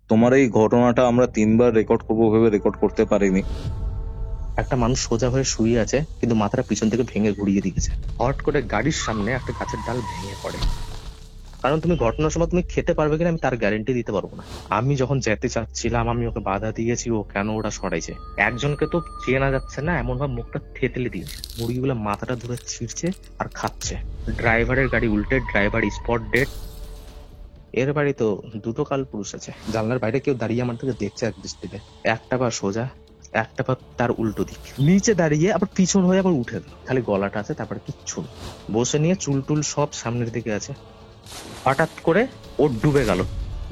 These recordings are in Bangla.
তোমার এই ঘটনাটা আমরা 3বার রেকর্ড করবো ভেবে রেকর্ড করতে পারিনি। একটা মানুষ সোজা হয়ে শুয়ে আছে, কিন্তু মাথাটা পিছন থেকে ভেঙে ঘুরিয়ে দিয়েছে। হট করে গাড়ির সামনে একটা গাছের ডাল ভেঙে পড়ে। কারণ তুমি ঘটনার সময় তুমি খেতে পারবে কিনা আমি তার গ্যারেন্টি দিতে পারবো না। আমি যখন যেতে চাচ্ছিলাম আমি ওকে বাধা দিয়েছি, ও কেন ওটা সরাইছে। একজনকে তো চেনা যাচ্ছে না এমন ভাবে মুখটা থেতলে দিয়েছে, মুরগিগুলো মাথাটা ধরে ছিঁড়ছে আর খাচ্ছে। ড্রাইভারের গাড়ি উল্টে, ড্রাইভার স্পট ডেড। এর বাড়ি তো দুটো কাল পুরুষ আছে। জানলার বাইরে কেউ দাঁড়িয়ে আমার দিকে দেখছে এক দৃষ্টিতে। একটা পা সোজা, একটা পা তার উল্টো দিক, নিচে দাঁড়িয়ে আবার পিছন হয়ে আবার উঠে গেল। খালি গলাটা আছে, তারপরে কিচ্ছু না। বসে নিয়ে চুল টুল সব সামনের দিকে আছে। হঠাৎ করে ও ডুবে গেল,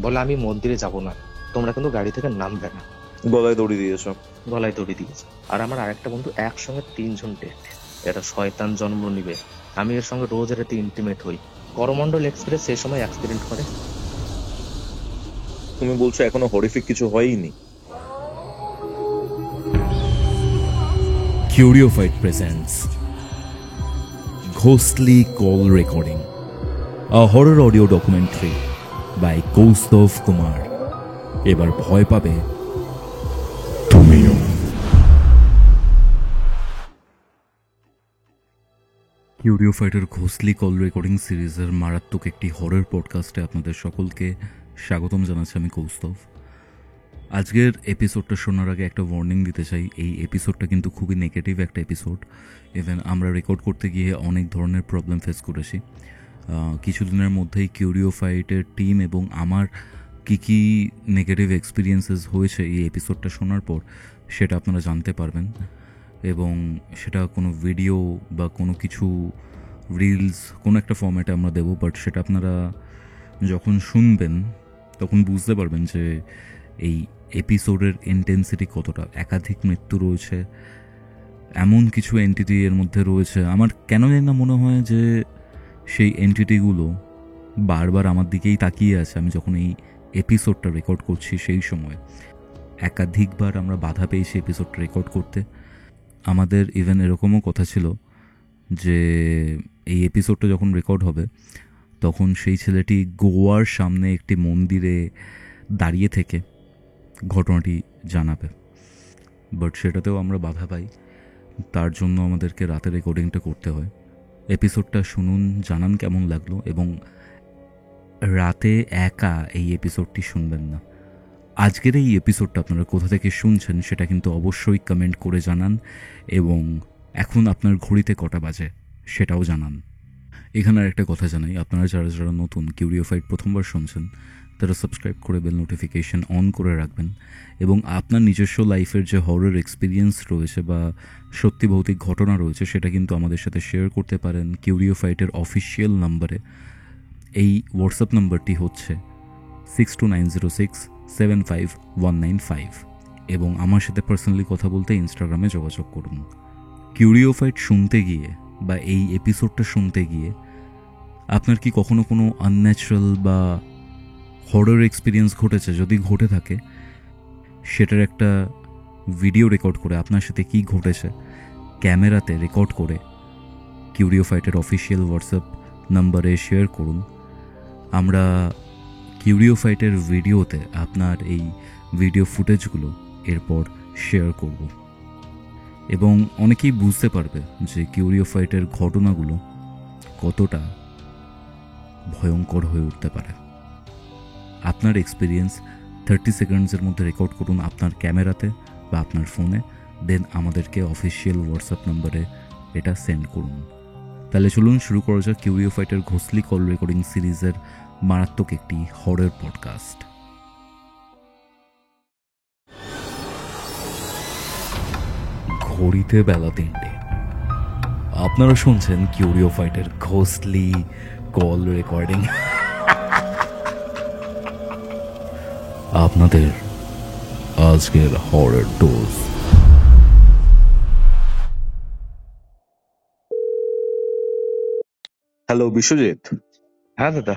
বলে আমি মন্দিরে যাব না, তোমরা কিন্তু গাড়ি থেকে নামবে না। গলায় দড়ি দিয়েছো? গলায় দড়ি দিয়েছে। আর আমার আরেকটা বন্ধু একসঙ্গে 3জন ডেট। এটা শয়তান জন্ম নিবে। আমি এর সঙ্গে রোজ রাতে ইন্টিমেট হই। করমন্ডল এক্সপ্রেস সেই সময় অ্যাক্সিডেন্ট করে। তুমি বলছো এখনো হরিফিক কিছু হয়নি? Curiophyte presents Ghostly Call Recording, a horror audio documentary by Kaustav Kumar. এবার ভয় পাবে তুমিও। কিউরিওফাইটের ঘোস্টলি কল রেকর্ডিং সিরিজের মারাত্মক একটি হরর পডকাস্টে আপনাদের সকলকে স্বাগতম জানাচ্ছি আমি কৌস্তভ। আজকের এপিসোডটা শোনার আগে একটা ওয়ার্নিং দিতে চাই, এই এপিসোডটা কিন্তু খুবই নেগেটিভ একটা এপিসোড। ইভেন আমরা রেকর্ড করতে গিয়ে অনেক ধরনের প্রবলেম ফেস করেছি। কিছুদিনের মধ্যেই কিউরিওফাইটের টিম এবং আমার কী নেগেটিভ এক্সপিরিয়েন্সেস হয়েছে এই এপিসোডটা শোনার পর সেটা আপনারা জানতে পারবেন, এবং সেটা কোনো ভিডিও বা কোনো কিছু রিলস কোনো একটা ফর্ম্যাটে আমরা দেবো। বাট সেটা আপনারা যখন শুনবেন তখন বুঝতে পারবেন যে এই এপিসোডের ইন্টেন্সিটি কতটা। একাধিক মৃত্যু রয়েছে, এমন কিছু এন্টিটি এর মধ্যে রয়েছে, আমার কেন জানি না মনে হয় যে সেই এন্টিটিগুলো বারবার আমার দিকেই তাকিয়ে আছে। আমি যখন এই এপিসোডটা রেকর্ড করছি সেই সময় একাধিকবার আমরা বাধা পেয়েছি এপিসোডটা রেকর্ড করতে। আমাদের ইভেন এরকমও কথা ছিল যে এই এপিসোডটা যখন রেকর্ড হবে তখন সেই ছেলেটি গোয়ার সামনে একটি মন্দিরে দাঁড়িয়ে থেকে ঘটনাটি জানাবে, বাট সেটাতেও আমরা বাধা পাই। তার জন্য আমাদেরকে রাতে রেকর্ডিংটা করতে হয়। এপিসোডটা শুনুন, জানান কেমন লাগলো, এবং রাতে একা এই এপিসোডটি শুনবেন না। আজকের এই এপিসোডটা আপনারা কোথা থেকে শুনছেন সেটা কিন্তু অবশ্যই কমেন্ট করে জানান, এবং এখন আপনার ঘড়িতে কটা বাজে সেটাও জানান। এখানে আর একটা কথা জানাই, আপনারা যারা যারা নতুন কিউরিওফাইট প্রথমবার শুনছেন তারা সাবস্ক্রাইব করে বেল নোটিফিকেশন অন করে রাখবেন, এবং আপনার নিজস্ব লাইফের যে হরর এক্সপিরিয়েন্স রয়েছে বা সত্যি ভৌতিক ঘটনা রয়েছে সেটা কিন্তু আমাদের সাথে শেয়ার করতে পারেন কিউরিওফাইটের অফিসিয়াল নাম্বারে। এই হোয়াটসঅ্যাপ নাম্বারটি হচ্ছে 6290675195, এবং আমার সাথে পার্সোনালি কথা বলতে ইনস্টাগ্রামে যোগাযোগ করুন। কিউরিওফাইট শুনতে গিয়ে বা এই এপিসোডটা শুনতে গিয়ে আপনার কি কখনো কোনো আনন্যাচারাল বা হরর এক্সপিরিয়েন্স ঘটেছে? যদি ঘটে থাকে সেটার একটা ভিডিও রেকর্ড করে আপনার সাথে কি ঘটেছে ক্যামেরাতে রেকর্ড করে কিউরিওফাইটের অফিসিয়াল হোয়াটসঅ্যাপ নাম্বারে শেয়ার করুন। আমরা কিউরিওফাইটের ভিডিওতে আপনার এই ভিডিও ফুটেজগুলো এরপর শেয়ার করব, এবং অনেকেই বুঝতে পারবে যে কিউরিওফাইটের ঘটনাগুলো কতটা ভয়ঙ্কর হয়ে উঠতে পারে। আপনার এক্সপিরিয়েন্স 30 সেকেন্ডসের মধ্যে রেকর্ড করুন আপনার ক্যামেরাতে বা আপনার ফোনে, দেন আমাদেরকে অফিসিয়াল হোয়াটসঅ্যাপ নাম্বারে এটা সেন্ড করুন। তাহলে চলুন শুরু করা যাক কিউরিওফাইটের ঘোস্টলি কল রেকর্ডিং সিরিজের মারাত্মক একটি হরর পডকাস্ট। ঘড়িতে বেলা 3টে, আপনারা শুনছেন কিউরিওফাইটের ঘোস্টলি কল রেকর্ডিং। আপনাদের আজকের হরর ডোজ। হ্যালো বিশ্বজিৎ। হ্যাঁ দাদা।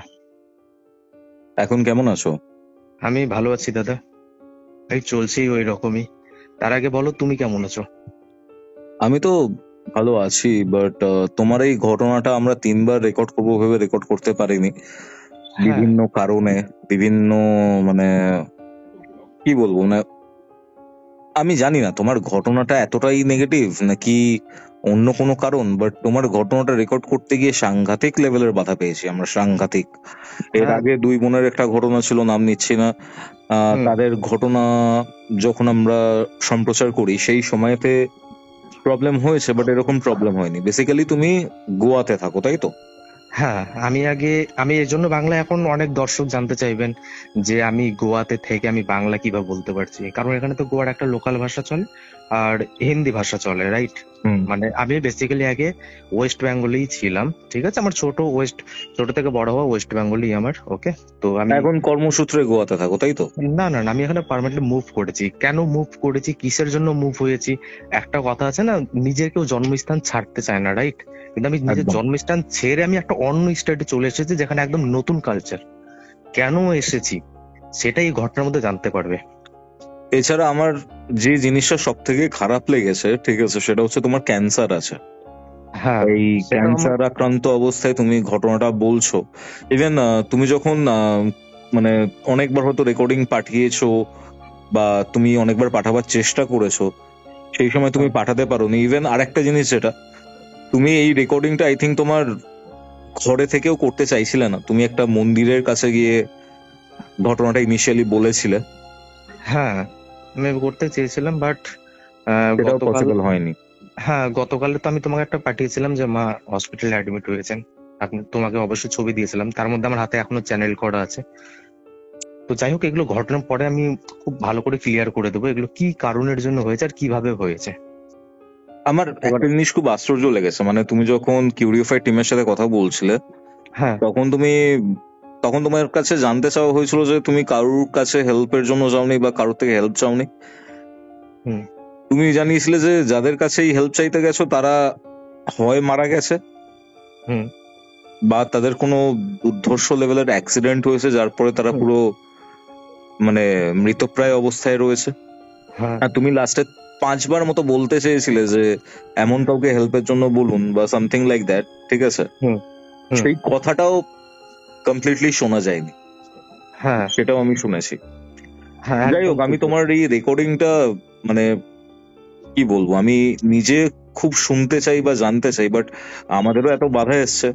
এখন কেমন আছো? আমি ভালো আছি দাদা, এই চলছি ওই রকমই। তার আগে বলো তুমি কেমন আছো? আমি তো ভালো আছি, বাট তোমার এই ঘটনাটা আমরা 3বার রেকর্ড করবো ভেবে রেকর্ড করতে পারিনি। হ্যাঁ, বিভিন্ন কারণে, বিভিন্ন মানে কি বলবো না, আমি জানি না তোমার ঘটনাটা এতটাই নেগেটিভ নাকি অন্য কোনো কারণ, বাট তোমার ঘটনাটা রেকর্ড করতে গিয়ে সাংঘাতিক লেভেলের বাধা পেয়েছি আমরা, সাংঘাতিক। এর হ্যাঁ। আগে দুই বোনের একটা ঘটনা ছিল, নাম নিচ্ছি না, হুম। তাদের ঘটনা যখন আমরা সম্প্রচার করি সেই সময়তে প্রবলেম হয়েছে, বাট এরকম প্রবলেম হয়নি। বেসিক্যালি তুমি গোয়াতে থাকো, তাই তো? হ্যাঁ, আমি এর জন্য বাংলা, এখন অনেক দর্শক জানতে চাইবেন যে আমি গোয়াতে থেকে আমি বাংলা কিভাবে বলতে পারছি, কারণ এখানে তো গোয়ার একটা লোকাল ভাষা চলে আর হিন্দি ভাষা চলে, রাইট? হুম। মানে আমি বেসিক্যালি আগে ওয়েস্ট বেঙ্গলেই ছিলাম, ঠিক আছে? আমার ছোট থেকে বড় হওয়া ওয়েস্ট বেঙ্গলই আমার, ওকে? তো আমি এখন কর্মসূত্রে গোয়াতে থাকো, তাই তো? না না না, আমি এখানে পার্মানেন্টলি মুভ করেছি। কেন মুভ করেছি, কিসের জন্য মুভ হয়েছি? একটা কথা আছে না, নিজের কেউ জন্মস্থান ছাড়তে চায় না, রাইট? কিন্তু আমি নিজের একদম। জন্মস্থান ছেড়ে আমি একটা অন্য স্টেটে চলে এসেছি, যেখানে একদম নতুন কালচার। কেন এসেছি সেটাই এই ঘটনার মধ্যে জানতে পারবে। এছাড়া আমার যে জিনিসটা সব থেকে খারাপ লেগেছে, ঠিক আছে, সেটা হচ্ছে তোমার ক্যান্সার আছে। হ্যাঁ, এই সেটা ক্যান্সার আক্রান্ত অবস্থায় তুমি ঘটনাটা বলছো। ইভেন তুমি যখন মানে অনেকবার হয়তো রেকর্ডিং পাঠিয়েছো বা তুমি অনেকবার পাঠাবার চেষ্টা করেছো, সেই সময় তুমি পাঠাতে পারোনি। ইভেন আরেকটা জিনিস, যেটা তুমি এই রেকর্ডিংটা আই থিঙ্ক তোমার ঘরে থেকেও করতে চাইছিলে না, তুমি একটা মন্দিরের কাছে গিয়ে ঘটনাটা ইনিশিয়ালি বলেছিলে। হ্যাঁ, আমি করতে চেয়েছিলাম, বাট সেটাও গতকাল, পসিবল হয়নি। হ্যাঁ গতকাল তো আমি তোমাকে একটা পাঠিয়েছিলাম যে মা হসপিটালে অ্যাডমিট হয়েছেন। তোমাকে অবশ্যই ছবি দিয়েছিলাম, তার মধ্যে আমার হাতে এখনো চ্যানেল করা আছে। তো যাই হোক, এগুলো ঘটনার পরে আমি খুব ভালো করে ক্লিয়ার করে দেবো এগুলো কি কারণের জন্য হয়েছে আর কিভাবে হয়েছে। আমার একটা জিনিস খুব আশ্চর্য লেগেছে, মানে তুমি যখন কিউরিওফাই টিমের সাথে কথা বলছিলে, হ্যাঁ, তখন তোমার কাছে জানতে চাওয়া হয়েছিল যে তুমি কারোর কাছে হেল্পের জন্য যাওনি বা কারোর থেকে হেল্প চাওনি। হুম, তুমি জানিয়েছিলে যে যাদের কাছে এই হেল্প চাইতে গেছো তারা হয় মারা গেছে হুম, বা তাদের কোনো দুর্ধর্ষ লেভেলের অ্যাক্সিডেন্ট হয়েছে, যার পরে তারা হুম, পুরো মানে মৃতপ্রায় অবস্থায় রয়েছে। হ্যাঁ, আর তুমি লাস্টে 5বার মতো বলতে চেয়েছিলে যে এমন কাউকে হেল্পের জন্য বলুন বা সামথিং লাইক দ্যাট, ঠিক আছে? হুম, হুম, সেই কথাটাও কমপ্লিটলি শোনা যায়নি, হ্যাঁ, সেটাও আমি শুনেছি। হ্যাঁ, যাই একদম হোক, আমি ঠিক তোমার বলেছো। এই রেকর্ডিংটা মানে কি বলবো, আমি নিজে খুব শুনতে চাই বা জানতে চাই, বাট আমাদেরও এত বাধা এসছে।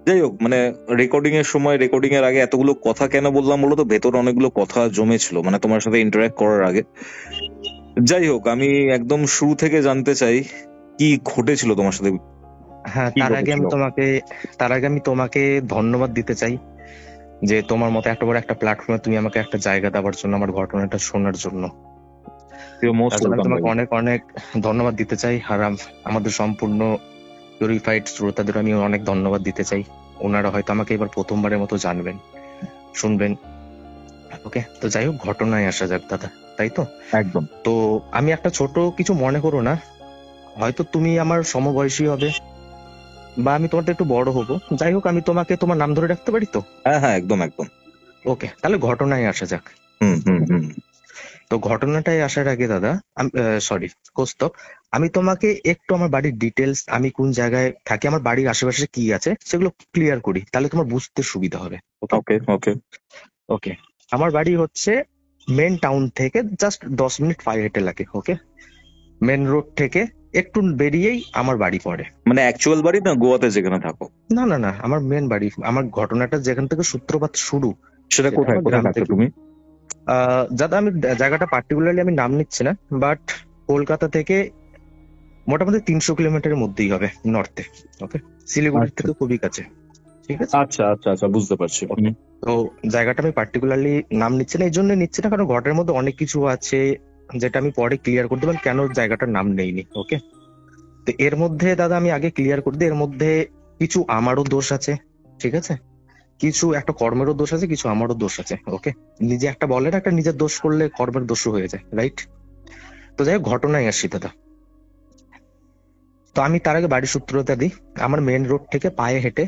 যাই হোক, মানে রেকর্ডিং এর সময়, রেকর্ডিং এর আগে এতগুলো কথা কেন বললাম বলো তো, ভেতরে অনেকগুলো কথা জমেছিল মানে তোমার সাথে ইন্টারঅ্যাক্ট করার আগে। যাই হোক, আমি একদম শুরু থেকে জানতে চাই কি ঘটেছিল তোমার সাথে, হ্যাঁ, কি ঘটেছিল? তার আগে আমি তোমাকে ধন্যবাদ দিতে চাই যে তোমার মতো এত বড় একটা প্ল্যাটফর্মে তুমি আমাকে একটা জায়গা দেওয়ার জন্য, আমার ঘটনাটা শোনার জন্য। ইউ মোস্ট তার জন্য আমি ওয়েলকাম তোমাকে ভাই। অনেক অনেক ধন্যবাদ দিতে চাই। আর আমাদের সম্পূর্ণ পিউরিফাইড শ্রোতাদের আমি অনেক ধন্যবাদ দিতে চাই। ওনারা হয়তো আমাকে এবার প্রথমবারের মতো জানবেন, শুনবেন। ওকে, তো যাই হোক, ঘটনায় আসা যাক দাদা, তাই তো? একদম। তো আমি একটা ছোট কিছু মনে করো না, হয়তো তুমি আমার সমবয়সী হবে বা আমি তোমার থেকে একটু বড় হবো, যাই হোক আমি তোমাকে তোমার নাম ধরে রাখতে পারি তো? হ্যাঁ হ্যাঁ, একদম একদম। ওকে, তাহলে ঘটনায় আসা যাক। হুম হুম হুম। তো ঘটনাটায় আসার আগে দাদা, সরি কৌস্তব, আমি তোমাকে একটু আমার বাড়ির ডিটেলস, আমি কোন জায়গায় থাকি, আমার বাড়ির আশেপাশে কি আছে সেগুলো ক্লিয়ার করি, তাহলে তোমার বুঝতে সুবিধা হবে। ওকে ওকে ওকে। ওকে, আমার বাড়ি হচ্ছে মেন টাউন থেকে জাস্ট 10 মিনিট পায়ে হেঁটে লাগে। ওকে, মেন রোড থেকে একটু বেরিয়েই আমার বাড়ি পড়ে। মানে অ্যাকচুয়াল বাড়ি না গোয়াতে যেখানে থাকো? না না না, আমার মেন বাড়ি, আমার ঘটনাটা যেখান থেকে সূত্রপাত শুরু সেটা সেটা কোথায়, আমার কোথায় গ্রাম থাকো থেকে। তুমি? দাদা আমি জায়গাটা পার্টিকুলারলি আমি নাম নিচ্ছি না, বাট কলকাতা থেকে মোটামুটি 300 কিলোমিটারের মধ্যেই হবে, নর্থে। ওকে, শিলিগুড়ির আচ্ছা থেকে খুবই কাছে, ঠিক আছে? আচ্ছা আচ্ছা আচ্ছা, বুঝতে পারছি। ওকে, তো জায়গাটা আমি পার্টিকুলারলি নাম নিচ্ছি না, এই জন্য নিচ্ছি না কারণ ঘটনার মধ্যে অনেক কিছু আছে যেটা আমি পরে ক্লিয়ার করে দেবেন কেন জায়গাটার নাম নেইনি। ওকে, তো এর মধ্যে দাদা আমি আগে ক্লিয়ার করে দিই, এর মধ্যে কিছু আমারও দোষ আছে, ঠিক আছে? কিছু একটা কর্মেরও দোষ আছে, কিছু আমারও দোষ আছে। ওকে, নিজে একটা বলে না, একটা নিজের দোষ করলে কর্মের দোষও হয়ে যায়, রাইট? তো যাই হোক, ঘটনায় আসি দাদা। তো আমি তার আগে বাড়ির সূত্রতা দিই। আমার মেন রোড থেকে পায়ে হেঁটে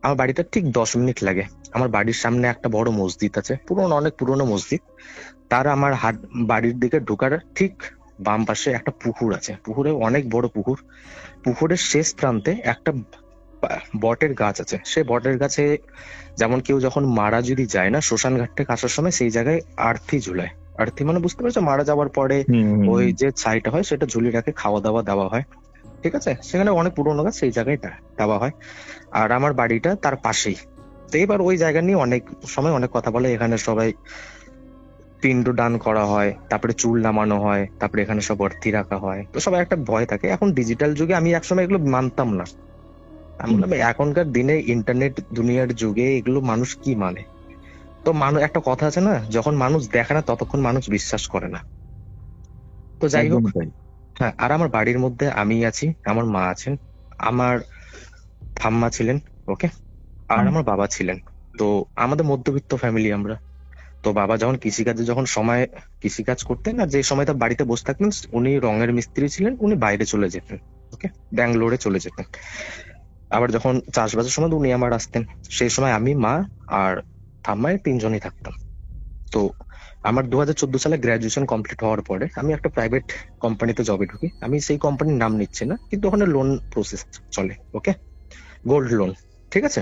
আমার বাড়িটা ঠিক 10 মিনিট লাগে। আমার বাড়ির সামনে একটা বড় মসজিদ আছে, পুরনো, অনেক পুরনো মসজিদ। তার আমার বাড়ির দিকে ঢোকার ঠিক বাম পাশে একটা পুকুর আছে, পুকুরে অনেক বড় পুকুর। পুকুরের শেষ প্রান্তে একটা বটের গাছ আছে। সেই বটের গাছে যেমন কেউ যখন মারা যদি যায় না, শ্মশান ঘাট থেকে আসার সময় সেই জায়গায় আরতি ঝুলায়, আরতি মানে বুঝতে পারছো, মারা যাওয়ার পরে ওই যে ছাইটা হয় সেটা ঝুলিয়ে রাখে, খাওয়া দাওয়া দেওয়া হয়, ঠিক আছে। সেখানে অনেক পুরোনো গাছ, সেই জায়গায় দেওয়া হয়। আর আমার বাড়িটা তার পাশেই। তো এবার ওই জায়গা নিয়ে অনেক সময় অনেক কথা বলে। এখানে সবাই পিণ্ড দান করা হয়, তারপরে চুল নামানো হয়, তারপরে এখানে সব অর্থি রাখা হয়। তো সবাই একটা ভয় থাকে। এখন ডিজিটাল যুগে আমি একসময় এগুলো মানতাম না। আমি বললাম এখনকার দিনে ইন্টারনেট দুনিয়ার যুগে এগুলো মানুষ কি মানে? তো মানুষ, একটা কথা আছে না, যখন মানুষ দেখে না ততক্ষণ মানুষ বিশ্বাস করে না। তো যাই হোক, হ্যাঁ। আর আমার বাড়ির মধ্যে আমি আছি, আমার মা আছেন, আমার ঠাম্মা ছিলেন, ওকে, আর আমার বাবা ছিলেন। তো আমাদের মধ্যবিত্ত ফ্যামিলি আমরা। তো বাবা যখন কৃষিকাজে যখন সময় কৃষিকাজ করতেন, আর যে সময় তার বাড়িতে বসে থাকতেন, উনি রঙের মিস্ত্রি ছিলেন, উনি বাইরে চলে যেতেন, ওকে, ব্যাঙ্গালোরে চলে যেতেন। আবার যখন চাষবাসের সময় উনি আমার আসতেন। সেই সময় আমি, মা আর ঠাম্মায় তিনজনই থাকতাম। তো আমার 2014 সালে গ্রাজুয়েশন কমপ্লিট হওয়ার পরে আমি একটা প্রাইভেট কোম্পানিতে জবে ঢুকি। আমি সেই কোম্পানির নাম নিচ্ছি না, কিন্তু ওখানে লোন প্রসেস চলে, ওকে, গোল্ড লোন, ঠিক আছে।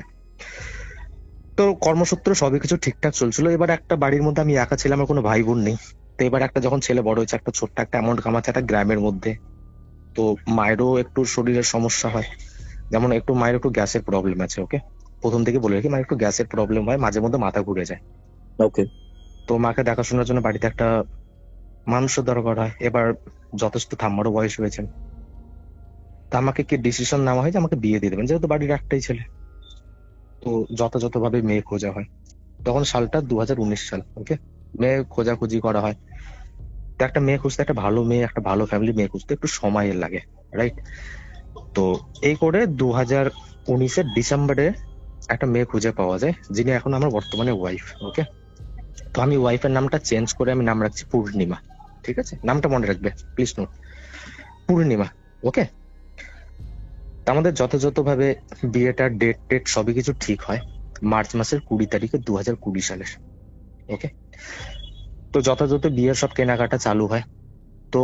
তো কর্মসূত্র সবই কিছু ঠিকঠাক চলছিল। এবার একটা বাড়ির মধ্যে আমি একা ছিলাম, আমার কোনো ভাই বোন নেই। তো এবার একটা যখন ছেলে বড় হয়েছে, একটা ছোট্ট একটা অ্যামাউন্ট কামাচ্ছে একটা গ্রামের মধ্যে, তো মায়েরও একটু শরীরের সমস্যা হয়। যেমন একটু মায়ের একটু গ্যাসের প্রবলেম আছে, ওকে, প্রথম থেকে বলে রাখি, মায়ের একটু গ্যাসের প্রবলেম হয়, মাঝে মধ্যে মাথা ঘুরে যায়। ওকে। তো মাকে দেখাশোনার জন্য বাড়িতে একটা মানুষের দরকার হয়। এবার যথেষ্ট ঠাম্মারও বয়স হয়েছে। তা আমাকে কি ডিসিশন নেওয়া হয় যে আমাকে বিয়ে দিয়ে দেবেন, যেহেতু বাড়ির একটাই ছেলে। তো যথাযথভাবে মেয়ে খোঁজা হয়। তখন সালটা 2019 সাল, ওকে। মেয়ে খোঁজাখুঁজি করা হয়। তো একটা মেয়ে খুঁজতে, একটা ভালো মেয়ে, একটা ভালো ফ্যামিলি মেয়ে খুঁজতে একটু সময় লাগে, রাইট? তো এই করে 2019-এর ডিসেম্বরে একটা মেয়ে খুঁজে পাওয়া যায়, যিনি এখন আমার বর্তমানে ওয়াইফ, ওকে। তো আমি ওয়াইফের নামটা চেঞ্জ করে আমি নাম রাখছি পূর্ণিমা, ঠিক আছে? নামটা মনে রাখবে, প্লিজ নোট, পূর্ণিমা, ওকে। আমাদের যথাযথভাবে বিয়েটার ডেট সবই কিছু ঠিক হয় মার্চ মাসের 20 তারিখে 2020 সালের, ওকে। তো যথাযথ বিয়ের সব কেনাকাটা চালু হয়। তো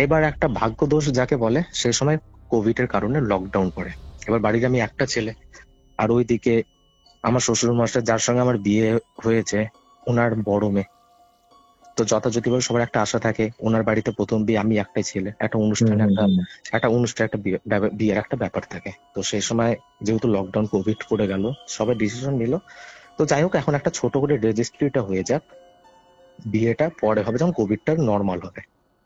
এবার একটা ভাগ্যদোষ যাকে বলে, সে সময় কোভিড এর কারণে লকডাউন পড়ে। এবার বাড়িতে আমি একটা ছেলে, আর ওইদিকে আমার শ্বশুর মশাই যার সঙ্গে আমার বিয়ে হয়েছে, ওনার বড় মেয়ে। তো যথাযথভাবে সবার একটা আশা থাকে, ওনার বাড়িতে প্রথম বিয়ে, আমি একটাই ছেলে, একটা অনুষ্ঠানে একটা বিয়ের একটা ব্যাপার থাকে। তো সেই সময় যেহেতু লকডাউন কোভিড পড়ে গেল, সবাই ডিসিশন নিল, তো যাই হোক এখন একটা ছোট করে রেজিস্ট্রিটা হয়ে যাক, বিয়েটা পরে হবে যখন কোভিডটা নর্মাল হবে।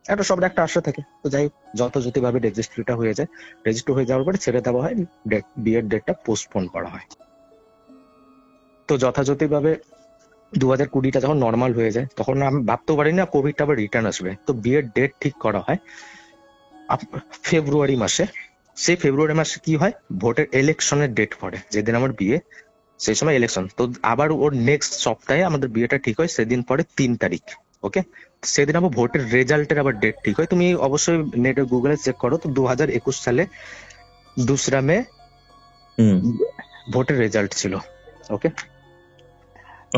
একটা সবার একটা আশা থাকে। তো যাই হোক যথাযথভাবে রেজিস্ট্রিটা হয়ে যায়। রেজিস্ট্রি হয়ে যাওয়ার পরে ছেড়ে দেওয়া হয়, বিয়ের ডেটটা পোস্টপোন করা হয়। তো যথাযথভাবে 2020টা যখন নর্মাল হয়ে যায়, তখন আমি ভাবতেও পারি না কোভিডটা আবার রিটার্ন আসবে। তো বিয়ের ডেট ঠিক করা হয় ফেব্রুয়ারি মাসে। সেই ফেব্রুয়ারি মাসে কি হয়, ভোটের ইলেকশনের ডেট পড়ে, যেদিন আমার বিয়ে সেই সময় ইলেকশন। তো আবার ওর নেক্সট সপ্তাহে আমাদের বিয়েটা ঠিক হয়, সেদিন পরে 3 তারিখ, ওকে। সেদিন আবার ভোটের রেজাল্টের আবার ডেট ঠিক হয়। তুমি অবশ্যই নেটে গুগলে চেক করো, তো 2021 সালে 2 মে ভোটের রেজাল্ট ছিল, ওকে।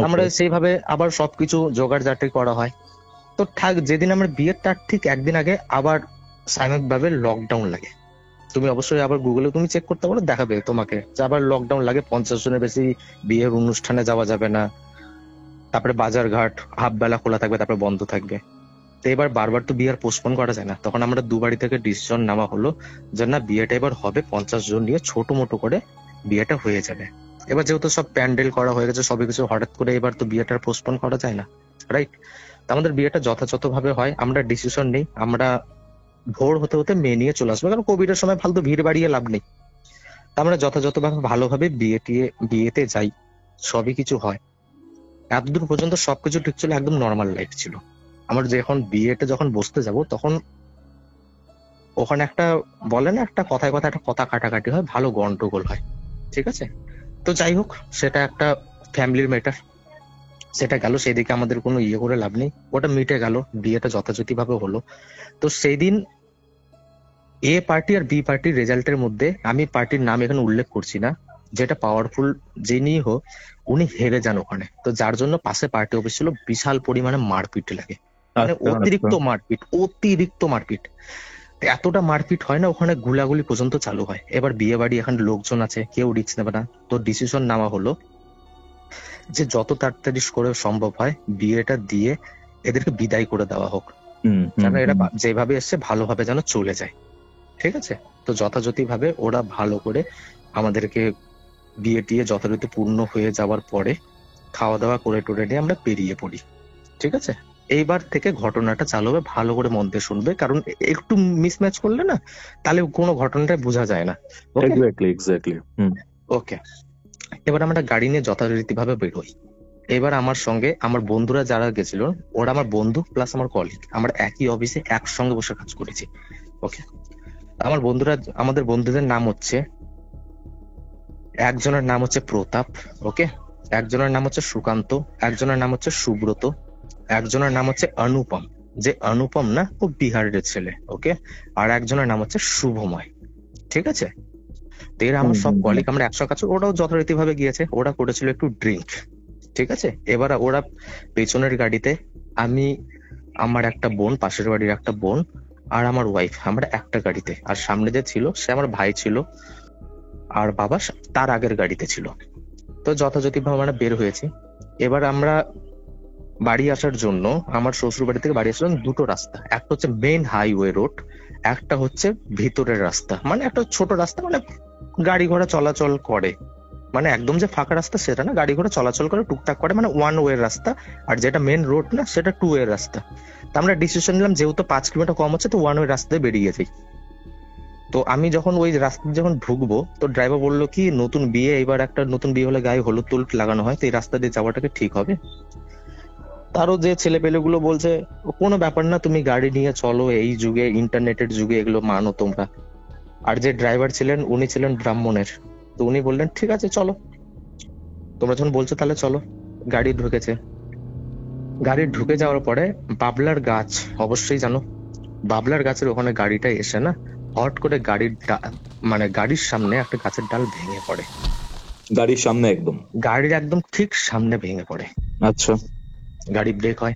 আমরা সেইভাবে আবার সবকিছু জোগাড় জাটি করা হয়। তো যেদিন আমার বিয়ের তার ঠিক একদিন আগে আবার সাময়িক ভাবে লকডাউন লাগে। তুমি অবশ্যই আবার গুগলে তুমি চেক করতে পারো, দেখাবে তোমাকে যে আবার লকডাউন লাগে, 50 জনের বেশি বিয়ের অনুষ্ঠানে যাওয়া যাবে না, তারপরে বাজার ঘাট হাফ বেলা খোলা থাকবে, তারপরে বন্ধ থাকবে। তো এবার বারবার তো বিয়ে আর পোস্টপোন করা যায় না। তখন আমরা বাড়ি থেকে ডিসিশন নেওয়া হলো যে না, বিয়েটা এবার হবে, 50 জন নিয়ে ছোট মোটো করে বিয়েটা হয়ে যাবে। এবার যেহেতু সব প্যান্ডেল করা হয়ে গেছে, সবই কিছু হঠাৎ করে এবার তো বিয়েটা পোস্টপোন করা যায় না, রাইট? আমাদের বিয়েটা যথাযথভাবে হয়। আমরা ডিসিশন নেই, আমরা ভোর হতে হতে মেয়ে নিয়ে চলে আসবো, কারণ কোভিড এর সময় ফালতু ভিড় বাড়িয়ে লাভ নেই। আমরা যথাযথভাবে ভালোভাবে বিয়েতে যাই, সবই কিছু হয়। এতদূর পর্যন্ত সবকিছু ঠিক ছিল, একদম নর্মাল লাইফ ছিল। আমার যখন বিয়েতে যখন বসতে যাব, তখন ওখানে একটা বলে না, একটা কথায় কথা একটা কথা কাটাকাটি হয়, ভালো গন্ডগোল হয়, ঠিক আছে। তো যাই হোক, সেটা একটা ফ্যামিলির ম্যাটার, সেটা গেল, সেদিকে আমাদের কোনো করে লাভ নেই, ওটা মিটে গেল, বিয়েটা যথাযথভাবে হলো। তো সেই দিন এ পার্টি আর বি পার্টির রেজাল্টের মধ্যে, আমি পার্টির নাম এখানে উল্লেখ করছি না, যেটা পাওয়ারফুল যিনি হোক উনি হেরে যান ওখানে। তো যার জন্য পাশে পার্টি অফিস ছিল, বিশাল পরিমাণে মারপিট লাগে, মানে অতিরিক্ত মারপিট। এতটা মারপিট হয় না, ওখানে গুলাগুলি পর্যন্ত চালু হয়। এবার বিয়ে বাড়ি, এখানে লোকজন আছে, কেউ রিস্ক নেবে না। তো ডিসিশন নেওয়া হলো যে যত তাড়াতাড়ি করে সম্ভব হয় বিয়েটা দিয়ে এদেরকে বিদায় করে দেওয়া হোক, যেন এরা যেভাবে এসছে ভালোভাবে যেন চলে যায়। ঠিক আছে, তো যথাযথ ভাবে ওরা ভালো করে আমাদেরকে বিয়ে টিয়ে যথারীতি পূর্ণ হয়ে যাওয়ার পরে খাওয়া দাওয়া করে টোরে নিয়ে আমরা বেরিয়ে পড়ি। ঠিক আছে, এইবার থেকে ঘটনাটা চালু হবে, ভালো করে মন দিয়ে শুনবে, কারণ একটু মিসম্যাচ করলে না তাহলে কোনো ঘটনাটাই বোঝা যায় না। এক্স্যাক্টলি। ওকে, এবার আমরা গাড়ি নিয়ে যথারীতি ভাবে বেরোই। এবার আমার সঙ্গে আমার বন্ধুরা যারা গেছিল, ওরা আমার বন্ধু প্লাস আমার কলিগ, আমরা একই অফিসে একসঙ্গে বসে কাজ করেছি। ওকে, আমার বন্ধুরা, আমাদের বন্ধুদের নাম হচ্ছে, একজনের নাম হচ্ছে প্রতাপ, ওকে, একজনের নাম হচ্ছে সুকান্ত, একজনের নাম হচ্ছে সুব্রত, একজনের নাম হচ্ছে অনুপম, যে অনুপম না ও বিহারের ছেলে, ওকে, আর একজনের নাম হচ্ছে শুভময়। ঠিক আছে, তো এরা আমার সব কলিগ, আমরা একসঙ্গে কাজ, ওরাও যথারীতি ভাবে গিয়েছে, ওরা করেছিল একটু ড্রিঙ্ক। ঠিক আছে, এবার ওরা পেছনের গাড়িতে, আমি, আমার একটা বোন, পাশের বাড়ির একটা বোন আর আমার ওয়াইফ, আমরা একটা গাড়িতে, আর সামনে যে ছিল সে আমার ভাই ছিল, আর বাবা তার আগের গাড়িতে ছিল। তো যথাযথভাবে আমরা বের হয়েছি। এবার আমরা বাড়ি আসার জন্য, আমার শ্বশুর বাড়ি থেকে বাড়ি আসার জন্য দুটো রাস্তা, একটা হচ্ছে মেইন হাইওয়ে রোড, একটা হচ্ছে ভিতরের রাস্তা, মানে একটা ছোট রাস্তা, মানে গাড়ি ঘোড়া চলাচল করে, মানে একদম যে ফাঁকা রাস্তা সেটা না, গাড়ি ঘোড়া চলাচল করে টুকটাক করে, মানে ওয়ান ওয়ে রাস্তা। আর যেটা মেন রোড না সেটা টু ওয়ে রাস্তা। তো আমরা ডিসিশন নিলাম যেহেতু 5 কিলোমিটার কম হচ্ছে, তো ওয়ান ওয়ে রাস্তায় বেরিয়ে যাই। তো আমি যখন ওই রাস্তায় যখন ঢুকবো, তো ড্রাইভার বললো কি, নতুন বিয়ে, এবার একটা নতুন বিয়ে হলে গায়ে হলুদ টলুদ লাগানো হয়, তো এই রাস্তা দিয়ে যাওয়াটাকে ঠিক হবে। তারও যে ছেলে পেলে গুলো বলছে কোনো ব্যাপার না, তুমি গাড়ি নিয়ে চলো, এই যুগে, ইন্টারনেটের যুগে এগুলো মানো তোমরা। আর যে ড্রাইভার ছিলেন উনি ছিলেন ব্রাহ্মণের, তো উনি বললেন ঠিক আছে চলো, তোমরা যখন বলছো তাহলে চলো। গাড়ি ঢুকেছে, গাড়ি ঢুকে যাওয়ার পরে বাবলার গাছ, অবশ্যই জানো, বাবলার গাছের ওখানে গাড়িটা এসে না হট করে মানে গাড়ির সামনে একটা গাছের ডাল ভেঙে পড়ে। গাড়ির সামনে একদম? গাড়ির একদম ঠিক সামনে ভেঙে পড়ে। আচ্ছা, গাড়ি ব্রেক হয়,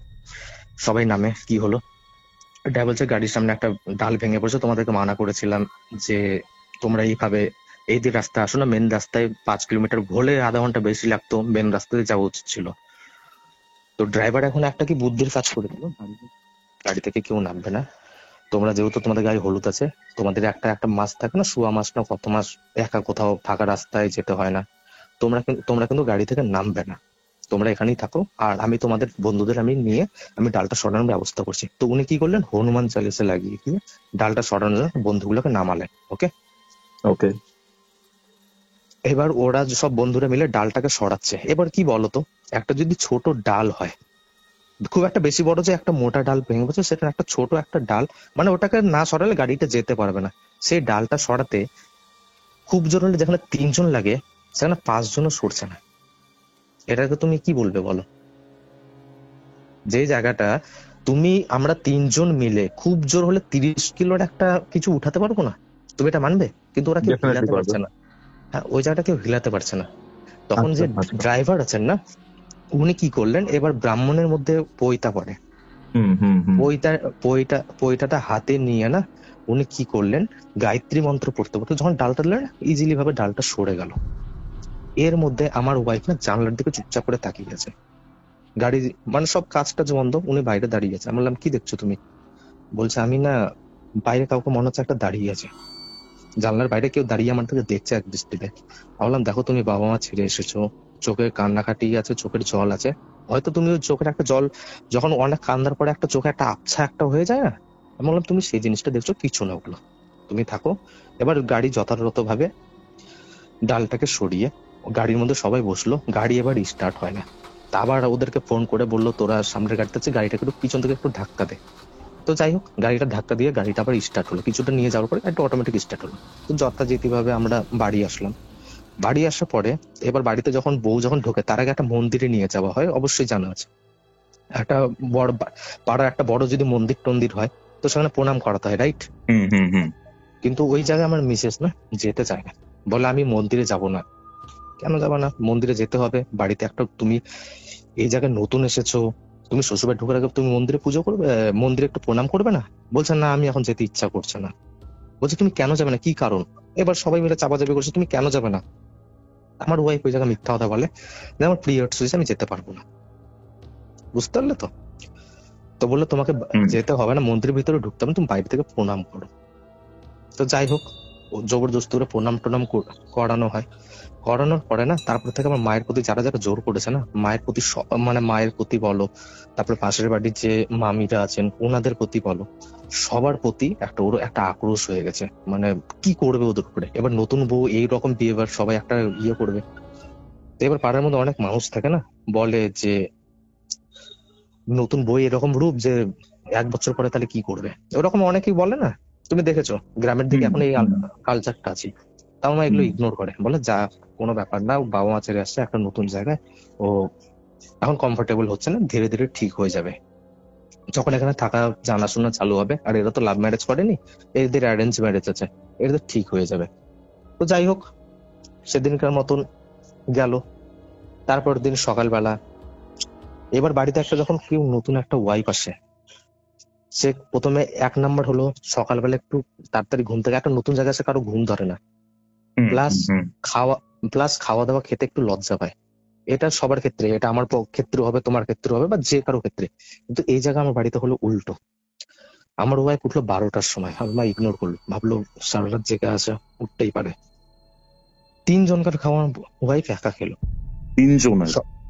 সবাই নামে, কি হলো? ড্রাইভার বলছে গাড়ির সামনে একটা ডাল ভেঙে পড়েছে, তোমাদেরকে মানা করেছিলাম যে তোমরা এইভাবে এই যে রাস্তা আসো না, মেন রাস্তায় 5 কিলোমিটার ঘোলে আধা ঘন্টা বেশি লাগতো, মেন রাস্তাতে যাওয়া উচিত ছিল। তো ড্রাইভার এখন একটা কি বুদ্ধির কাজ করে দিল, গাড়ি থেকে কেউ নামবে না, তোমরা যেহেতু তোমাদের গায়ে হলুদ আছে, তোমাদের একটা মাস থাকে না, শুয়া মাস না কত মাস একা কোথাও ফাঁকা রাস্তায় যেতে হয় না, তোমরা কিন্তু গাড়ি থেকে নামবে না, তোমরা এখানেই থাকো, আর আমি তোমাদের বন্ধুদের আমি নিয়ে আমি ডালটা সরানোর ব্যবস্থা করছি। তো উনি কি করলেন, হনুমান চালিসা লাগিয়ে দিয়ে ডালটা সরানোর জন্য বন্ধুগুলোকে নামালেন। ওকে ওকে, এবার ওরা সব বন্ধুরা মিলে ডালটাকে সরাচ্ছে। এবার কি বলতো, একটা যদি ছোট ডাল হয়, খুব একটা বেশি বড় যে একটা মোটা ডাল ভেঙে পড়ছে, সেটা একটা ছোট একটা ডাল, মানে ওটাকে না সরালে গাড়িটা যেতে পারবে না। সেই ডালটা সরাতে খুব জোর হলে যেখানে 3 জন লাগে সেখানে 5 জনও সরছে না। এটাকে তুমি কি বলবে বলো? যে জায়গাটা আমরা 3 জন মিলে খুব জোর হলে 30 কিলোর একটা কিছু উঠাতে পারবো না, তুমি এটা মানবে? কিন্তু ওরা কেউ হিলাতে পারছে না। হ্যাঁ, ওই জায়গাটা কেউ হিলাতে পারছে না। তখন যে ড্রাইভার আছেন না, উনি কি করলেন, এবার ব্রাহ্মণের মধ্যে পৈতা পড়ে, পৈতাটা হাতে নিয়ে না উনি কি করলেন, গায়ত্রী মন্ত্র পড়তে পড়তে যখন ডালটা দিলেন, ইজিলি ভাবে ডালটা সরে গেল। এর মধ্যে আমার ওয়াইফ না জানলার দিকে চুপচাপ করে তাকিয়ে আছে, গাড়ি মানে সব কাজটা বন্ধ, উনি বাইরে দাঁড়িয়ে আছে। আমি বললাম কি দেখছো তুমি? বলছে আমি না বাইরে কাউকে মনে হচ্ছে একটা দাঁড়িয়ে আছে, জানলার বাইরে কেউ দাঁড়িয়ে আমার থেকে দেখছে এক দৃষ্টিতে। বললাম দেখো তুমি বাবা মা ছেড়ে এসেছো, চোখের কান্নাকাটি আছে, চোখের জল আছে, হয়তো তুমি ওই চোখের একটা জল যখন অনেক কান্দার পরে একটা চোখে একটা আবছা একটা হয়ে যায় না, আমি বললাম তুমি সেই জিনিসটা দেখছো, কিছু না ওগুলো, তুমি থাকো। এবার গাড়ি যথাযথ ভাবে ডালটাকে সরিয়ে গাড়ির মধ্যে সবাই বসলো, গাড়ি এবার স্টার্ট হয় না। তা আবার ওদেরকে ফোন করে বললো তোরা সামনের গাড়িতে আছে, গাড়িটাকে একটু পিছন থেকে একটু ধাক্কা দে। তো যাই হোক, গাড়িটা ধাক্কা দিয়ে গাড়িটা আবার স্টার্ট হলো, কিছুটা নিয়ে যাওয়ার পরে একটা অটোমেটিক স্টার্ট হলো। তো যথাযথ ভাবে আমরা বাড়ি আসলাম। বাড়ি আসার পরে এবার বাড়িতে যখন বউ যখন ঢোকে, তার আগে একটা মন্দিরে নিয়ে যাওয়া হয়, অবশ্যই জানা আছে, একটা বড় পাড়ার একটা বড় যদি মন্দির টন্দির হয় তো সেখানে প্রণাম করাতে হয়, রাইট? কিন্তু ওই জায়গায় আমার মিসেস না যেতে চায় না, বলে আমি মন্দিরে যাব না। কেন যাবা না? মন্দিরে যেতে হবে, বাড়িতে একটা তুমি এই জায়গায় নতুন এসেছো, তুমি শ্বশুরবাড়ি ঢোকার আগে তুমি মন্দিরে পুজো করবে, মন্দিরে একটু প্রণাম করবে না? বলছে না আমি এখন যেতে ইচ্ছা করছে না। বলছে তুমি কেন যাবে না, কি কারণ? এবার সবাই মিলে চাপাচাপি করছে, তুমি কেন যাবে না? আমার ওয়াইফ ওই জায়গায় মিথ্যা কথা বলে যে আমার পিরিয়ডস হয়েছে, আমি যেতে পারবো না। বুঝতে পারলে তো? তো বললো তোমাকে হুম। যেতে হবে না, মন্দিরের ভিতরে ঢুকতে হবে না, তুমি বাইরে থেকে প্রণাম করো। তো যাই হোক, ও জবরদস্তি করে প্রণাম টনাম করানো হয়। করানোর পরে না, তারপর থেকে আমার মায়ের প্রতি যারা যারা জোর করেছে না, মায়ের প্রতি মানে মায়ের প্রতি বলো, তারপরে পাশের বাড়ির যে মামিরা আছেন ওনাদের প্রতি বলো, সবার প্রতি একটা ওর একটা আক্রোশ হয়ে গেছে। মানে কি করবে ওদের উপরে, এবার নতুন বউ এইরকম বিহেভিয়ার, সবাই একটা ইয়ে করবে। তো এবার পাড়ার মধ্যে অনেক মানুষ থাকে না, বলে যে নতুন বই এরকম রূপ যে 1 বছর পরে তাহলে কি করবে, ওরকম অনেকেই বলে না। তুমি দেখেছো গ্রামের দিকে এখন এই কালচারটা আছে। তাও মা এগুলো ইগনোর করে, বলে যা কোনো ব্যাপার না, ও বাবা মা ছেড়ে আসছে একটা নতুন জায়গায়, ও এখন কমফোর্টেবল হচ্ছে না, ধীরে ধীরে ঠিক হয়ে যাবে, যখন এখানে থাকা জানাশোনা চালু হবে। আর এরা তো লাভ ম্যারেজ করেনি, এদের অ্যারেঞ্জ ম্যারেজ আছে, এদের ঠিক হয়ে যাবে। তো যাই হোক, সেদিনকার মতন গেল। তারপর দিন সকালবেলা, এবার বাড়িতে একটা যখন কেউ নতুন একটা ওয়াইফ আসে, সে প্রথমে 1 নাম্বার হলো সকালবেলা একটু তাড়াতাড়ি ঘুম থেকে, একটা নতুন জায়গায় এসে কারো ঘুম ধরে না, প্লাস খাওয়া দাওয়া খেতে একটু লজ্জা পায়। এটা সবার ক্ষেত্রে, এটা আমার ক্ষেত্রে হবে, তোমার ক্ষেত্রে হবে, বা যে কারো ক্ষেত্রে। কিন্তু এই জায়গা আমার বাড়িতে হলো উল্টো। আমার ওয়াইফ উঠলো 12টার সময়, আমার মা ইগনোর করলো, ভাবলো সারা রাত জেগে আছে, উঠতেই পারে। 3 জনকার খাওয়া ওয়াইফ একা খেলো। 3 জনের?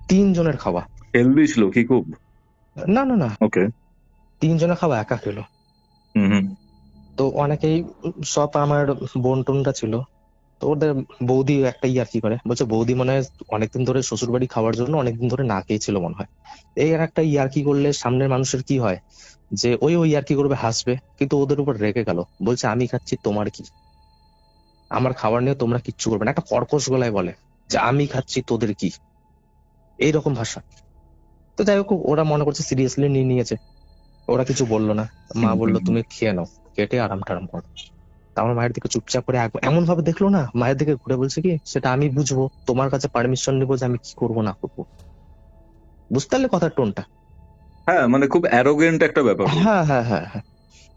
3 জনের খাওয়া। হেলদি ছিল কি খুব? না না না, ওকে। 3 জনের খাওয়া একা খেলো। তো অনেকেই সব আমার বোন টোনরা ছিল, তো ওদের বৌদি একটা ইয়ার্কি করে, বলছে বৌদি মনে হয় অনেকদিন ধরে শ্বশুর বাড়ি খাওয়ার জন্য অনেকদিন ধরে না খেয়েছিল মনে হয়। এই আর একটা ইয়ার্কি করলে সামনের মানুষের কি হয়, যে ওই ইয়ার্কি করবে, হাসবে, কিন্তু ওদের উপর রেগে গেল, বলছে আমি খাচ্ছি তোমার কি, আমার খাবার নিয়ে তোমরা কিচ্ছু করবে না, একটা কর্কশ গলায় বলে যে আমি খাচ্ছি তোদের কি, এইরকম ভাষা। তো যাই হোক, ওরা মনে করছে সিরিয়াসলি নিয়ে নিয়েছে, ওরা কিছু বললো না। মা বললো তুমি খেয়ে নাও, কেটে আরাম টারাম করো। তা আমার মায়ের দিকে চুপচাপ করে এমন ভাবে দেখলো না, মায়ের দিকে ঘুরে বলছে কি, সেটা আমি বুঝবো, তোমার কাছে পারমিশন নিবো যে আমি কি করবো না করবো। বুঝতে পারলে কথার টোনটা? হ্যাঁ, মানে খুব অ্যারোগেন্ট একটা ব্যাপার। হ্যাঁ হ্যাঁ হ্যাঁ হ্যাঁ।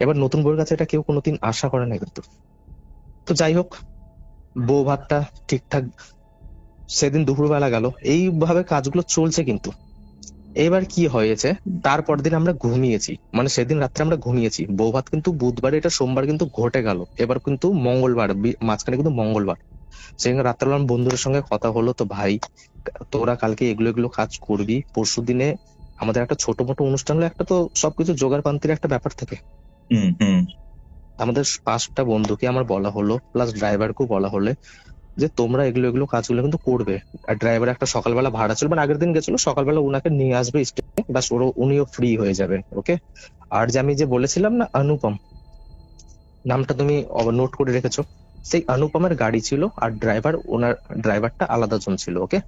এবার নতুন বউয়ের কাছে এটা কেউ কোনোদিন আশা করে না কিন্তু। তো যাই হোক, বউ ভাতটা ঠিকঠাক সেদিন দুপুরবেলা গেল, এইভাবে কাজগুলো চলছে। কিন্তু এবার কি হয়েছে, তারপর দিন আমরা ঘুমিয়েছি, মানে সেদিন রাত্রে আমরা ঘুমিয়েছি, বউ ভাত কিন্তু বুধবার, এটা সোমবার কিন্তু ঘটে গেল, এবার কিন্তু মঙ্গলবার, মাঝখানে কিন্তু মঙ্গলবার। সেদিন রাত্রেবেলা আমার বন্ধুদের সঙ্গে কথা হলো, তো ভাই তোরা কালকে এগুলো এগুলো কাজ করবি, পরশু দিনে আমাদের একটা ছোট মোটো অনুষ্ঠান হলো, একটা তো সবকিছু জোগাড় পান্তির একটা ব্যাপার থাকে। আমাদের 5টা বন্ধুকে আমার বলা হলো, প্লাস ড্রাইভারকেও বলা হলে, যে তোমরা এগুলো এগুলো কাজগুলো কিন্তু করবে। আর ড্রাইভার একটা সকালবেলা ভাড়া ছিল, মানে আগের দিন গেছিল, সকালবেলা উনাকে নিয়ে আসবে স্টেশনে, বাস উনিও ফ্রি হয়ে যাবেন। ওকে। আর যে আমি যে বলেছিলাম না অনুপম, নামটা তুমি নোট করে রেখেছো, সেই অনুপমের গাড়ি ছিল, আর ওনার ড্রাইভারটা আলাদা জন ছিল। ওকে।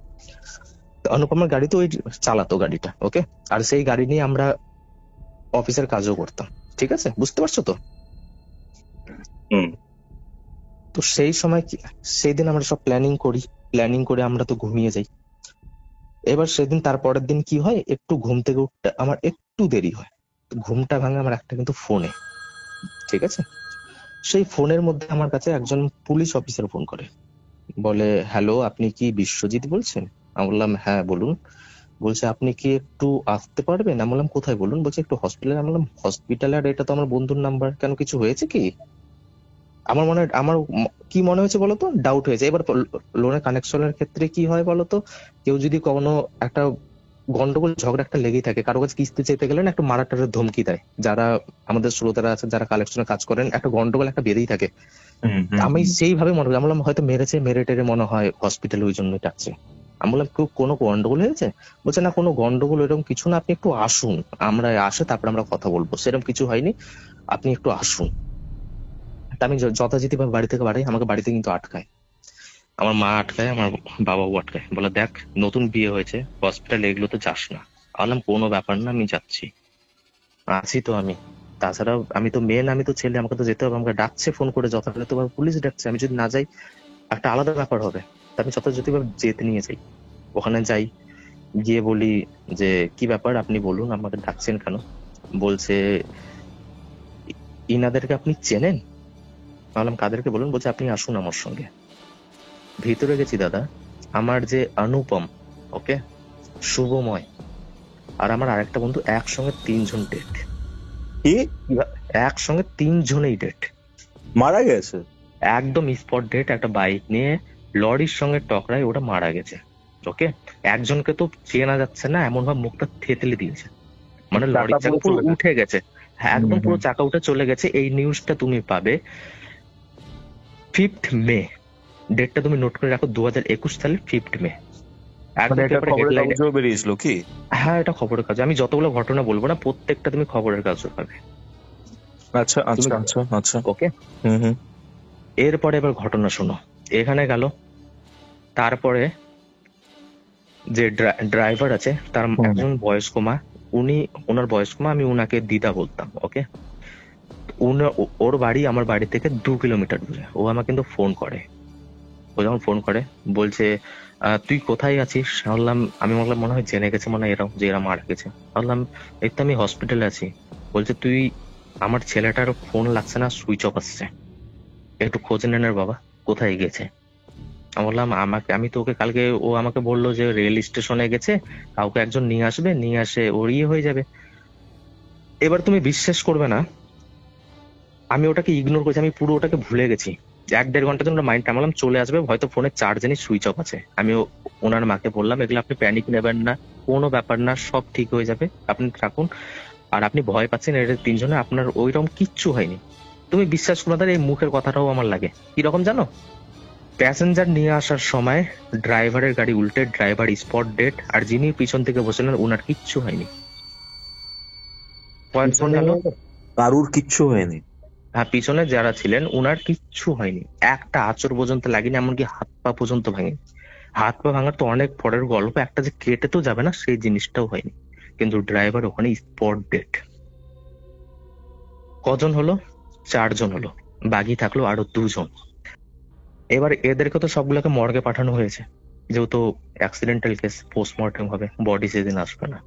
অনুপমের গাড়ি তো ওই চালাতো গাড়িটা। ওকে। আর সেই গাড়ি নিয়ে আমরা অফিসের কাজও করতাম। ঠিক আছে, বুঝতে পারছো তো? তো সেই সময় সেই দিন আমরা সব প্ল্যানিং করে আমরা তো ঘুমিয়ে যাই। এবার সেদিন তারপরের দিন কি হয়, একটু ঘুম থেকে উঠতে আমার একটু দেরি হয়। ঘুমটা ভাঙে আমার একটা কিন্তু ফোনে। ঠিক আছে, সেই ফোনের মধ্যে আমার কাছে একজন পুলিশ অফিসার ফোন করে, বলে হ্যালো, আপনি কি বিশ্বজিৎ বলছেন? আমি বললাম হ্যাঁ বলুন। বলছে আপনি কি একটু আসতে পারবেন? আমি বললাম কোথায় বলুন। বলছে একটু হসপিটালে। আমি বললাম হসপিটালে? আর এটা তো আমার বন্ধুর নাম্বার, কেন কিছু হয়েছে কি? আমার কি মনে হয়েছে বলতো, ডাউট হয়েছে। এবার লোনের কানেকশনের ক্ষেত্রে কি হয় বলতো, কেউ যদি কোনো একটা গন্ডগোল ঝগড়া একটা লেগেই থাকে, কারো কাছে কিস্তি চাইতে গেলে না একটু মারাটারের ধমকি দেয়, যারা আমাদের শ্রোতারা আছে যারা কালেকশনের কাজ করেন, একটা গন্ডগোল একটা বেঁধেই থাকে। আমি সেইভাবে মনে করি, আমি বললাম হয়তো মেরে টেরে মনে হয় হসপিটালে, ওই জন্যই ডাকছে। আমি বললাম কোনো গন্ডগোল হয়েছে? বলছে না কোনো গন্ডগোল এরকম কিছু না, আপনি একটু আসুন, আমরা আসে তারপর আমরা কথা বলবো, সেরকম কিছু হয়নি, আপনি একটু আসুন। তা আমি যথাযথ ভাবে বাড়ি থেকে বাড়াই, আমাকে বাড়িতে কিন্তু আটকায়, আমার মা আটকায়, আমার বাবাও আটকায়, বলে দেখ নতুন বিয়ে হয়েছে, হসপিটাল এগুলো তো যাস না। বললাম কোনো ব্যাপার না, আমি যাচ্ছি, আছি তো আমি, তাছাড়া আমি তো মেন, আমি তো ছেলে, আমাকে তো যেতে হবে, আমাকে ডাকছে ফোন করে, যথাযথ ভাবে পুলিশ ডাকছে, আমি যদি না যাই একটা আলাদা ব্যাপার হবে। তা আমি যথাযথ ভাবে যেতে নিয়ে যাই, ওখানে যাই, গিয়ে বলি যে কি ব্যাপার আপনি বলুন, আমাকে ডাকছেন কেন? বলছে ইনাদেরকে আপনি চেনেন? বললাম কাদেরকে বলুন? বলছে আপনি আসুন আমার সঙ্গে। ভিতরে গেছি দাদা, আমার যে অনুপম, ওকে, শুভময়, আর আমার আরেকটা বন্ধু একসঙ্গে 3 জন ডেট। কি একসঙ্গে 3 জনেই ডেট, মারা গেছে? একদম স্পট ডেট। একটা বাইক নিয়ে লরির সঙ্গে টকরায় ওটা মারা গেছে। ওকে, একজনকে তো চেনা যাচ্ছে না, এমন ভাবে মুখটা থেতলে দিয়েছে, মানে লরির চাকা চাকা পুরো পুরো চলে গেছে। উঠে গেছে। হ্যাঁ, একদম হুম, পুরো হুম। চাকা উঠে চলে গেছে। এই নিউজটা তুমি পাবে 5th মে। ডেটটা তুমি নোট করে রাখো, 2021 সালে 5th মে। একদম মানে এটা পেপারে খবরের হেডলাইনে। কাগজেও বেরিয়েছিল কি? হ্যাঁ, এটা খবরের কাগজ। আমি যতগুলো ঘটনা বলবো না, প্রত্যেকটা তুমি খবরের কাগজে পাবে। আচ্ছা আচ্ছা আচ্ছা আচ্ছা। ওকে, হুম হুম। এরপরে এবার ঘটনা শোনো। এখানে গেল, তারপরে যে ড্রাইভার আছে তার হুম। একজন বয়স্ক মা, ওনার বয়স্ক মা, আমি উনাকে দিদা বলতাম। ওকে, ওর বাড়ি আমার বাড়ি থেকে 2 কিলোমিটার দূরে। ও আমাকে কিন্তু ফোন করে। ও যখন ফোন করে বলছে, তুই কোথায় আছিস? আমি বললাম মনে হয় জেনে গেছে, মনে হয় এরকম যে এরা মারা গেছে। বললাম এই তো আমি হসপিটালে আছি। বলছে তুই, আমার ছেলেটার ফোন লাগছে না, সুইচ অফ আসছে, একটু খোঁজ নেন এর বাবা, কোথায় গেছে। আমি বললাম আমি তো ওকে কালকে, ও আমাকে বললো যে রেল স্টেশনে গেছে, কাউকে একজন নিয়ে আসবে, নিয়ে আসে ওর হয়ে যাবে। এবার তুমি বিশ্বাস করবে না, আমি ওটাকে ইগনোর করেছি, আমি পুরো ওটাকে ভুলে গেছি। 1-1.5 ঘন্টার জন্য মাইন্ড টানলাম, চলে আসবে হয়তো, ফোনের চার্জারই সুইচ অফ আছে। আমি ওনার মাকে বললাম এগুলো আপনি প্যানিক নেবেন না, কোনো ব্যাপার না, সব ঠিক হয়ে যাবে, আপনি থাকুন। আর আপনি ভয় পাচ্ছেন, এর 3 জনে আপনার ওইরকম কিচ্ছু হয়নি। তুমি বিশ্বাস করো না, এই মুখের কথাটাও আমার লাগে কিরকম জানো? প্যাসেঞ্জার নিয়ে আসার সময় ড্রাইভারের গাড়ি উল্টে, ড্রাইভার স্পট ডেড, আর যিনি পিছন থেকে বসেছিলেন ওনার কিচ্ছু হয়নি। কয়েকজন গেল, কারুর কিচ্ছু হয়নি? হ্যাঁ, পিছনে যারা ছিলেন ওনার কিচ্ছু হয়নি, একটা আঁচড় পর্যন্ত লাগেনি, এমনকি হাত পা পর্যন্ত ভাঙেনি। হাত পা ভাঙার তো অনেক পরের গল্প, একটা যে কেটে তো যাবে না সেই জিনিসটাও হয়নি, কিন্তু ড্রাইভার ওখানে স্পট ডেড। কজন হলো? 4 জন হলো, বাকি থাকলো আরো 2 জন। এবার এদেরকে তো সবগুলোকে মর্গে পাঠানো হয়েছে, যেহেতু অ্যাক্সিডেন্টাল কেস, পোস্টমর্টেম হবে, বডি সেদিন আসবে না।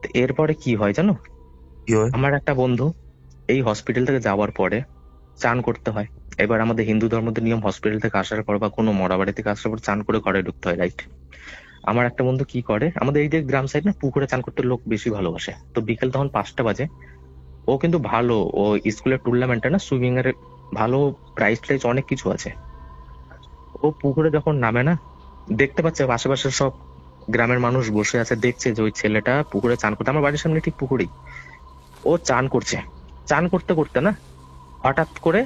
তো এরপরে কি হয় জানো? কি হয়? আমার একটা বন্ধু এই হসপিটাল থেকে যাওয়ার পরে চান করতে হয়। এবার আমাদের হিন্দু ধর্মের নিয়ম, হসপিটাল থেকে আসার পর বা কোনো মরা বাড়ি থেকে আসার পর চান করে ঘরে ঢুকতে হয়, রাইট? আমার একটা বন্ধু কি করে, আমাদের এই যে গ্রাম সাইড না, পুকুরে চান করতে লোক বেশি ভালোবাসে। তো বিকেল তখন 5টা বাজে, ও কিন্তু ভালো, ও স্কুলের টুর্নামেন্টে না, সুইমিং এর ভালো প্রাইজ টাইজ অনেক কিছু আছে। ও পুকুরে যখন নামে না, দেখতে পাচ্ছে আশেপাশে সব গ্রামের মানুষ বসে আছে, দেখছে যে ওই ছেলেটা পুকুরে চান করতে, আমার বাড়ির সামনে ঠিক পুকুরেই ও চান করছে। চান করতে করতে না, হঠাৎ করে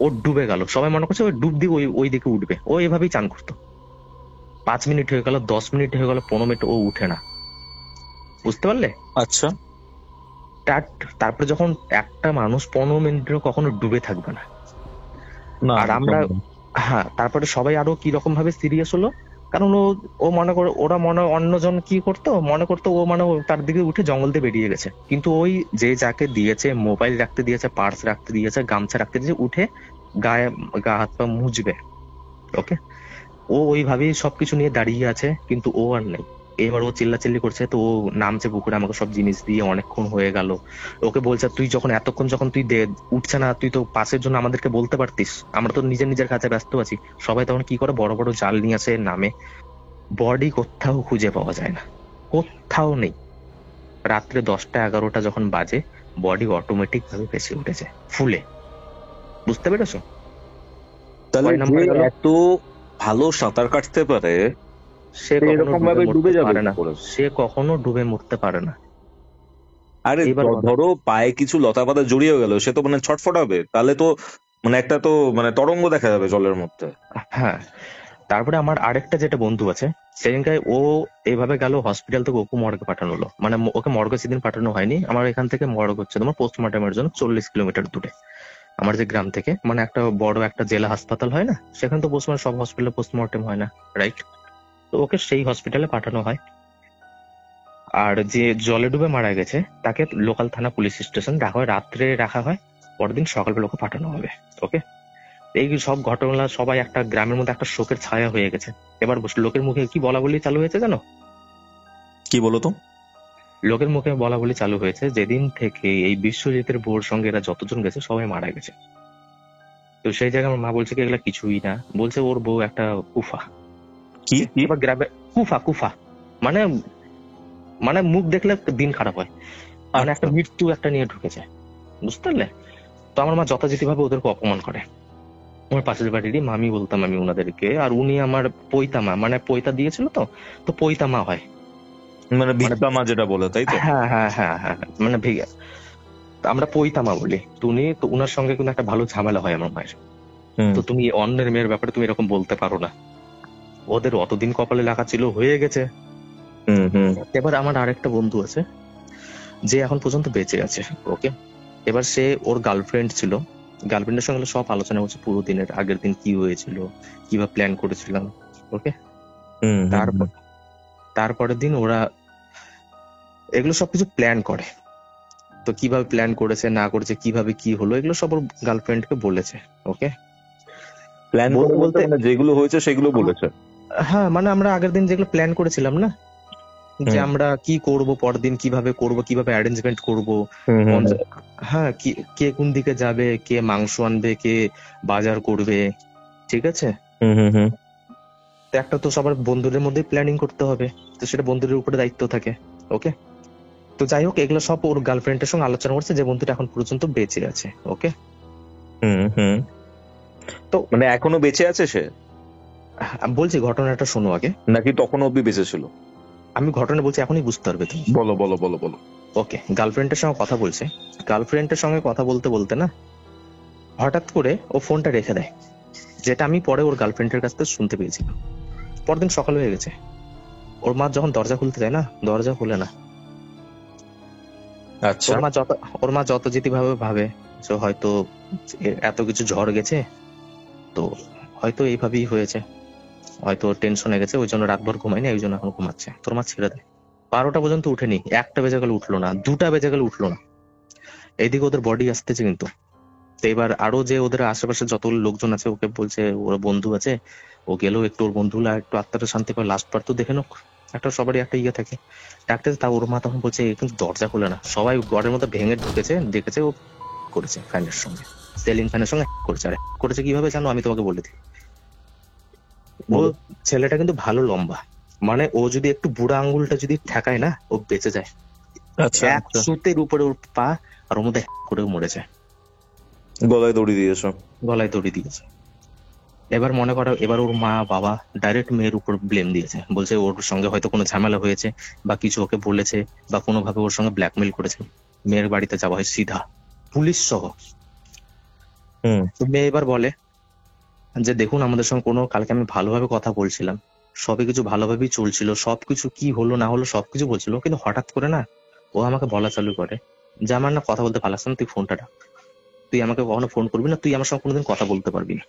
ও ডুবে গেল। সবাই মনে করছে ওই ডুব দিয়ে ওই দিকে উঠবে, ও এভাবেই চান করতো। 5 মিনিট হয়ে গেল, 10 মিনিট হয়ে গেল, 15 মিনিট, ও উঠে না। বুঝতে পারলে? আচ্ছা। তারপরে যখন একটা মানুষ 15 মিনিটও কখনো ডুবে থাকবে না। না, আর আমরা, একদম না। হ্যাঁ, তারপরে সবাই আরো কি রকম ভাবে সিরিয়াস হলো, কারণ ও মনে করে, ওরা মনে, অন্যজন কি করতো মনে করতো, ও মানে তার দিকে উঠে জঙ্গল দিয়ে বেরিয়ে গেছে, কিন্তু ওই যে যাকে দিয়েছে, মোবাইল রাখতে দিয়েছে, পার্স রাখতে দিয়েছে, গামছা রাখতে দিয়েছে, উঠে গায়ে গা হাত পা মুছবে। ওকে, ও ওইভাবেই সবকিছু নিয়ে দাঁড়িয়ে আছে, কিন্তু ও আর নেই। এবার ও চিল্লাচিল্লি করছে, তো ও নামছে পুকুরে, আমাকে সব জিনিস দিয়ে, অনেকক্ষণ হয়ে গেল। ওকে বলছে তুই যখন এতক্ষণ যখন তুই উঠছে না, তুই তো পাশের জন্য আমাদেরকে বলতে পারতিস, আমরা তো নিজের নিজের কাছে ব্যস্ত আছি। সবাই তখন কি করে, বড় বড় জাল নিয়ে আসে, নামে। বডি কোথাও খুঁজে পাওয়া যায় না, কোথাও নেই। রাত্রে 10টা 11টা যখন বাজে, বডি অটোমেটিক ভাবে ভেসে উঠেছে ফুলে। বুঝতে পেরেছো? তাহলে কয় যে নাম্বার গেল? এত ভালো সাঁতার কাটতে পারে সে সে কখনো এরকম ডুবে ভাবে ডুবে মরতে যাবে পারে কি না, করে? সে কখনো ডুবে মরতে পারে না। আরে এবার বলো। ধরো পায়ে কিছু লতা পাতা জড়িয়ে গেল, সে তো মানে ছটফট হবে, তাহলে তো মানে একটা তো মানে তরঙ্গ দেখা যাবে জলের মধ্যে। হ্যাঁ, তারপরে আমার আরেকটা যেটা বন্ধু আছে, সেদিনকে ও এইভাবে গেল হসপিটাল থেকে, ওকে মর্গে পাঠানো হলো। মানে ওকে মর্গে সেদিন পাঠানো হয়নি, আমার এখান থেকে মর্গ হচ্ছে তোমার পোস্টমর্টমের জন্য 40 কিলোমিটার দূরে। আমার যে গ্রাম থেকে, মানে একটা বড় একটা জেলা হাসপাতাল হয় না, সেখানে তো পোস্টমর্টম, সব হসপিটালে পোস্টমর্টম হয় না, রাইট? তো ওকে সেই হসপিটালে পাঠানো হয়। আর যে জলে ডুবে মারা গেছে তাকে লোকাল থানা পুলিশ স্টেশন রাখা হয়, রাত্রে রাখা হয়, পরদিন সকালবেলা ওকে পাঠানো হবে। ওকে, এই সব ঘটনা সবাই, একটা গ্রামের মধ্যে একটা শোকের ছায়া হয়ে গেছে। এবার লোকের মুখে কি বলা বলি চালু হয়েছে জানো? কি বলতো? লোকের মুখে বলা বলি চালু হয়েছে, যেদিন থেকে এই বিশ্বজিতের বউর সঙ্গে এরা যতজন গেছে সবাই মারা গেছে। তো সেই জায়গায় আমার মা বলছে কি এগুলা কিছুই না, বলছে ওর বউ একটা কুফা। কি কি? এবার গ্রামে কুফা কুফা মানে মানে মুখ দেখলে দিন খারাপ হয়, মানে একটা মৃত্যু একটা নিয়ে ঢুকেছে, বুঝতে পারলে? তো আমার মা যথাযথ ভাবে ওদেরকে অপমান করে। আমার পাশের বাড়িরই মামি বলতাম আমি ওনাদেরকে, আর উনি আমার পৈতা মা, মানে পৈতা দিয়েছিল তো, তো পৈতা মা হয়, মানে ভিক্ষা মা যেটা বলে, তাই তো? হ্যাঁ হ্যাঁ হ্যাঁ হ্যাঁ, মানে ভেগে আমরা পৈতা মা বলি। তো উনি তো উনার সঙ্গে কিন্তু একটা ভালো ঝামেলা হয় আমার মায়ের। তো তুমি অন্যের মেয়ের ব্যাপারে তুমি এরকম বলতে পারো না, ওদের অতদিন কপালে লেখা ছিল, হয়ে গেছে। এবার আমার আরেকটা বন্ধু আছে যে এখন পর্যন্ত বেঁচে আছে, ওকে। এবার সে ওর গার্লফ্রেন্ড ছিল, গার্লফ্রেন্ডের সঙ্গে সব আলোচনা হচ্ছে পুরো দিনের, আগের দিন কি হয়েছিল, কিভাবে প্ল্যান করেছিলাম, ওকে। তারপর তারপরের দিন ওরা এগুলো সবকিছু প্ল্যান করে। তো কিভাবে প্ল্যান করেছে না করেছে, কিভাবে কি হলো, এগুলো সব ওর গার্লফ্রেন্ডকে বলেছে, ওকে। প্ল্যান বলতে মানে যেগুলো হয়েছে সেগুলো বলেছে? হ্যাঁ, মানে আমরা আগের দিন যেগুলো প্ল্যান করেছিলাম না, যে আমরা কি করব, পরদিন কিভাবে করব, কিভাবে অ্যারেঞ্জমেন্ট করব, হ্যাঁ, কে কোন দিকে যাবে, কে মাংস আনবে, কে বাজার করবে, ঠিক আছে। তো একটা তো সবার বন্ধুদের মধ্যে প্ল্যানিং করতে হবে, তো সেটা বন্ধুদের উপরে দায়িত্ব থাকে, ওকে। তো যাই হোক, এগুলো সব ওর গার্লফ্রেন্ডের সঙ্গে আলোচনা করছে, যে বন্ধুটা এখন পর্যন্ত বেঁচে আছে, ওকে। তো মানে এখনো বেঁচে আছে সে? বলছি ঘটনাটা শোনো আগে, নাকি তখন অব্দি বেঁচে ছিল? আমি ঘটনা বলছি, এখনই বুঝতে পারবে তুমি। বলো বলো বলো বলো। ওকে, গার্লফ্রেন্ডের সঙ্গে কথা বলছে, গার্লফ্রেন্ডের সঙ্গে কথা বলতে বলতে না, হঠাৎ করে ও ফোনটা রেখে দেয়, যেটা আমি পরে ওর গার্লফ্রেন্ডের কাছ থেকে শুনতে পেয়েছিলাম। পরদিন সকাল হয়ে গেছে, ওর মা যখন দরজা খুলতে যায় না, দরজা খুলে না। আচ্ছা। ওর মা যত যেতে ভাবে যে হয়তো এত কিছু ঝড় গেছে, তো হয়তো এইভাবেই হয়েছে, হয়তো টেনশনে গেছে, ওই জন্য রাতভর ঘুমায়নি, ওই জন্য এখন ঘুমাচ্ছে। তোর মা ছেড়ে দেয়। 12টা পর্যন্ত উঠেনি, 1টা বেজে গেল উঠলো না, 2টা বেজে গেল উঠলো না। এইদিকে ওদের বডি আসতেছে কিন্তু। তো এবার আরো যে ওদের আশেপাশে যতগুলো লোকজন আছে ওকে বলছে, ওরা বন্ধু আছে, ও গেলেও একটু ওর বন্ধুরা একটু আত্মাটা শান্তি পায়, লাস্ট বার তো দেখে নোক, একটা সবারই একটা ইয়ে থাকে ডাকতে। তা ওর মা তখন বলছে কিন্তু দরজা খুলে না, সবাই ঘরের মধ্যে ভেঙে ঢুকেছে, দেখেছে ও করেছে ফ্যানের সঙ্গে, সেলিং ফ্যানের সঙ্গে করেছে। আর করেছে কিভাবে জানো, আমি তোমাকে বলে দিই। ও ছেলেটা কিন্তু ভালো লম্বা, মানে ও যদি একটু বুড়া আঙ্গুলটা যদি ঠেকায় না, ও বেঁচে যায়। আচ্ছা, এক সুতের উপরে ওর পা, আর ওর মধ্যে করে মরে যায়। গলায় দড়ি দিয়েছো? গলায় দড়ি দিয়েছে। এবার মনে করো, এবার ওর মা বাবা ডাইরেক্ট মেয়ের উপর ব্লেম দিয়েছে, বলছে ওর সঙ্গে হয়তো কোনো ঝামেলা হয়েছে, বা কিছু ওকে বলেছে, বা কোনোভাবে ওর সঙ্গে ব্ল্যাকমেল করেছে। মেয়ের বাড়িতে যাওয়া হয় সিধা, পুলিশ সহ। তো মেয়ে এবার বলে যে দেখুন, আমাদের সঙ্গে কোনো, কালকে আমি ভালোভাবে কথা বলছিলাম, সবই কিছু ভালোভাবেই চলছিল, সবকিছু কি হলো না হলো সবকিছু বলছিল, কিন্তু হঠাৎ করে না ও আমাকে বলা চালু করে যে আমার না কথা বলতে ভালো লাগছে না, তুই ফোনটা রাখ, তুই আমাকে কখনো ফোন করবি না, তুই আমার সঙ্গে কোনোদিন কথা বলতে পারবি না,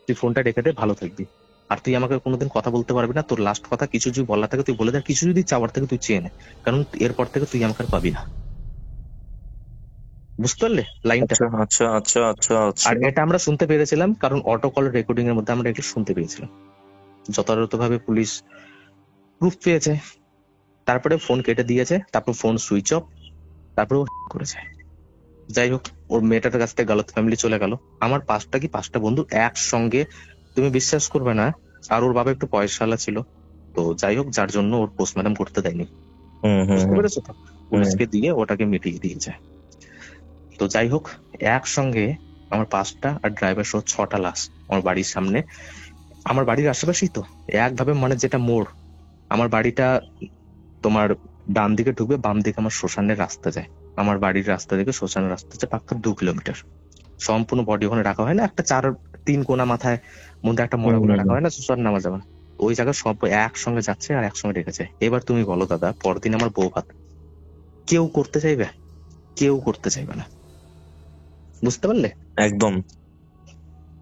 তুই ফোনটা রেখে দে, ভালো থাকবি, আর তুই আমাকে কোনোদিন কথা বলতে পারবি না, তোর লাস্ট কথা কিছু যদি বলার থাকে তুই বলে দে, কিছু যদি চাওয়ার থেকে তুই চেয়ে নে, কারণ এরপর থেকে তুই আমাকে আর পাবি না। বুঝতে পারলে লাইনটা? আচ্ছা আচ্ছা আচ্ছা আচ্ছা। আর এটা আমরা শুনতে পেরেছিলাম কারণ অটো কল রেকর্ডিং এর মধ্যে আমরা এটা শুনতে পেয়েছিলাম, যথাযথভাবে পুলিশ প্রুফ পেয়েছে। তারপরে ফোন কেটে দিয়েছে, তারপর ফোন সুইচ অফ, তারপরে ও করেছে। যাই হোক, ওর মেয়েটার কাছ থেকে গালত ফ্যামিলি চলে গেল। আমার 5টা বন্ধু একসঙ্গে, তুমি বিশ্বাস করবে না, আর ওর বাবা একটু পয়সাওয়ালা ছিল, তো যাই হোক, যার জন্য ওর পোস্টমর্টম করতে দেয়নি, বুঝতে পেরেছো তো, পুলিশকে দিয়ে ওটাকে মিটিয়ে দিয়েছে। তো যাই হোক, একসঙ্গে আমার 5টা আর ড্রাইভার সহ 6টা লাশ আমার বাড়ির সামনে, আমার বাড়ির আশেপাশেই তো, একভাবে, মানে যেটা মোড়, আমার বাড়িটা তোমার ডান দিকে ঢুকবে, বাম দিকে আমার শ্মশানের রাস্তা যায়, আমার বাড়ির রাস্তা থেকে শ্মশানের রাস্তা যায় পাক্কা 2 কিলোমিটার। সম্পূর্ণ বডি ওখানে রাখা হয় না, একটা 4-3 কোনা মাথায় মধ্যে একটা মরা গুলো রাখা হয় না, শ্মশান নামা যাবে না, ওই জায়গায় সব একসঙ্গে যাচ্ছে আর একসঙ্গে রেখেছে। এবার তুমি বলো দাদা, পরদিন আমার বউ ভাত কেউ করতে চাইবে? কেউ করতে চাইবে না, বুঝতে পারলে? একদম।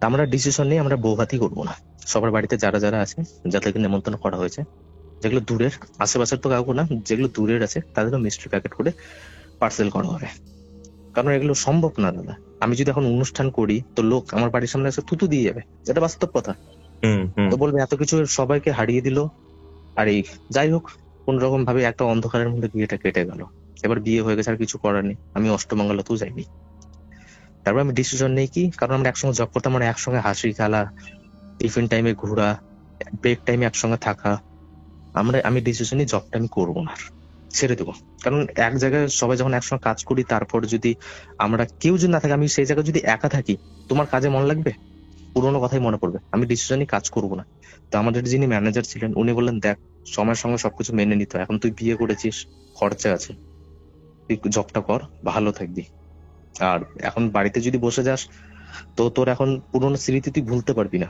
আমরা ডিসিশন নিয়ে আমরা বউ ভাতই করবো না, সবার বাড়িতে যারা যারা আছে, যাদেরকে নেমন্তন্ন করা হয়েছে, যেগুলো দূরের, আশেপাশের তো কাউকে না, যেগুলো দূরের আছে তাদেরকে মিষ্টি প্যাকেট করে পার্সেল করা হবে। কারণ এগুলো সম্ভব না দাদা, আমি যদি এখন অনুষ্ঠান করি তো লোক আমার বাড়ির সামনে এসে থুতু দিয়ে যাবে, এটা বাস্তব কথা। তো বলবে এত কিছু সবাইকে হারিয়ে দিল, আর এই, যাই হোক, কোন রকম ভাবে একটা অন্ধকারের মধ্যে বিয়েটা কেটে গেল। এবার বিয়ে হয়ে গেছে, আর কিছু করার নেই, আমি অষ্টমঙ্গলাতেও যাইনি। তারপর আমি ডিসিশন নেই কি, কারণ আমরা একসঙ্গে জব করতাম, আমরা একসঙ্গে হাসি খেলা, টিফিন টাইমে ঘোরা, ব্রেক টাইমে একসঙ্গে থাকা, আমি ডিসিশনই জবটা আমি করবো না, ছেড়ে দেবো। কারণ এক জায়গায় সবাই যখন একসঙ্গে কাজ করি, তারপর যদি আমরা কেউ যদি না থাকে, আমি সেই জায়গায় যদি একা থাকি, তোমার কাজে মন লাগবে? পুরোনো কথাই মনে পড়বে। আমি ডিসিশনই কাজ করবো না। তো আমাদের যিনি ম্যানেজার ছিলেন উনি বললেন, দেখ সময়ের সঙ্গে সবকিছু মেনে নিতে হয়, এখন তুই বিয়ে করেছিস, খরচা আছে, তুই জবটা কর, ভালো থাকবি। আর এখন বাড়িতে যদি বসে যাস তো তোর এখন পুরোনো স্মৃতি তুই ভুলতে পারবি না।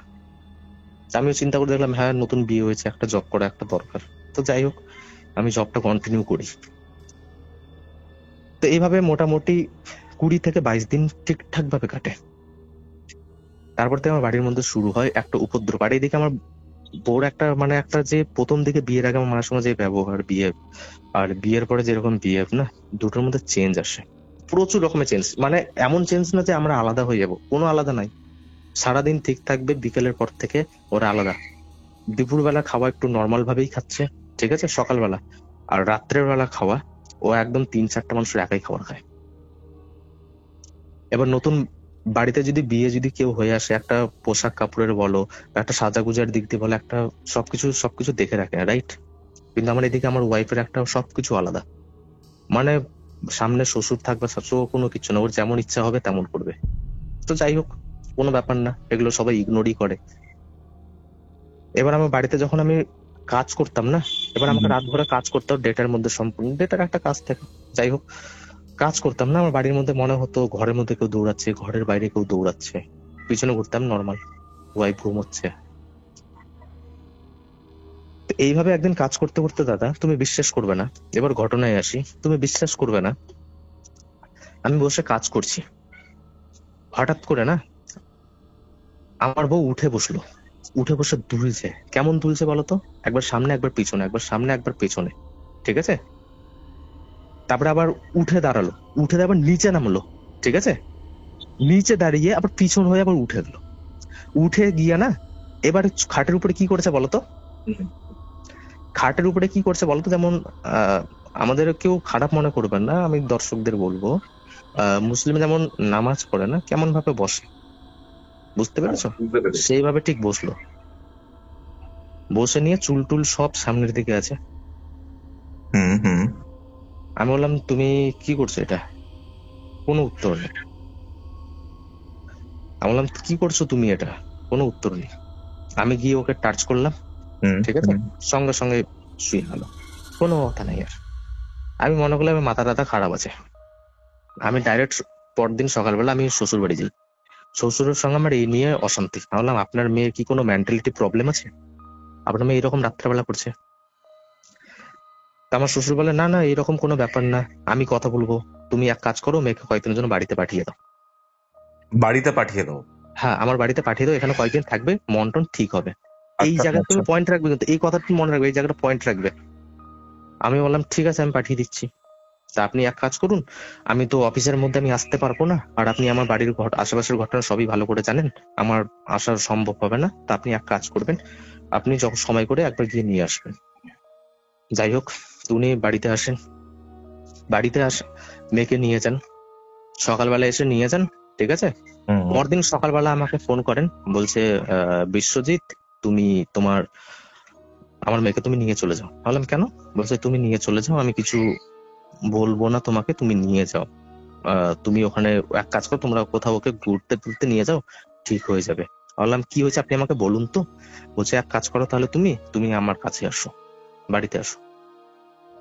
আমিও চিন্তা করে দেখলাম, হ্যাঁ নতুন বিয়ে হয়েছে, একটা জব করা একটা দরকার। তো যাই হোক, আমি জবটা কন্টিনিউ করি। তো এইভাবে মোটামুটি 20 থেকে 22 দিন ঠিকঠাক ভাবে কাটে। তারপর থেকে আমার বাড়ির মধ্যে শুরু হয় একটা উপদ্রব। আর এইদিকে আমার বউর একটা যে প্রথম দিকে বিয়ের আগে আমার মায়ের সঙ্গে যে ব্যবহার, বিহেভ, আর বিয়ের পরে যেরকম বিহেভ না, দুটোর মধ্যে চেঞ্জ আসে, প্রচুর রকমের চেঞ্জ। মানে এমন চেঞ্জ না যে আমরা আলাদা হয়ে যাব, কোনো আলাদা নাই। সারাদিন ঠিক থাকবে, বিকেলের পর থেকে ওরা আলাদা। দুপুরবেলা খাওয়া একটু নর্মাল ভাবেই খাচ্ছে, ঠিক আছে, সকালবেলা। আর রাত্রের বেলা খাওয়া ও একদম 3-4টা মানুষের একাই খাবার খায়। এবার নতুন বাড়িতে যদি বিয়ে যদি কেউ হয়ে আসে, একটা পোশাক কাপড়ের বলো, একটা সাজাগুজার দিক দিয়ে বলো, একটা সবকিছু দেখে রাখে, রাইট? কিন্তু আমার এদিকে আমার ওয়াইফের একটা সবকিছু আলাদা। মানে সামনে শ্বশুর থাকবে, শ্বশুর কোনো কিছু না, ওর যেমন ইচ্ছা হবে তেমন করবে। তো যাই হোক, কোনো ব্যাপার না, এগুলো সবাই ইগনোরই করে। এবার আমার বাড়িতে যখন আমি কাজ করতাম না, এবার আমাকে রাত ভরে কাজ করতে হতো, ডেটার মধ্যে সম্পূর্ণ ডেটার একটা কাজ থাকে। যাই হোক, কাজ করতাম না, আমার বাড়ির মধ্যে মনে হতো ঘরের মধ্যে কেউ দৌড়াচ্ছে, ঘরের বাইরে কেউ দৌড়াচ্ছে। পিছনে ঘুরতাম, নর্মাল, ওয়াইফ ঘুমোচ্ছে। তো এইভাবে একদিন কাজ করতে করতে দাদা, তুমি বিশ্বাস করবে না, এবার ঘটনায় আসি, তুমি বিশ্বাস করবে না, আমি বসে কাজ করছি, হঠাৎ করে না আমার বউ উঠে বসলো। উঠে বসে দুলছে। কেমন দুলছে বলতো? একবার সামনে একবার পিছনে, একবার সামনে একবার পেছনে, ঠিক আছে। তারপরে আবার উঠে দাঁড়ালো, উঠে আবার নিচে নামলো, ঠিক আছে। নিচে দাঁড়িয়ে আবার পিছন হয়ে আবার উঠে গেলো। উঠে গিয়ে না এবার খাটের উপরে কি করেছে বলতো? খাটের উপরে কি করছে বলতো? যেমন আমাদের কেউ খারাপ মনে করবেন না, আমি দর্শকদের বলবো, মুসলিম যেমন নামাজ পড়ে না, কেমন ভাবে বসে, বুঝতে পেরেছো? সেইভাবে ঠিক বসলো। বসে নিয়ে চুল টুল সব সামনের দিকে আছে। আমি বললাম, তুমি কি করছো এটা? কোনো উত্তর নেই। আমি বললাম, কি করছো তুমি এটা? কোনো উত্তর নেই। আমি গিয়ে ওকে টাচ করলাম, ঠিক আছে, সঙ্গে সঙ্গে শুয়ে গেল, কোনো কথা নেই। আর আমি মনে করলাম মাথা টাথা খারাপ আছে। আমি ডাইরেক্ট পরদিন সকালবেলা আমি শ্বশুর বাড়ি যাই। শ্বশুরের সঙ্গে আমার এই নিয়ে অশান্তি। আমি বললাম, আপনার মেয়ের কি কোনো মেন্টালিটি প্রবলেম আছে? আপনার মেয়ে এরকম রাত্রেবেলা করছে? তা আমার শ্বশুর বলে, না না, এরকম কোনো ব্যাপার না, আমি কথা বলবো, তুমি এক কাজ করো, মেয়েকে কয়েকদিনের জন্য বাড়িতে পাঠিয়ে দাও। বাড়িতে পাঠিয়ে দাও? হ্যাঁ, আমার বাড়িতে পাঠিয়ে দাও, এখানে কয়েকদিন থাকবে, মন টন ঠিক হবে। এই জায়গায় তুমি পয়েন্ট রাখবে, কিন্তু এই কথাটা তুমি মনে রাখবে, এই জায়গাটা পয়েন্ট রাখবে। আমি বললাম, ঠিক আছে, আমি পাঠিয়ে দিচ্ছি। তা আপনি এক কাজ করুন, আমি তো অফিসের মধ্যে আমি আসতে পারবো না, আর আপনি আমার বাড়ির আশেপাশের ঘটনা সবই ভালো করে জানেন, আমার আসার সম্ভব হবে না। তা আপনি এক কাজ করবেন, আপনি যখন সময় করে একবার গিয়ে নিয়ে আসবেন। যাই হোক, উনি বাড়িতে আসেন, মেয়েকে নিয়ে যান, সকালবেলা এসে নিয়ে যান, ঠিক আছে। পরদিন সকালবেলা আমাকে ফোন করেন, বলছে, বিশ্বজিৎ, তুমি আমার মেয়েকে তুমি নিয়ে চলে যাও। বললাম, কেন? বলছে, তুমি নিয়ে চলে যাও, আমি কিছু বলবো না তোমাকে, তুমি নিয়ে যাও। তুমি ওখানে এক কাজ করো, তোমরা কোথাও ওকে ঘুরতে টুরতে নিয়ে যাও, ঠিক হয়ে যাবে। বললাম, কি হয়েছে আপনি আমাকে বলুন তো। বলছে, এক কাজ করো তাহলে, তুমি আমার কাছে আসো, বাড়িতে আসো।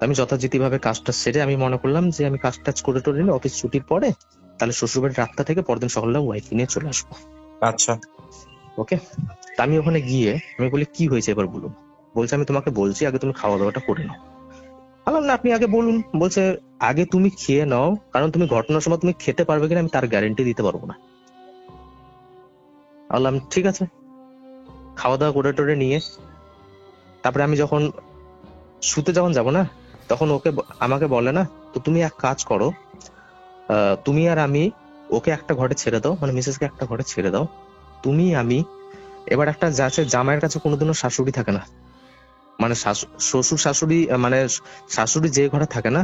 আমি যথারীতি ভাবে কাজটা সেরে আমি মনে করলাম যে আমি কাজ টাজ করে টোরে নিয়ে অফিস ছুটির পরে তাহলে শ্বশুরবাড়ির রাতটা থেকে পরদিন সকালবেলা ওয়াইফ নিয়ে চলে আসবো। আচ্ছা, ওকে। তা আমি ওখানে গিয়ে আমি বলি, কি হয়েছে এবার বলুন। বলছে, আমি তোমাকে বলছি, আগে তুমি খাওয়া দাওয়াটা করে নাও। বললাম, না, আপনি আগে বলুন। বলছে, আগে তুমি খেয়ে নাও, কারণ তুমি ঘটনার সময় তুমি খেতে পারবে কিনা আমি তার গ্যারেন্টি দিতে পারবো না। বললাম, ঠিক আছে। খাওয়া দাওয়া করে টোরে নিয়ে তারপরে আমি যখন শুতে যাবো না, তখন আমাকে বলে না, তো তুমি এক কাজ করো, তুমি আর আমি ওকে একটা ঘরে ছেড়ে দাও, মানে মিসেসকে একটা ঘরে ছেড়ে দাও, তুমি আমি। এবার একটা যাচ্ছে, জামাইয়ের কাছে কোনোদিনও শাশুড়ি থাকে না, মানে শ্বশুর শাশুড়ি, মানে শাশুড়ি যে ঘরে থাকে না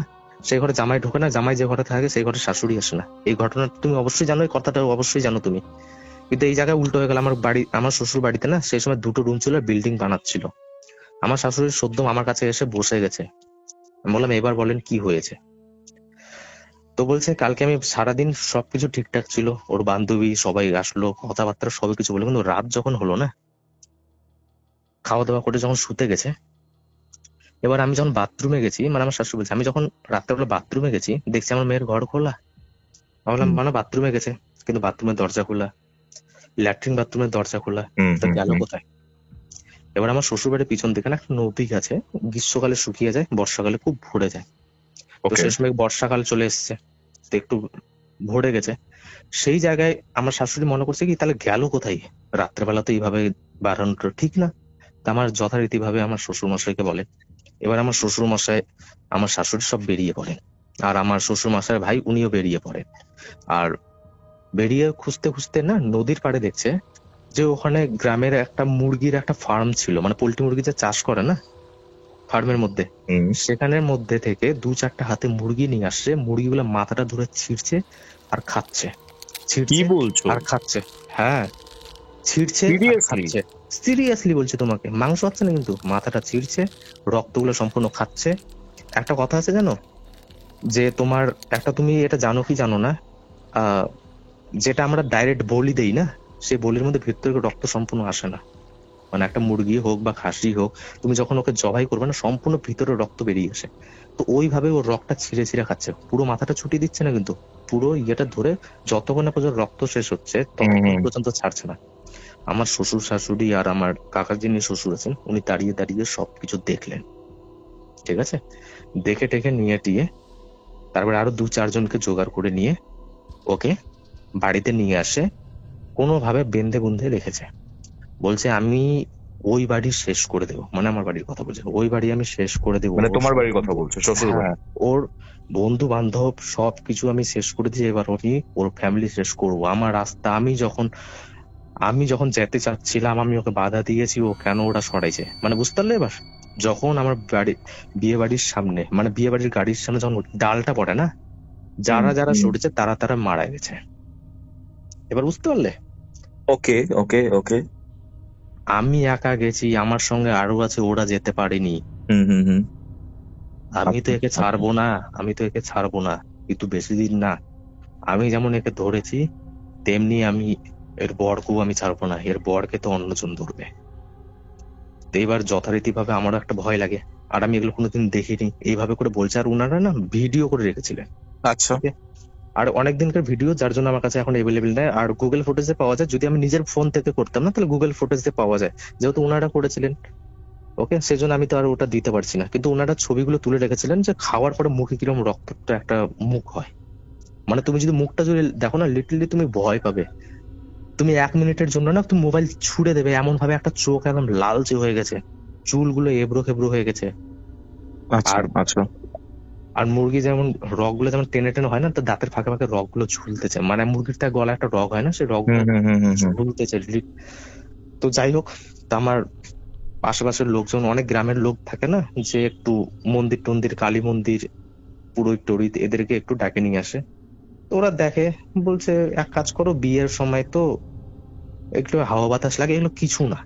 সেই ঘরে জামাই ঢোকে না, জামাই যে ঘরে থাকে সেই ঘরে শাশুড়ি আসে না। এই ঘটনা তুমি অবশ্যই জানো, এই কথাটা অবশ্যই জানো তুমি। কিন্তু এই জায়গায় উল্টো হয়ে গেল। আমার শ্বশুর বাড়িতে না সেই সময় 2টো রুম ছিল, বিল্ডিং বানাচ্ছিল। আমার শাশুড়ি সদ্য আমার কাছে এসে বসে গেছে। আমি বললাম এবার বলেন কি হয়েছে। তো বলছে কালকে আমি সারাদিন সবকিছু ঠিকঠাক ছিল, ওর বান্ধবী সবাই আসলো, কথাবার্তা সবই কিছু বলে, কিন্তু রাত যখন হলো না, খাওয়া দাওয়া করে যখন শুতে গেছে, এবার আমি যখন বাথরুমে গেছি, মানে আমার শাশুড়ি বলছে আমি যখন রাত্রেবেলা বাথরুমে গেছি দেখছি আমার মেয়ের ঘর খোলা। ভাবলাম মানে বাথরুমে গেছে, কিন্তু বাথরুমের দরজা খোলা, ল্যাট্রিন বাথরুমের দরজা খোলা, তা গেল কোথায়? এবার আমার শ্বশুর বাড়ির পিছন দিকে না একটা নদী আছে, গ্রীষ্মকালে শুকিয়ে যায়, বর্ষাকালে খুব ভরে যায়। তো সেই সময় বর্ষাকাল চলে এসছে, তো একটু ভরে গেছে। সেই জায়গায় আমার শাশুড়ি মনে করছে কি তাহলে গেল কোথায়, রাত্রেবেলা তো এইভাবে বাড়ানোটা ঠিক না। তা আমার যথারীতি ভাবে আমার শ্বশুর মশাইকে বলে। এবার আমার শ্বশুর মশাই আমার শাশুড়ি সব বেরিয়ে পড়েন, আর আমার শ্বশুর মশাই ভাই উনিও বেরিয়ে পড়েন। আর বেরিয়ে খুঁজতে খুঁজতে না নদীর পাড়ে দেখছে যে ওখানে গ্রামের একটা মুরগির একটা ফার্ম ছিল, মানে পোল্ট্রি মুরগি যে চাষ করে না ফার্মের মধ্যে, সেখানের মধ্যে থেকে 2-4টা হাতে মুরগি নিয়ে আসছে, মুরগিগুলো মাথাটা ধরে ছিঁড়ছে আর খাচ্ছে, কি বলছো? আর খাচ্ছে। হ্যাঁ, ছিঁড়ছে আর খাচ্ছে। সিরিয়াসলি বলছি তোমাকে, মাংস হচ্ছে না কিন্তু মাথাটা ছিঁড়ছে, রক্তগুলো সম্পূর্ণ খাচ্ছে। একটা কথা আছে জানো, যে তোমার একটা, তুমি এটা জানো কি জানো না, যেটা আমরা ডাইরেক্ট বলি দেই না, সেই বলির মধ্যে ভিতরে রক্ত সম্পূর্ণ আসে না। মানে একটা মুরগি হোক বা খাসি হোক, তুমি যখন ওকে জবাই করবে না, সম্পূর্ণ ভিতরে রক্ত বেরিয়ে আসে। তো ওইভাবে ওর রক্তটা ছিঁড়ে ছিঁড়ে খাচ্ছে, পুরো মাথাটা ছুটিয়ে দিচ্ছে না কিন্তু, পুরো ইয়েটা ধরে যতক্ষণ না পর্যন্ত রক্ত শেষ হচ্ছে ততক্ষণ পর্যন্ত ছাড়ছে না। আমার শ্বশুর শাশুড়ি আর আমার কাকার যিনি শ্বশুর আছেন উনি দাঁড়িয়ে দাঁড়িয়ে সবকিছু দেখলেন, ঠিক আছে। দেখে টেকে নিয়ে টিয়ে তারপরে আরো 2-4 জনকে জোগাড় করে নিয়ে ওকে বাড়িতে নিয়ে আসে, কোনোভাবে বেঁধে বুঁধে রেখেছে। বলছে আমি ওই বাড়ি শেষ করে দেবো, মানে আমার বাড়ির কথা বলছে, ওই বাড়ি আমি শেষ করে দেবো। মানে তোমার বাড়ির কথা বলছো, শ্বশুর বাড়ি? ওর বন্ধু বান্ধব সবকিছু আমি শেষ করে দিয়েছি, এবার ওর ফ্যামিলি শেষ করবো। আমার রাস্তা আমি যখন যেতে চাচ্ছিলাম আমি ওকে বাধা দিয়েছি, ও কেন ওটা সরাইছে, মানে বুঝতে পারলে? এবার যখন আমার বিয়ে বাড়ির সামনে, মানে বিয়ে বাড়ির গাড়ির সামনে যখন ডালটা পড়ে না, যারা যারা সরেছে তারা মারা গেছে। এবার বুঝতে পারলে? ওকে ওকে ওকে। আমি একা গেছি, আমার সঙ্গে আরো আছে, ওরা যেতে পারেনি। আমি তো একে ছাড়বো না, কিন্তু বেশি দিন না। আমি যেমন একে ধরেছি তেমনি আমি এর বরকেও আমি ছাড়বো না, এর বরকে তো অন্যজন ধরবে। তো এবার যথারীতি ভাবে আমারও একটা ভয় লাগে, আর আমি এগুলো কোনোদিন দেখিনি। এইভাবে করে বলছে, আর উনারা না ভিডিও করে রেখেছিলেন। আচ্ছা। আর অনেক দিনকার ভিডিও, যার জন্য আমার কাছে এখন এভেলেবেল নেই। আর গুগল ফুটেজে পাওয়া যায়, যদি আমি নিজের ফোন থেকে করতাম না তাহলে গুগল ফুটেজে পাওয়া যায়, যেহেতু উনারা করেছিলেন। ওকে, সেজন্য আমি তো আর ওটা দিতে পারছি না, কিন্তু ওনারা ছবিগুলো তুলে রেখেছিলেন যে খাওয়ার পরে মুখে কিরকম রক্তটা একটা মুখ হয়, মানে তুমি যদি মুখটা যদি দেখো না, লিটারলি তুমি ভয় পাবে। তুমি 1 মিনিটের জন্য না তুমি মোবাইল ছুড়ে দেবে, এমন ভাবে একটা চোখ একদম লালচে হয়ে গেছে, চুলগুলো এবড়ো খেবড়ো হয়ে গেছে। আর মুরগি যেমন রগগুলো যেমন টেনে টেনে হয় না, তো দাঁতের ফাঁকে ফাঁকে রগগুলো ঝুলতেছে, মানে মুরগির তার গলায় একটা রগ হয় না, সেই রগগুলো ঝুলতেছে। তো যাই হোক, তা আমার আশেপাশের লোকজন, অনেক গ্রামের লোক থাকে না, যে একটু মন্দির টন্দির, কালী মন্দির, পুরোহিত টরিত, এদেরকে একটু ডাকে নিয়ে আসে। তো ওরা দেখে, বলছে এক কাজ করো, বিয়ের সময় তো একটু হাওয়া বাতাস লাগে, এগুলো কিছু না।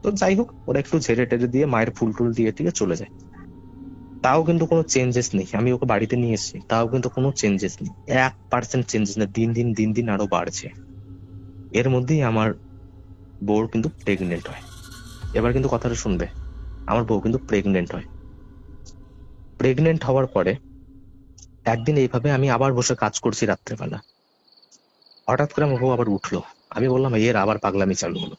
তো যাই হোক, ওরা একটু ঝেড়ে টেড়ে দিয়ে মায়ের ফুল টুল দিয়ে টিকে চলে যায়। তাও কিন্তু কোনো চেঞ্জেস নেই, আমি ওকে বাড়িতে নিয়ে এসেছি, তাও কিন্তু কোনো চেঞ্জেস নেই, 1% চেঞ্জেস নেই। দিন দিন আরো বাড়ছে। এর মধ্যেই আমার বউ কিন্তু প্রেগনেন্ট হয়। এবার কিন্তু কথাটা শুনবে, আমার বউ কিন্তু প্রেগনেন্ট হয়। প্রেগনেন্ট হওয়ার পরে একদিন এইভাবে আমি আবার বসে কাজ করছি রাত্রেবেলা, হঠাৎ করে আমার বউ আবার উঠলো। আমি বললাম এর আবার পাগলামি চালু হলো।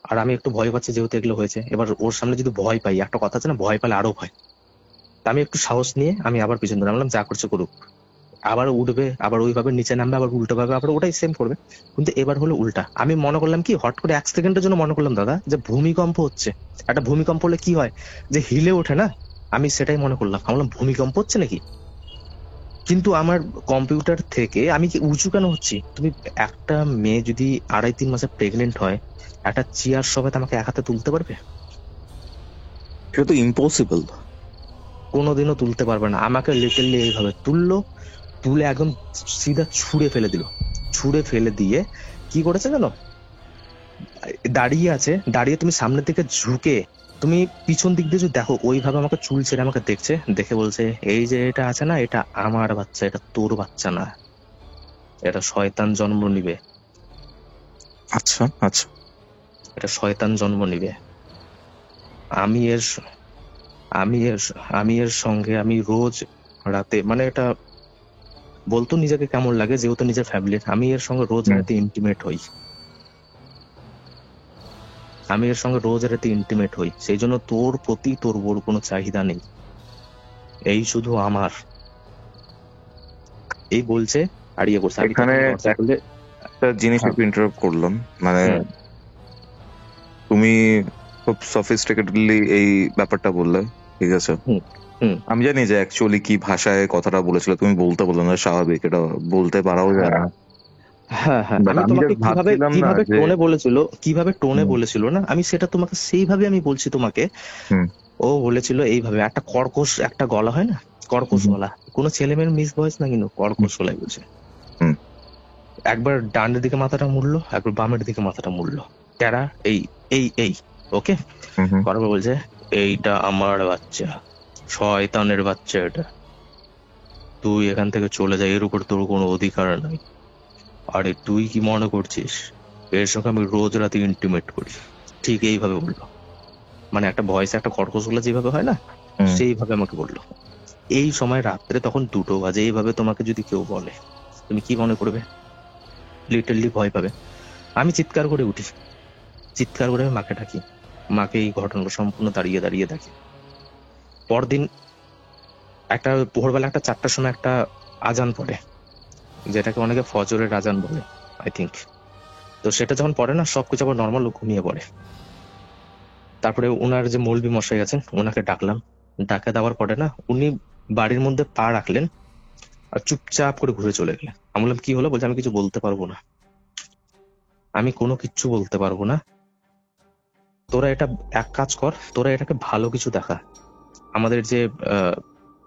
আর আমি একটু ভয় পাচ্ছি, যেহেতু এগুলো হয়েছে। এবার ওর সামনে যদি ভয় পাই, একটা কথা আছে না, ভয় পেলে আরো ভয়। আমি একটু সাহস নিয়ে আমি আবার পিছন ধরে বললাম যা করছে করুক। আবার উঠবে, আবার ওইভাবে নিচে নামবে, আবার উল্টো ভাবে আবার ওটাই সেম করবে। কিন্তু এবার হলো উল্টা। আমি মনে করলাম কি, হট করে 1 সেকেন্ডের জন্য মনে করলাম দাদা যে ভূমিকম্প হচ্ছে। একটা ভূমিকম্প হলে কি হয়, যে হিলে ওঠে না, আমি সেটাই মনে করলাম। ভাবলাম ভূমিকম্প হচ্ছে নাকি। কিন্তু আমার কম্পিউটার থেকে আমি কি উঁচু কেন হচ্ছি? তুমি একটা মেয়ে যদি 2.5-3 মাসে প্রেগনেন্ট হয়, একটা চেয়ার সমেত আমাকে এক হাতে তুলতে পারবে? সেটা তো ইম্পসিবল। কোনোদিনও তুলতে পারবে না। আমাকে লিটারলি এইভাবে তুললো, তুলে একদম সিধা ছুঁড়ে ফেলে দিল। ছুঁড়ে ফেলে দিয়ে কি করেছে জানো, দাঁড়িয়ে আছে, দাঁড়িয়ে তুমি সামনের দিকে ঝুঁকে তুমি পিছন দিক দিয়ে যদি দেখো, ওইভাবে আমাকে চুল ছেড়ে আমাকে দেখছে, দেখে বলছে এই যে এটা আছে না, এটা আমার বাচ্চা, এটা তোর বাচ্চা না, এটা শয়তান জন্ম নিবে, আচ্ছা আচ্ছা। এটা শয়তান জন্ম নিবে। আমি এর আমি এর সঙ্গে আমি রোজ রাতে, মানে এটা বলতো নিজেকে কেমন লাগে, যেহেতু নিজের ফ্যামিলির, আমি এর সঙ্গে রোজ রাতে ইন্টিমেট হই, সেই জন্য তোর প্রতি তোর বড় কোনো চাহিদা নেই, এই শুধু আমার, এই বলছে। আর ইয়ে করছে। আমি এখানে তখন দরজা খুলে, একটা জিনিস হ্যাঁ। একটু ইন্টারাপ্ট করলাম, মানে তুমি খুব সফিস্টিকেটেডলি এই ব্যাপারটা বললে, ঠিক আছে? আমি জানি যে অ্যাকচুয়ালি কি ভাষায় কথাটা বলেছিল, তুমি বলতে বললে না, স্বাভাবিক, এটা বলতে পারাও যায় না। হ্যাঁ হ্যাঁ, But আমি আমি তোমাকে just ভাবছিলাম না যে কিভাবে টোনে বলেছিল না, আমি সেটা তোমাকে সেইভাবে আমি বলছি তোমাকে। হুম। ও বলেছিল এইভাবে, একটা কর্কশ একটা গলা হয় না, কর্কশ হুম। গলা, কোনো ছেলে মেয়ের মিস ভয়েস না, কিন্তু কর্কশ গলায় বলছে। হুম। একবার ডানের দিকে মাথাটা মুড়লো, একবার বামের দিকে মাথাটা মুড়লো, ট্যারা এই এই এই ওকে, হুম। করার পর বলছে এইটা আমার বাচ্চা, শয়তানের বাচ্চা এটা, তুই এখান থেকে চলে যা, এর উপর তোর কোনো অধিকার নাই। আরে তুই কি মনে করছিস এর সঙ্গে আমি রোজ রাতে ইন্টিমেট করি? ঠিক এইভাবে বললো, মানে একটা ভয়েসে একটা কর্কশ গলা যেভাবে হয় না, হুম। সেইভাবে আমাকে বললো। এই সময় রাত্রে তখন 2টো বাজে, এইভাবে তোমাকে যদি কেউ বলে, তুমি কি মনে করবে? লিটারলি ভয় পাবে। আমি চিৎকার করে উঠি, চিৎকার করে আমি মাকে ডাকি, মাকে এই ঘটনাটা সম্পূর্ণ দাঁড়িয়ে দাঁড়িয়ে দেখে। পরদিন একটা ভোরবেলা একটা 4টার সময় একটা আজান পড়ে, যেটাকে অনেকে ফজরের আজান বলে আই থিঙ্ক। তো সেটা যখন পড়ে না, সবকিছু আবার নর্মাল ঘুমিয়ে পড়ে। তারপরে ওনার যে মৌলবি মশাই আছেন, ওনাকে ডাকলাম, ডাকে দেওয়ার পরে না, উনি বাড়ির মধ্যে পা রাখলেন আর চুপচাপ করে ঘুরে চলে গেলেন। আমি বললাম কি হলো? বলছে আমি কিছু বলতে পারবো না, আমি কোনো কিচ্ছু বলতে পারবো না, তোরা এটা এক কাজ কর, তোরা এটাকে ভালো কিছু দেখা। আমাদের যে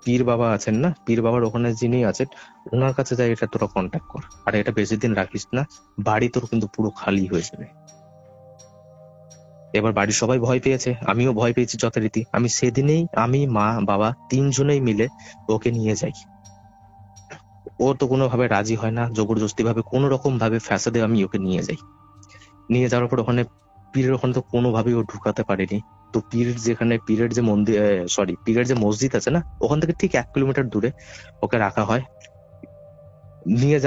পীর বাবা আছেন না, পীর বাবার ওখানে যিনি আছেন, ওনার কাছে যাই এটা তোরা কন্ট্যাক্ট কর, আর এটা বেশি দিন রাখিস না, বাড়ি তোর কিন্তু পুরো খালি হয়ে যাবে। এবার বাড়ির সবাই ভয় পেয়েছে, আমিও ভয় পেয়েছি যথারীতি। আমি সেদিনেই, আমি মা বাবা 3জনেই মিলে ওকে নিয়ে যাই। ও তো কোনোভাবে রাজি হয় না, জবরদস্তি ভাবে কোনো রকম ভাবে ফ্যাসাদে আমি ওকে নিয়ে যাই। নিয়ে যাওয়ার পর ওখানে পীরের ওখানে তো কোনোভাবেই ও ঢুকাতে পারেনি। তো পীরের যে মন্দির, পীরের যে মসজিদ আছে না, ওখান থেকে ঠিক 1 কিলোমিটার দূরে ওকে রাখা হয়। নিয়ে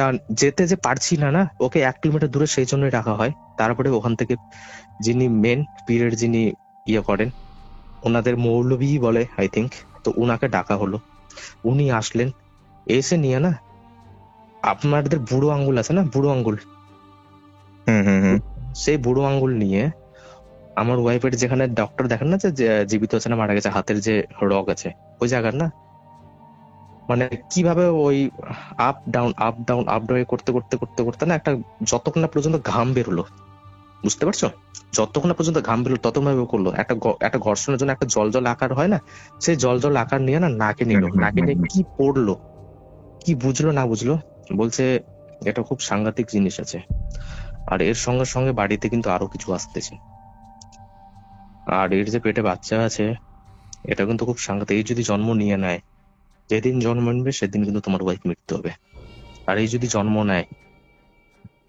যেতে যে পারছি না না, ওকে 1 কিলোমিটার দূরে সেই জন্যই রাখা হয়। তারপরে ওখান থেকে যিনি মেন পীরের যিনি ইয়ে করেন, ওনাদের মৌলবী বলে আই থিঙ্ক, তো উনাকে ডাকা হলো। উনি আসলেন, এসে নিয়ে না, আপনাদের বুড়ো আঙ্গুল আছে না, বুড়ো আঙ্গুল, সেই বুড়ো আঙ্গুল নিয়ে আমার ওয়াইফের যেখানে ডক্টর দেখেন না যে জীবিত আছে না মারা গেছে, হাতের যে রগ আছে ওই জায়গার না, মানে কিভাবে ওই up down up down up down করতে করতে করতে করতে না, একটা যতক্ষণ না পর্যন্ত ঘাম বেরোলো, বুঝতে পারছো, যতক্ষণ না পর্যন্ত ঘাম বেরোলো ততক্ষণ ভাবে করলো। একটা ঘর্ষণের জন্য একটা জল জল আকার হয় না, সেই জল জল আকার নিয়ে না নাকে নিল, নাকে নিয়ে কি পড়লো, কি বুঝলো না বুঝলো, বলছে এটা খুব সাংঘাতিক জিনিস আছে, আর এর সঙ্গে সঙ্গে বাড়িতে কিন্তু আরো কিছু আসতেছে, আর এর যে পেটে বাচ্চা আছে এটা কিন্তু খুব সাংঘাতিক, এই যদি জন্ম নিয়ে নেয়, যেদিন জন্ম নেবে সেদিন কিন্তু তোমার ওয়াইফ মৃত্যু হবে, আর এই যদি জন্ম নেয়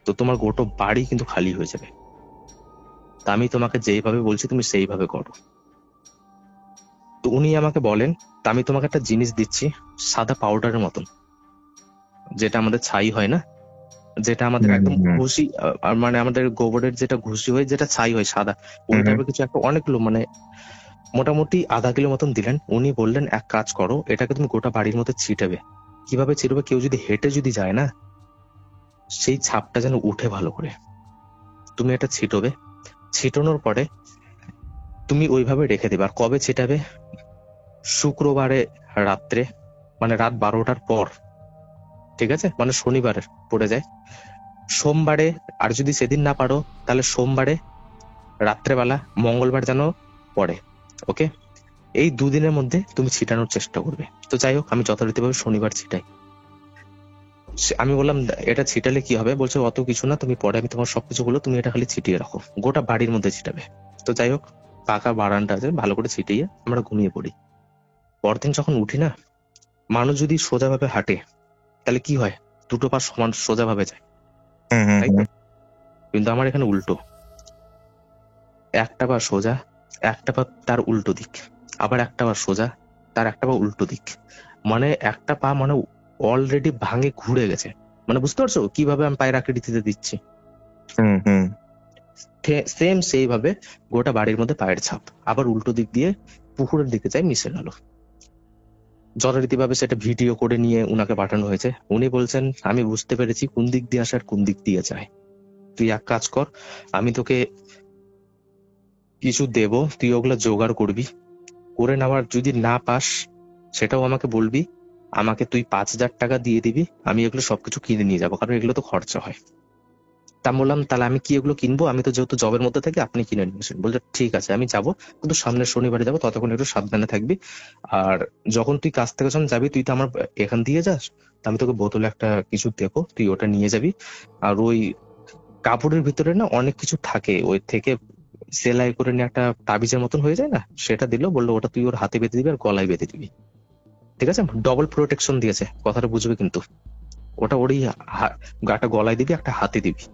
তো তোমার গোটা বাড়ি কিন্তু খালি হয়ে যাবে। তা আমি তোমাকে যেইভাবে বলছি তুমি সেইভাবে করো। তো উনি আমাকে বলেন, তা আমি তোমাকে একটা জিনিস দিচ্ছি, সাদা পাউডারের মতন, যেটা আমাদের ছাই হয় না, যেটা আমাদের একদম ঘুষি, মানে আমাদের গোবরের যেটা ঘুষি হয়, যেটা ছাই হয় সাদা, ওই টাইপের কিছু একটা, অনেকগুলো, মানে মোটামুটি আধা কিলো মতন দিলেন। উনি বললেন এক কাজ করো, এটাকে তুমি গোটা বাড়ির মধ্যে ছিটাবে। কিভাবে ছিটাবে? কেউ যদি হেঁটে যদি যায় না, সেই ছাপটা যেন উঠে ভালো করে, তুমি এটা ছিটোবে। ছিটানোর পরে তুমি ওইভাবে রেখে দেবে। আর কবে ছিটাবে? শুক্রবারে রাত্রে, মানে রাত 12টার পর, ঠিক আছে, মানে শনিবারে পড়ে যায়, সোমবারে, আর যদি সেদিন না পারো তাহলে সোমবারে রাত্রেবেলা, মঙ্গলবার যেন পড়ে, ওকে? এই 2 দিনের মধ্যে তুমি ছিটানোর চেষ্টা করবে। তো যাই হোক, আমি যথারীতিভাবে শনিবার ছিটাই। আমি বললাম এটা ছিটালে কি হবে? বলছে অত কিছু না, তুমি পরে আমি তোমার সবকিছু বলো, তুমি এটা খালি ছিটিয়ে রাখো, গোটা বাড়ির মধ্যে ছিটাবে। তো যাই হোক, পাকা বারান্দা আছে, ভালো করে ছিটিয়ে আমরা ঘুমিয়ে পড়ি। পরদিন যখন উঠি না, মানুষ যদি সোজাভাবে হাঁটে তাহলে কি হয়, দুটো পা সমান সোজাভাবে যায়, তাই তো? কিন্তু আমার এখানে উল্টো, একটা পা সোজা, একটা পা তার উল্টো দিক, আবার একটা পা সোজা, তার একটা পা উল্টো দিক, মানে একটা পা মানে অলরেডি ভাঙে ঘুরে গেছে। মানে বুঝতে পারছো কিভাবে আমি পায়ের আকৃতিতে দিচ্ছি? সেম সেইভাবে গোটা বাড়ির মধ্যে পায়ের ছাপ, আবার উল্টো দিক দিয়ে পুকুরের দিকে যায় মিশে গেল। যথারীতিভাবে সেটা ভিডিও করে নিয়ে উনাকে পাঠানো হয়েছে। উনি বলছেন, আমি বুঝতে পেরেছি কোন দিক দিয়ে আসে আর কোন দিক দিয়ে যায়। তুই এক কাজ কর, আমি তোকে কিছু দেব, তুই ওগুলো জোগাড় করবি, করে নেওয়ার যদি না পাস সেটাও আমাকে বলবি, আমাকে তুই 5,000 টাকা দিয়ে দিবি, আমি এগুলো সবকিছু কিনে নিয়ে যাবো, কারণ এগুলো তো খরচা হয়। তা বললাম, তাহলে আমি কি এগুলো কিনবো? আমি তো যেহেতু জবের মধ্যে থাকি, আপনি কিনে নিয়ে আসেন। বলছে ঠিক আছে, আমি যাবো, কিন্তু সামনের শনিবারে যাবো, ততক্ষণ একটু সাবধানে থাকবি। আর যখন তুই কাজ থেকে যখন যাবি, তুই তো আমার এখান দিয়ে যাস, তা আমি তোকে বোতলে একটা কিছু দেবো, তুই ওটা নিয়ে যাবি। আর ওই কাপড়ের ভিতরে না অনেক কিছু থাকে, ওই থেকে সেলাই করে নিয়ে একটা তাবিজের মতন হয়ে যায় না, সেটা দিল, বললো ওটা তুই ওর হাতে বেঁধে দিবি আর গলায় বেঁধে দিবি। ঠিক আছে, ডবল প্রোটেকশন দিয়েছে, কথাটা বুঝবে কিন্তু। ওটা ওরই গাটা গলায় দিবি, একটা হাতে দিবি।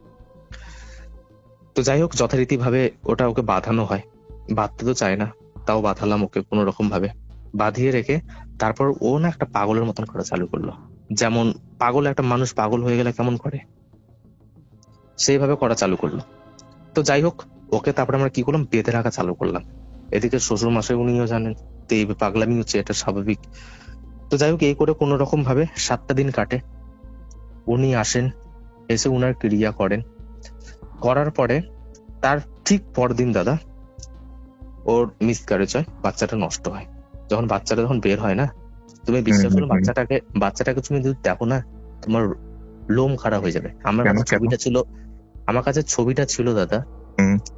তো যাই হোক, যথারীতি ভাবে ওটা ওকে বাঁধানো হয়। বাঁধতে তো চায় না, তাও বাঁধালাম ওকে কোনো রকম ভাবে, বাঁধিয়ে রেখে তারপর ও না একটা পাগলের মতন করা চালু করলো। যেমন পাগল, একটা মানুষ পাগল হয়ে গেলে কেমন করে, সেইভাবে করা চালু করলো। তো যাই হোক, ওকে তারপরে আমরা কি করলাম, বেঁধে রাখা চালু করলাম। এদিকে শ্বশুর মশাই উনিও জানেন তো এই পাগলামি হচ্ছে, এটা স্বাভাবিক। তো যাই হোক, এই করে কোনো রকম ভাবে 7টা দিন কাটে। উনি আসেন, এসে উনার ক্রিয়া করেন, করার পরে তার ঠিক পরদিন দাদা ওর মিসক্যারেজ হয়, বাচ্চাটা নষ্ট হয়। যখন বাচ্চাটা যখন বের হয় না, তুমি বিশ্বাস করো, বাচ্চাটাকে তুমি যদি দেখো না, তোমার লোম খাড়া হয়ে যাবে। আমার কাছে ছবিটা ছিল দাদা,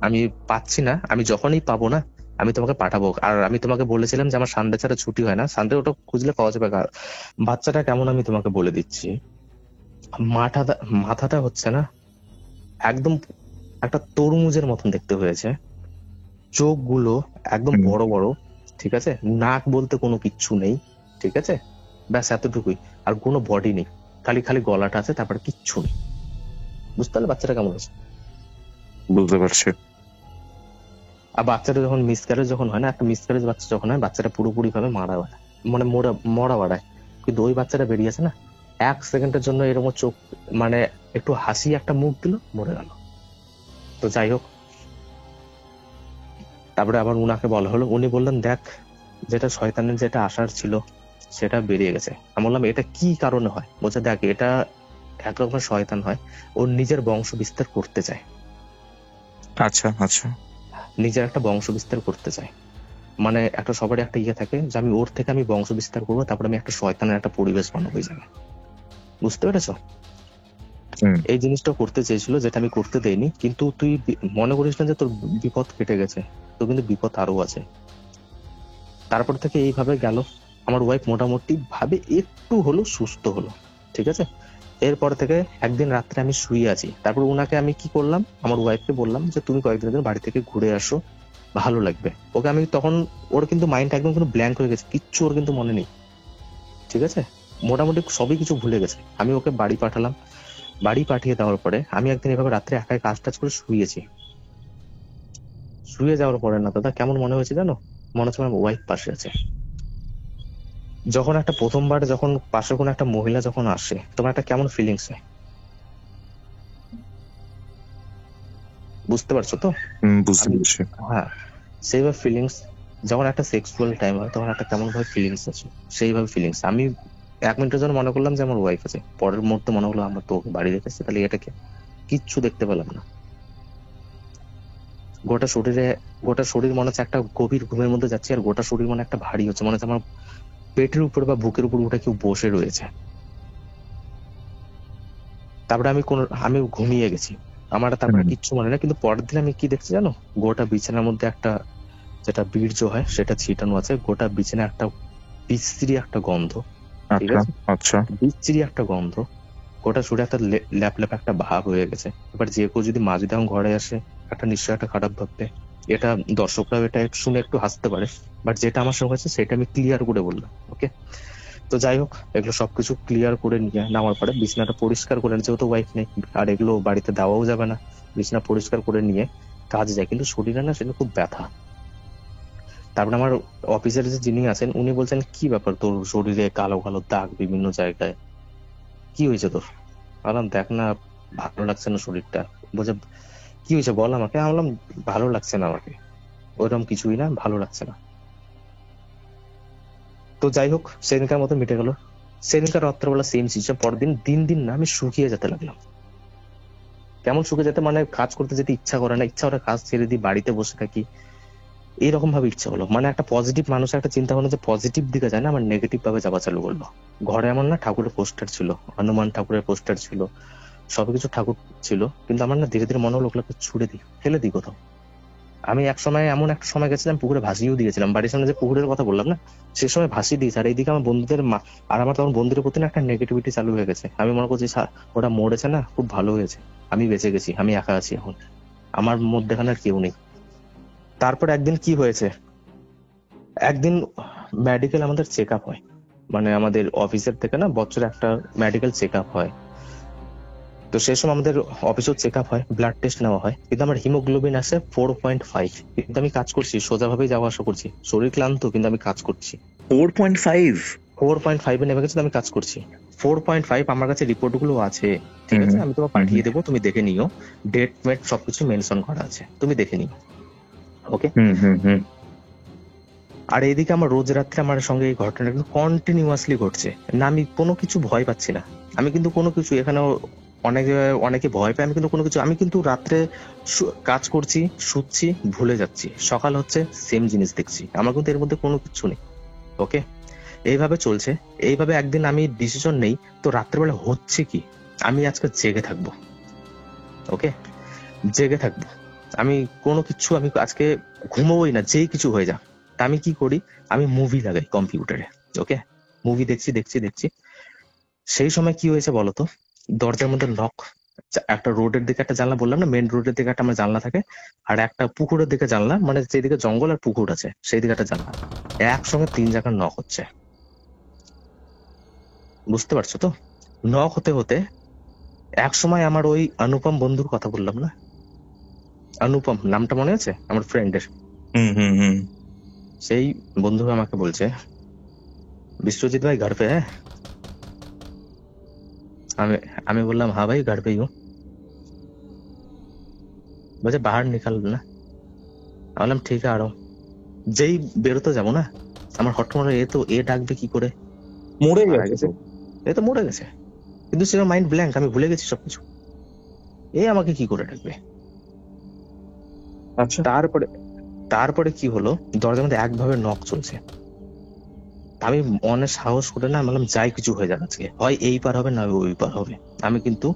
আমি পাচ্ছি না, আমি যখনই পাবো না আমি তোমাকে পাঠাবো। আর আমি তোমাকে বলেছিলাম যে আমার সানডে ছাড়া ছুটি হয় না, সানডে ওটা খুঁজলে পাওয়া যাবে। বাচ্চাটা কেমন আমি তোমাকে বলে দিচ্ছি, মাথাটা হচ্ছে না একদম একটা তরমুজের মতন দেখতে হয়েছে, চোখগুলো একদম বড় বড়, ঠিক আছে, নাক বলতে কোনো কিচ্ছু নেই, ঠিক আছে, ব্যাস এতটুকুই, আর কোনো বডি নেই, খালি খালি গলাটা আছে, তারপরে কিচ্ছু নেই। বুঝতে পারলে বাচ্চাটা কেমন আছে? বুঝতে পারছি। আর বাচ্চাটা যখন মিসক্যারেজ যখন হয় না, একটা মিসক্যারেজ বাচ্চা যখন হয়, বাচ্চাটা পুরোপুরি ভাবে মারা বাড়ায়, মানে মরা বাড়ায়। কিন্তু ওই বাচ্চাটা বেরিয়ে আছে না, 1 সেকেন্ডের জন্য এরকম চোখ, মানে একটু হাসি একটা মুখ দিল, মরে গেল। তো যাই হোক, তারপরে আবার উনাকে বলা হলো, উনি বললেন, দেখ, যেটা শয়তানের যেটা আসার ছিল সেটা বেরিয়ে গেছে। আমি বললাম, এটা কি কারণে হয়? বলছে, দেখ, এটা একরকমের শয়তান হয়, ওর নিজের বংশ বিস্তার করতে চায়। আচ্ছা আচ্ছা, নিজের একটা বংশ বিস্তার করতে চায়, মানে একটা সবারই একটা ইয়ে থাকে যে আমি ওর থেকে আমি বংশ বিস্তার করবো, তারপরে আমি একটা শয়তানের একটা পরিবেশ বানাবো এই জায়গায়। বুঝতে পেরেছ? এই জিনিসটা করতে চেয়েছিল, যেটা আমি করতে দেইনি। কিন্তু তুই মনে করিস না যে তোর বিপদ কেটে গেছে, তো কিন্তু বিপদ আরো আছে। তারপর থেকে এইভাবে গেল, আমার ওয়াইফ মোটামুটি ভাবে একটু হলো সুস্থ হলো, ঠিক আছে। এরপর থেকে একদিন রাত্রে আমি শুয়ে আছি, তারপর উনাকে আমি কি করলাম, আমার ওয়াইফকে বললাম যে তুমি কয়েকদিনের জন্য বাড়ি থেকে ঘুরে আসো, ভালো লাগবে। ওকে আমি তখন, ওর কিন্তু মাইন্ডটা একদম কিন্তু ব্ল্যাঙ্ক হয়ে গেছে, কিচ্ছু ওর কিন্তু মনে নেই, ঠিক আছে, মোটামুটি সবই কিছু ভুলে গেছে। আমি ওকে বাড়ি পাঠালাম, বাড়ি পাঠিয়ে দেওয়ার পরে আমি একদিন এভাবে রাত্রে একাই কাজ টাজ করে শুয়েছি। শুয়ে যাওয়ার পরে না দাদা, কেমন মনে হয়েছে জানো? মনে হচ্ছে আমার ওয়াইফ পাশে আছে। যখন একটা প্রথমবার যখন পাশে কোনো একটা মহিলা যখন আসে, তোমার একটা কেমন ফিলিংস হয়? বুঝতে পারছো তো? বুঝতে পারছি। হ্যাঁ, সেইভাবে ফিলিংস, যখন একটা সেক্সুয়াল টাইম হয় তখন একটা কেমন ভাবে ফিলিংস আছে, সেইভাবে ফিলিংস। আমি 1 মিনিটের জন্য মনে করলাম যে আমার ওয়াইফ আছে, পরের মুহূর্তে মনে হলো আমরা তো ওকে বাড়ি রেখেছি, তাহলে এটাকে কিচ্ছু দেখতে পেলাম না। গোটা শরীর মনে হচ্ছে একটা গভীর ঘুমের মধ্যে যাচ্ছে, আর গোটা শরীর মনে একটা ভারী হচ্ছে, মনে হচ্ছে আমার পেটের উপর বা বুকের উপর উঠে কেউ বসে রয়েছে। তারপরে আমি ঘুমিয়ে গেছি, আমার তারপরে কিচ্ছু মনে নেই। কিন্তু পরের দিন আমি কি দেখছি জানো, গোটা বিছানার মধ্যে একটা যেটা বীর্য হয় সেটা ছিটানো আছে, গোটা বিছানা একটা বিশ্রী একটা গন্ধ, ঠিক আছে, আচ্ছা, বিশ্রী একটা গন্ধ, গোটা শরীরে একটা ল্যাপ ল্যাপ একটা ভাব হয়ে গেছে। এবার যে কেউ যদি মাঝ দাম ঘরে আসে, একটা নিশ্চয় একটা খারাপ ভাববে, এটা দর্শকরা এটা শুনে একটু হাসতে পারে, বাট যেটা আমার সঙ্গে হয়েছে সেটা আমি ক্লিয়ার করে বললাম। ওকে, তো যাই হোক, এগুলো সবকিছু ক্লিয়ার করে নিয়ে নামার পরে বিছনাটা পরিষ্কার করে, যেহেতু ওয়াইফ নেই আর এগুলো বাড়িতে দেওয়াও যাবে না, বিছনা পরিষ্কার করে নিয়ে কাজ যায়, কিন্তু শরীরে না সেটা খুব ব্যথা। তারপরে আমার অফিসের যে যিনি আছেন উনি বলছেন, কি ব্যাপার তোর শরীরে কালো কালো দাগ বিভিন্ন জায়গায়, কি হয়েছে তোর? বললাম দেখ না, ভালো লাগছে না শরীরটা। বলছে কি হয়েছে বল আমাকে। আমি বললাম ভালো লাগছে না আমাকে, ওইরকম কিছুই না, ভালো লাগছে না। তো যাই হোক, সেদিনকার মতো মিটে গেল। সেদিনকার রাত্রেবেলা সেম সিচুয়েশন, পরের দিন দিন দিন না আমি শুকিয়ে যেতে লাগলাম। কেমন শুকিয়ে যেতে, মানে কাজ করতে যেতে ইচ্ছা করে না, ইচ্ছা করে কাজ ছেড়ে দিই, বাড়িতে বসে থাকি, এইরকম ভাবে ইচ্ছা হলো। মানে একটা পজিটিভ মানুষের একটা চিন্তা ভাবনা যে পজিটিভ দিকে যায় না, আমার নেগেটিভ ভাবে যাওয়া চালু করলো। ঘরে এমন না ঠাকুরের পোস্টার ছিল, হনুমান ঠাকুরের পোস্টার ছিল, সবকিছু ঠাকুর ছিল, কিন্তু আমার না ধীরে ধীরে মনে হলো ওগুলোকে ছুড়ে দিই, ফেলে দিই কোথাও। আমি এক সময় এমন একটা সময় গেছিলাম, পুকুরে ভাসিয়েও দিয়েছিলাম। বাড়ির সামনে যে পুকুরের কথা বললাম না, সে সময় ভাসিয়ে দিয়েছি। আর এইদিকে আমার বন্ধুদের আর আমার তখন বন্ধুদের প্রতি না একটা নেগেটিভিটি চালু হয়ে গেছে। আমি মনে করছি ওটা মরেছে না, খুব ভালো হয়েছে, আমি বেঁচে গেছি, আমি একা আছি এখন, আমার মধ্যেখানে আর কেউ নেই। তারপর একদিন কি হয়েছে, একদিন মেডিকেল আমাদের চেক আপ হয়, মানে আমাদের অফিসের থেকে না বছরে একটা মেডিকেল চেক আপ হয়। তো সেই সময় আমাদের অফিসেও চেক আপ হয়, ব্লাড টেস্ট নেওয়া হয়, কিন্তু আমার হিমোগ্লোবিন আছে 4.5। কিন্তু আমি কাজ করছি, সোজাভাবেই যাওয়া আসা করছি, শরীর ক্লান্ত কিন্তু আমি কাজ করছি। 4.5? 4.5 এ নেমে গেছে, আমি কাজ করছি। 4.5 আমার কাছে রিপোর্ট গুলো আছে, ঠিক আছে, আমি তোমাকে পাঠিয়ে দেবো, তুমি দেখে নিও, ডেট মেট সবকিছু মেনশন করা আছে, তুমি দেখে নিও। ওকে। আর এইদিকে আমার রোজ রাত্রে আমার সঙ্গে এই ঘটনাটা কিন্তু কন্টিনিউয়াসলি ঘটছে না, আমি কোনো কিছু ভয় পাচ্ছি না, আমি কিন্তু কোনো কিছু এখানেও অনেকে ভয় পায়, আমি কিন্তু কোনো কিছু, আমি কিন্তু রাত্রে কাজ করছি, শুচ্ছি, ভুলে যাচ্ছি, সকাল হচ্ছে সেম জিনিস দেখছি, আমার কিন্তু এর মধ্যে কোনো কিছু নেই। ওকে, এইভাবে চলছে। এইভাবে একদিন আমি ডিসিশন নেই, তো রাত্রেবেলা হচ্ছে কি, আমি আজকে জেগে থাকবো। ওকে, জেগে থাকবো, আমি কোনো কিছু, আমি আজকে ঘুমোবই না, যেই কিছু হয়ে যাক। আমি কি করি, আমি মুভি লাগাই কম্পিউটারে। ওকে, মুভি দেখছি দেখছি দেখছি। সেই সময় কি হয়েছে বলতো, দরজার মধ্যে লক, একটা রোডের দিকে একটা জানলা, বললাম না মেন রোডের দিকে একটা আমার জানলা থাকে, আর একটা পুকুরের দিকে জানলা, মানে যেদিকে জঙ্গল আর পুকুর আছে সেই দিকে একটা জানলা, একসঙ্গে 3 জায়গার নক হচ্ছে। বুঝতে পারছো তো? নক হতে হতে এক সময় আমার ওই অনুপম বন্ধুর কথা বললাম না, অনুপম নামটা মনে আছে আমার ফ্রেন্ডের, সেই বন্ধু আমাকে বলছে, বিশ্বজিৎ ভাই ঘর পে হ্যাঁ? আমি বললাম হ্যাঁ ভাই ঘর পে হি হুঁ। বলছে বাহার নিকাল না। বললাম ঠিক আছে, আরো যেই বেরোতে যাবো না, আমার হট করে এ ডাকবে কি করে, মরে গেছে, এ তো মরে গেছে, কিন্তু সেটা মাইন্ড ব্ল্যাঙ্ক, আমি ভুলে গেছি সবকিছু, এ আমাকে কি করে ডাকবে। আচ্ছা, তারপরে কি হলো, দরজার মধ্যে একভাবে নক চলছে, আমি অনেক সাহস করে না বললাম যাই কিছু হয়ে যাক আজকে, হয় এই পার হবে না ওই পার হবে, আমি কিন্তু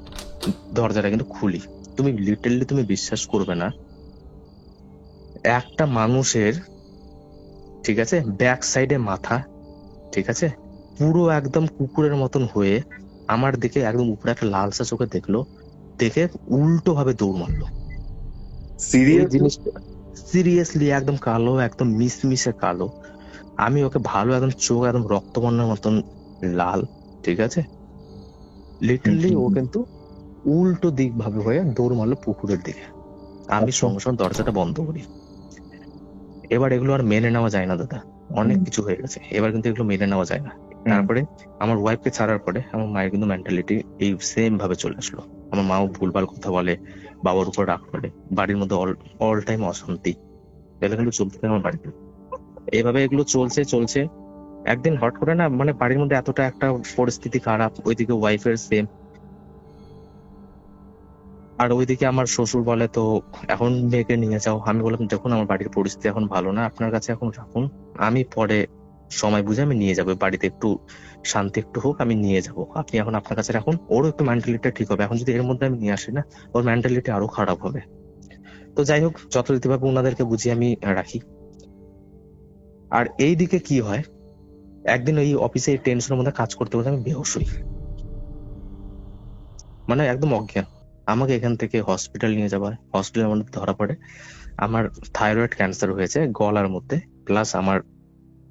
দরজাটা কিন্তু খুলি। তুমি লিটারলি তুমি বিশ্বাস করবে না, একটা মানুষের, ঠিক আছে, ব্যাক সাইডে মাথা, ঠিক আছে, পুরো একদম কুকুরের মতন হয়ে আমার দিকে একদম উপরে একটা লালসা চোখে দেখলো, দেখে উল্টো ভাবে দৌড় মারলো। সিরিয়াসলি একদম কালো, একদম মিশমিশে কালো, আমি ওকে ভালো একদম চোখ একদম রক্তবর্ণের মতন লাল, ঠিক আছে, লিটারলি ও কিন্তু উল্টো দিক ভাবে হয়ে দৌড় মারলো পুকুরের দিকে। আমি সঙ্গে সঙ্গে দরজাটা বন্ধ করি। এবার এগুলো আর মেনে নেওয়া যায় না দাদা, অনেক কিছু হয়ে গেছে, এবার কিন্তু এগুলো মেনে নেওয়া যায় না। তারপরে আমার ওয়াইফকে ছাড়ার পরে আমার মায়ের কিন্তু মেন্টালিটি এই সেম ভাবে চলে আসলো, আমার মাও ভুলভাল কথা বলে, বাবার উপর রাগ করে, বাড়ির মধ্যে অল টাইম অশান্তি, এগুলো কিন্তু চলতে থাকে আমার বাড়িতে। এইভাবে এগুলো চলছে চলছে, একদিন হট করে না, মানে বাড়ির মধ্যে এতটা একটা পরিস্থিতি খারাপ, ওইদিকে ওয়াইফের সেম, আর ওইদিকে আমার শ্বশুর বলে তো এখন মেয়েকে নিয়ে যাও। আমি বললাম দেখুন আমার বাড়ির পরিস্থিতি এখন ভালো না, আপনার কাছে এখন রাখুন, আমি পরে সময় বুঝে আমি নিয়ে যাবো, বাড়িতে একটু শান্তি একটু হোক, আমি নিয়ে যাবো, আপনি এখন আপনার কাছে রাখুন, ওরও একটু মেন্টালিটি ঠিক হবে, এখন যদি এর মধ্যে আমি নিয়ে আসি না, ওর মেন্টালিটি আরো খারাপ হবে। তো যাই হোক, যথারীতিভাবে ওনাদেরকে বুঝিয়ে আমি রাখি। আর এই দিকে কি হয়, একদিন ওই অফিসে টেনশনের মধ্যে কাজ করতে করতে আমি বেহুশ হই, মানে একদম অজ্ঞান, আমাকে এখান থেকে হসপিটাল নিয়ে যাওয়া হয়। হসপিটালের মধ্যে ধরা পড়ে আমার থাইরয়েড ক্যান্সার হয়েছে গলার মধ্যে, প্লাস আমার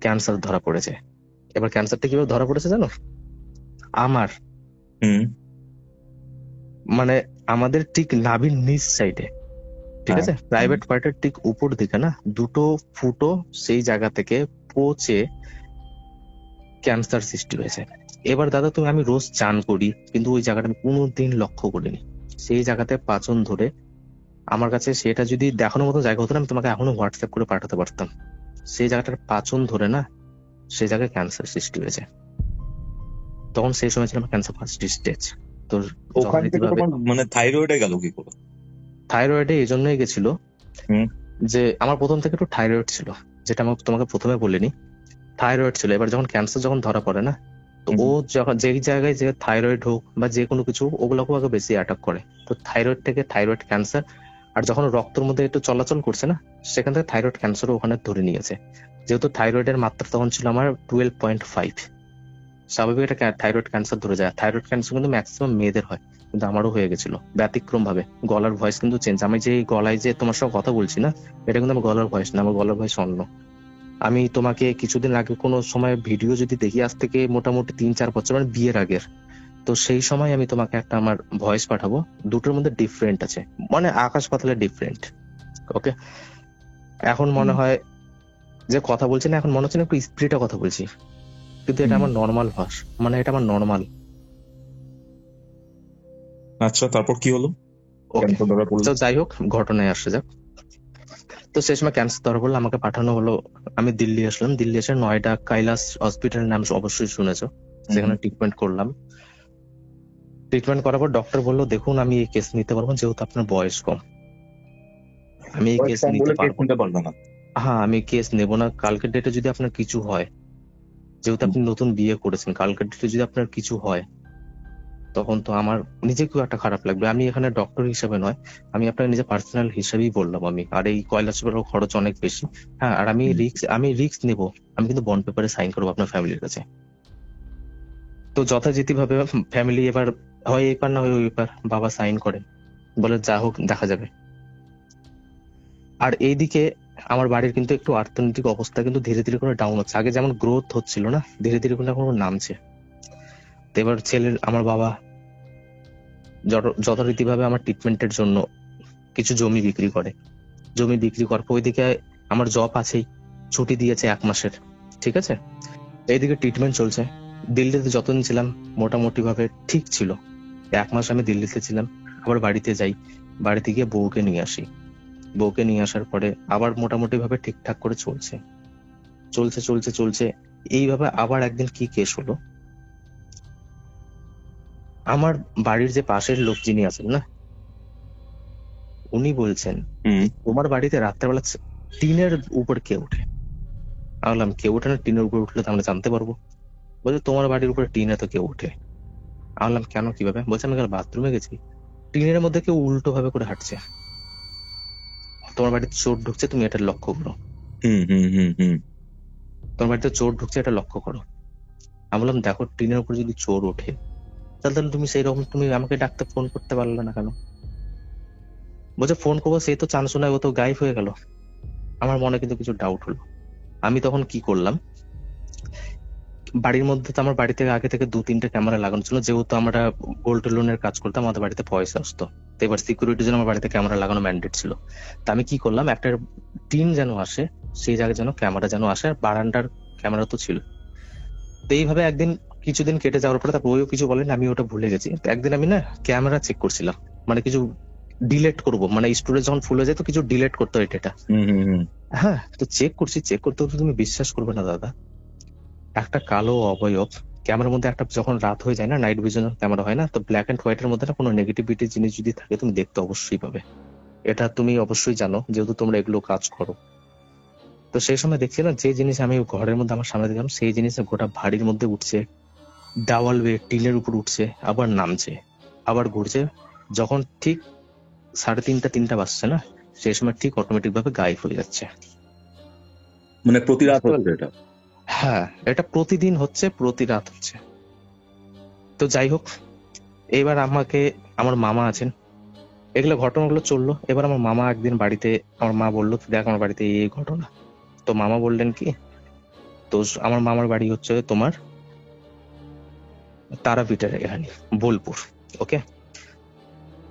ক্যান্সার ধরা পড়েছে। এবার ক্যান্সারটা কিভাবে ধরা পড়েছে জানো? আমার হুম। মানে আমাদের ঠিক নাভির নিচ সাইডে, ঠিক হ্যাঁ। আছে, প্রাইভেট পার্টের ঠিক উপর দিকে না, দুটো ফুটো সেই জায়গা থেকে পচে ক্যান্সার সৃষ্টি হয়েছে। এবার দাদা তুমি, আমি রোজ চান করি, কিন্তু ওই জায়গাটা আমি কোনোদিন লক্ষ্য করিনি। সেই জায়গাতে পাচন ধরে আমার কাছে সেটা যদি দেখানোর মতো জায়গা হতো না, আমি তোমাকে এখনো হোয়াটসঅ্যাপ করে পাঠাতে পারতাম। সেই জায়গাটার পাচন ধরে না, সেই জায়গায় ক্যান্সার সৃষ্টি হয়েছে। তখন সেই সময় ছিল আমার ক্যান্সার ফার্স্ট স্টেজ। তো ওখান থেকে যথারীতিভাবে তোমার মানে থাইরয়েডে গেল কি করে? থাইরয়েডে এই জন্যই গেছিল হুম। যে আমার প্রথম থেকে একটু থাইরয়েড ছিল, যেটা আমি তোমাকে প্রথমে বলিনি। থাইরয়েড ছিল। এবার যখন ক্যান্সার যখন ধরা পড়ে না, তো ও যখন যেই জায়গায় যে থাইরয়েড হোক বা যে কোনো কিছু, ওগুলোকে আগে বেশি অ্যাটাক করে। তো থাইরয়েড থেকে থাইরয়েড ক্যান্সার, আর যখন রক্তের মধ্যে একটু চলাচল করছে না, সেখান থেকে থাইরয়েড ক্যান্সারও ওখানে ধরে নিয়েছে। যেহেতু থাইরয়েডের মাত্রা তখন ছিল আমার 12.5, স্বাভাবিক একটা থাইরয়েড ক্যান্সার ধরে যায়। থাইরয়েড ক্যান্সার কিন্তু ম্যাক্সিমাম মেয়েদের হয়, কিন্তু আমারও হয়ে গেছিল ব্যতিক্রম ভাবে। গলার ভয়েস কিন্তু চেঞ্জ। আমি যে গলায় যে তোমার সঙ্গে কথা বলছি না, এটা কিন্তু আমার গলার ভয়েস না, আমার গলার ভয়েস অন্য। আমি তোমাকে কিছুদিন আগে কোনো সময় ভিডিও যদি দেখি, আজ থেকে মোটামুটি 3-4 বছর, মানে বিয়ের আগের, তো সেই সময় আমি তোমাকে একটা আমার ভয়েস পাঠাবো। দুটোর মধ্যে ডিফারেন্ট আছে, মানে আকাশ পাতালের ডিফারেন্ট। ওকে, এখন মনে হয় যে কথা বলছি না, এখন মনে হচ্ছে না একটু স্পিরিটে কথা বলছি, কিন্তু এটা আমার নর্মাল ভাষ, মানে এটা আমার নর্মাল। আচ্ছা, তারপর কি হলো? ওকে, ক্যান্সার ধরা পড়লো? তো যাই হোক, ঘটনায় আসছে যাক। তো সেই সময় ক্যান্সার ধরা পড়লো, আমাকে পাঠানো হলো, আমি দিল্লি আসলাম। দিল্লি এসে নয়ডা কৈলাস হসপিটালের নাম অবশ্যই শুনেছো, সেখানে ট্রিটমেন্ট করলাম। ট্রিটমেন্ট করার পর ডক্টর বললো, দেখুন আমি এই কেস নিতে পারবো না, যেহেতু আপনার বয়স কম। আমি এই কেস নিতে পারবো না। হ্যাঁ, আমি কেস নেবো না। কালকের ডেটে যদি আপনার কিছু হয়, যেহেতু আপনি নতুন বিয়ে করেছেন, কালকের ডেটে যদি আপনার কিছু হয়, তখন তো আমার নিজেকেও একটা খারাপ লাগবে। আমি এখানে ডক্টর হিসেবে নয়, আমি আপনার নিজে পার্সোনাল হিসেবেই বললাম আমি। আর এই কৈলাস খরচ অনেক বেশি। হ্যাঁ, আর আমি রিস্ক নেবো। আমি কিন্তু বন্ড পেপারে সাইন করবো আপনার ফ্যামিলির কাছে। তো যথারীতি ভাবে ফ্যামিলি এবার হয় এই পার না হয় ওই পার, বাবা সাইন করে, বলে যা হোক দেখা যাবে। আর এইদিকে আমার বাড়ির কিন্তু একটু অর্থনৈতিক অবস্থা কিন্তু ধীরে ধীরে করে ডাউন হচ্ছে। আগে যেমন গ্রোথ হচ্ছিল না, ধীরে ধীরে করে এখন নামছে। তো এবার আমার বাবা যথারীতিভাবে আমার ট্রিটমেন্টের জন্য কিছু জমি বিক্রি করে। জমি বিক্রি করার পর ওইদিকে আমার জব আছেই, ছুটি দিয়েছে 1 মাসের, ঠিক আছে। এইদিকে ট্রিটমেন্ট চলছে। দিল্লিতে যতদিন ছিলাম মোটামুটি ভাবে ঠিক ছিল। 1 মাস আমি দিল্লিতে ছিলাম, আবার বাড়িতে যাই, বাড়িতে গিয়ে বউকে নিয়ে আসি। বউকে নিয়ে আসার পরে আবার মোটামুটি ভাবে ঠিকঠাক করে চলছে চলছে চলছে চলছে এইভাবে আবার একদিন কি কেস হলো, আমার বাড়ির যে পাশের লোক যিনি আছেন না, উনি বলছেন তোমার বাড়িতে রাত্রেবেলা টিনের উপর কে ওঠে? আমি বললাম কেউ ওঠে না, টিনের উপর উঠলে তো আমরা জানতে পারবো। বলছে তোমার বাড়ির উপরে টিনে তো কেউ ওঠে। আমি বললাম কেন, কিভাবে? বলছে আমি বাথরুমে গেছি, টিনের মধ্যে কেউ উল্টো ভাবে করে হাঁটছে, তোমার বাড়িতে চোর ঢুকছে, তুমি এটা লক্ষ্য করো। তোমার বাড়িতে চোর ঢুকছে, এটা লক্ষ্য করো। আমি বললাম দেখো, টিনের উপর যদি চোর ওঠে, তাহলে তুমি সেই রকম তুমি আমাকে ডাকতে ফোন করতে পারলে না কেন? বলছে ফোন করবো, সেই তো চান শোনায় ও তো গায়েব হয়ে গেল। আমার মনে কিন্তু কিছু ডাউট হলো। আমি তখন কি করলাম, বাড়ির মধ্যে তো আমার বাড়িতে আগে থেকে 2-3টে ক্যামেরা লাগানো ছিল, যেহেতু আমরা গোল্ড লোনের কাজ করতাম, আমাদের বাড়িতে পয়সা আসতো। তো এবার সিকিউরিটির জন্য আমার বাড়িতে ক্যামেরা লাগানো ম্যান্ডেট ছিল। তা আমি কি করলাম, একটা টিন যেন আসে, সেই জায়গায় যেন ক্যামেরা যেন আসে, আর বারান্দার ক্যামেরা তো ছিল। তো এইভাবে একদিন কিছুদিন কেটে যাওয়ার পরে, তারপর ওইও কিছু বলেন, আমি ওটা ভুলে গেছি। তো একদিন আমি না ক্যামেরা চেক করছিলাম, মানে কিছু ডিলেট করব, মানে স্টোরেজ যখন ফুল হয়ে যায় তো কিছু ডিলেট করতে হয় ডেটা। হ্যাঁ, তো চেক করতে তুমি বিশ্বাস করবে না দাদা, একটা কালো অবয়ব ক্যামেরার মধ্যে, একটা যখন রাত হয়ে যায় না, নাইট ভিশন ক্যামেরা হয় না, তো ব্ল্যাক এন্ড হোয়াইট এর মধ্যে না কোনো নেগেটিভিটি জিনিস যদি থাকে, তুমি দেখতে অবশ্যই পাবে। এটা তুমি অবশ্যই জানো, যেহেতু তোমরা এগুলো কাজ করো। তো সেই সময় দেখছিলাম যে জিনিস আমি ঘরের মধ্যে আমার সামনে দেখলাম, সেই জিনিস গোটা বাড়ির মধ্যে উঠছে, দেওয়াল বেয়ে টিনের উপর উঠছে, আবার নামছে, আবার ঘুরছে। যখন ঠিক 3:30 বাজছে না, সেই সময় ঠিক অটোমেটিক ভাবে গায়েব হয়ে যাচ্ছে। মানে প্রতি রাত হচ্ছে এটা? হ্যাঁ, এটা প্রতিদিন হচ্ছে, প্রতি রাত হচ্ছে। তো যাই হোক, এবার আমাকে আমার মামা আছেন, এগুলো ঘটনাগুলো চললো। এবার আমার মামা একদিন বাড়িতে, আমার মা বললো দেখ আমার বাড়িতে এই ঘটনা। তো মামা বললেন কি, তো আমার মামার বাড়ি হচ্ছে তোমার তারাপীঠের এখানে বোলপুর। ওকে,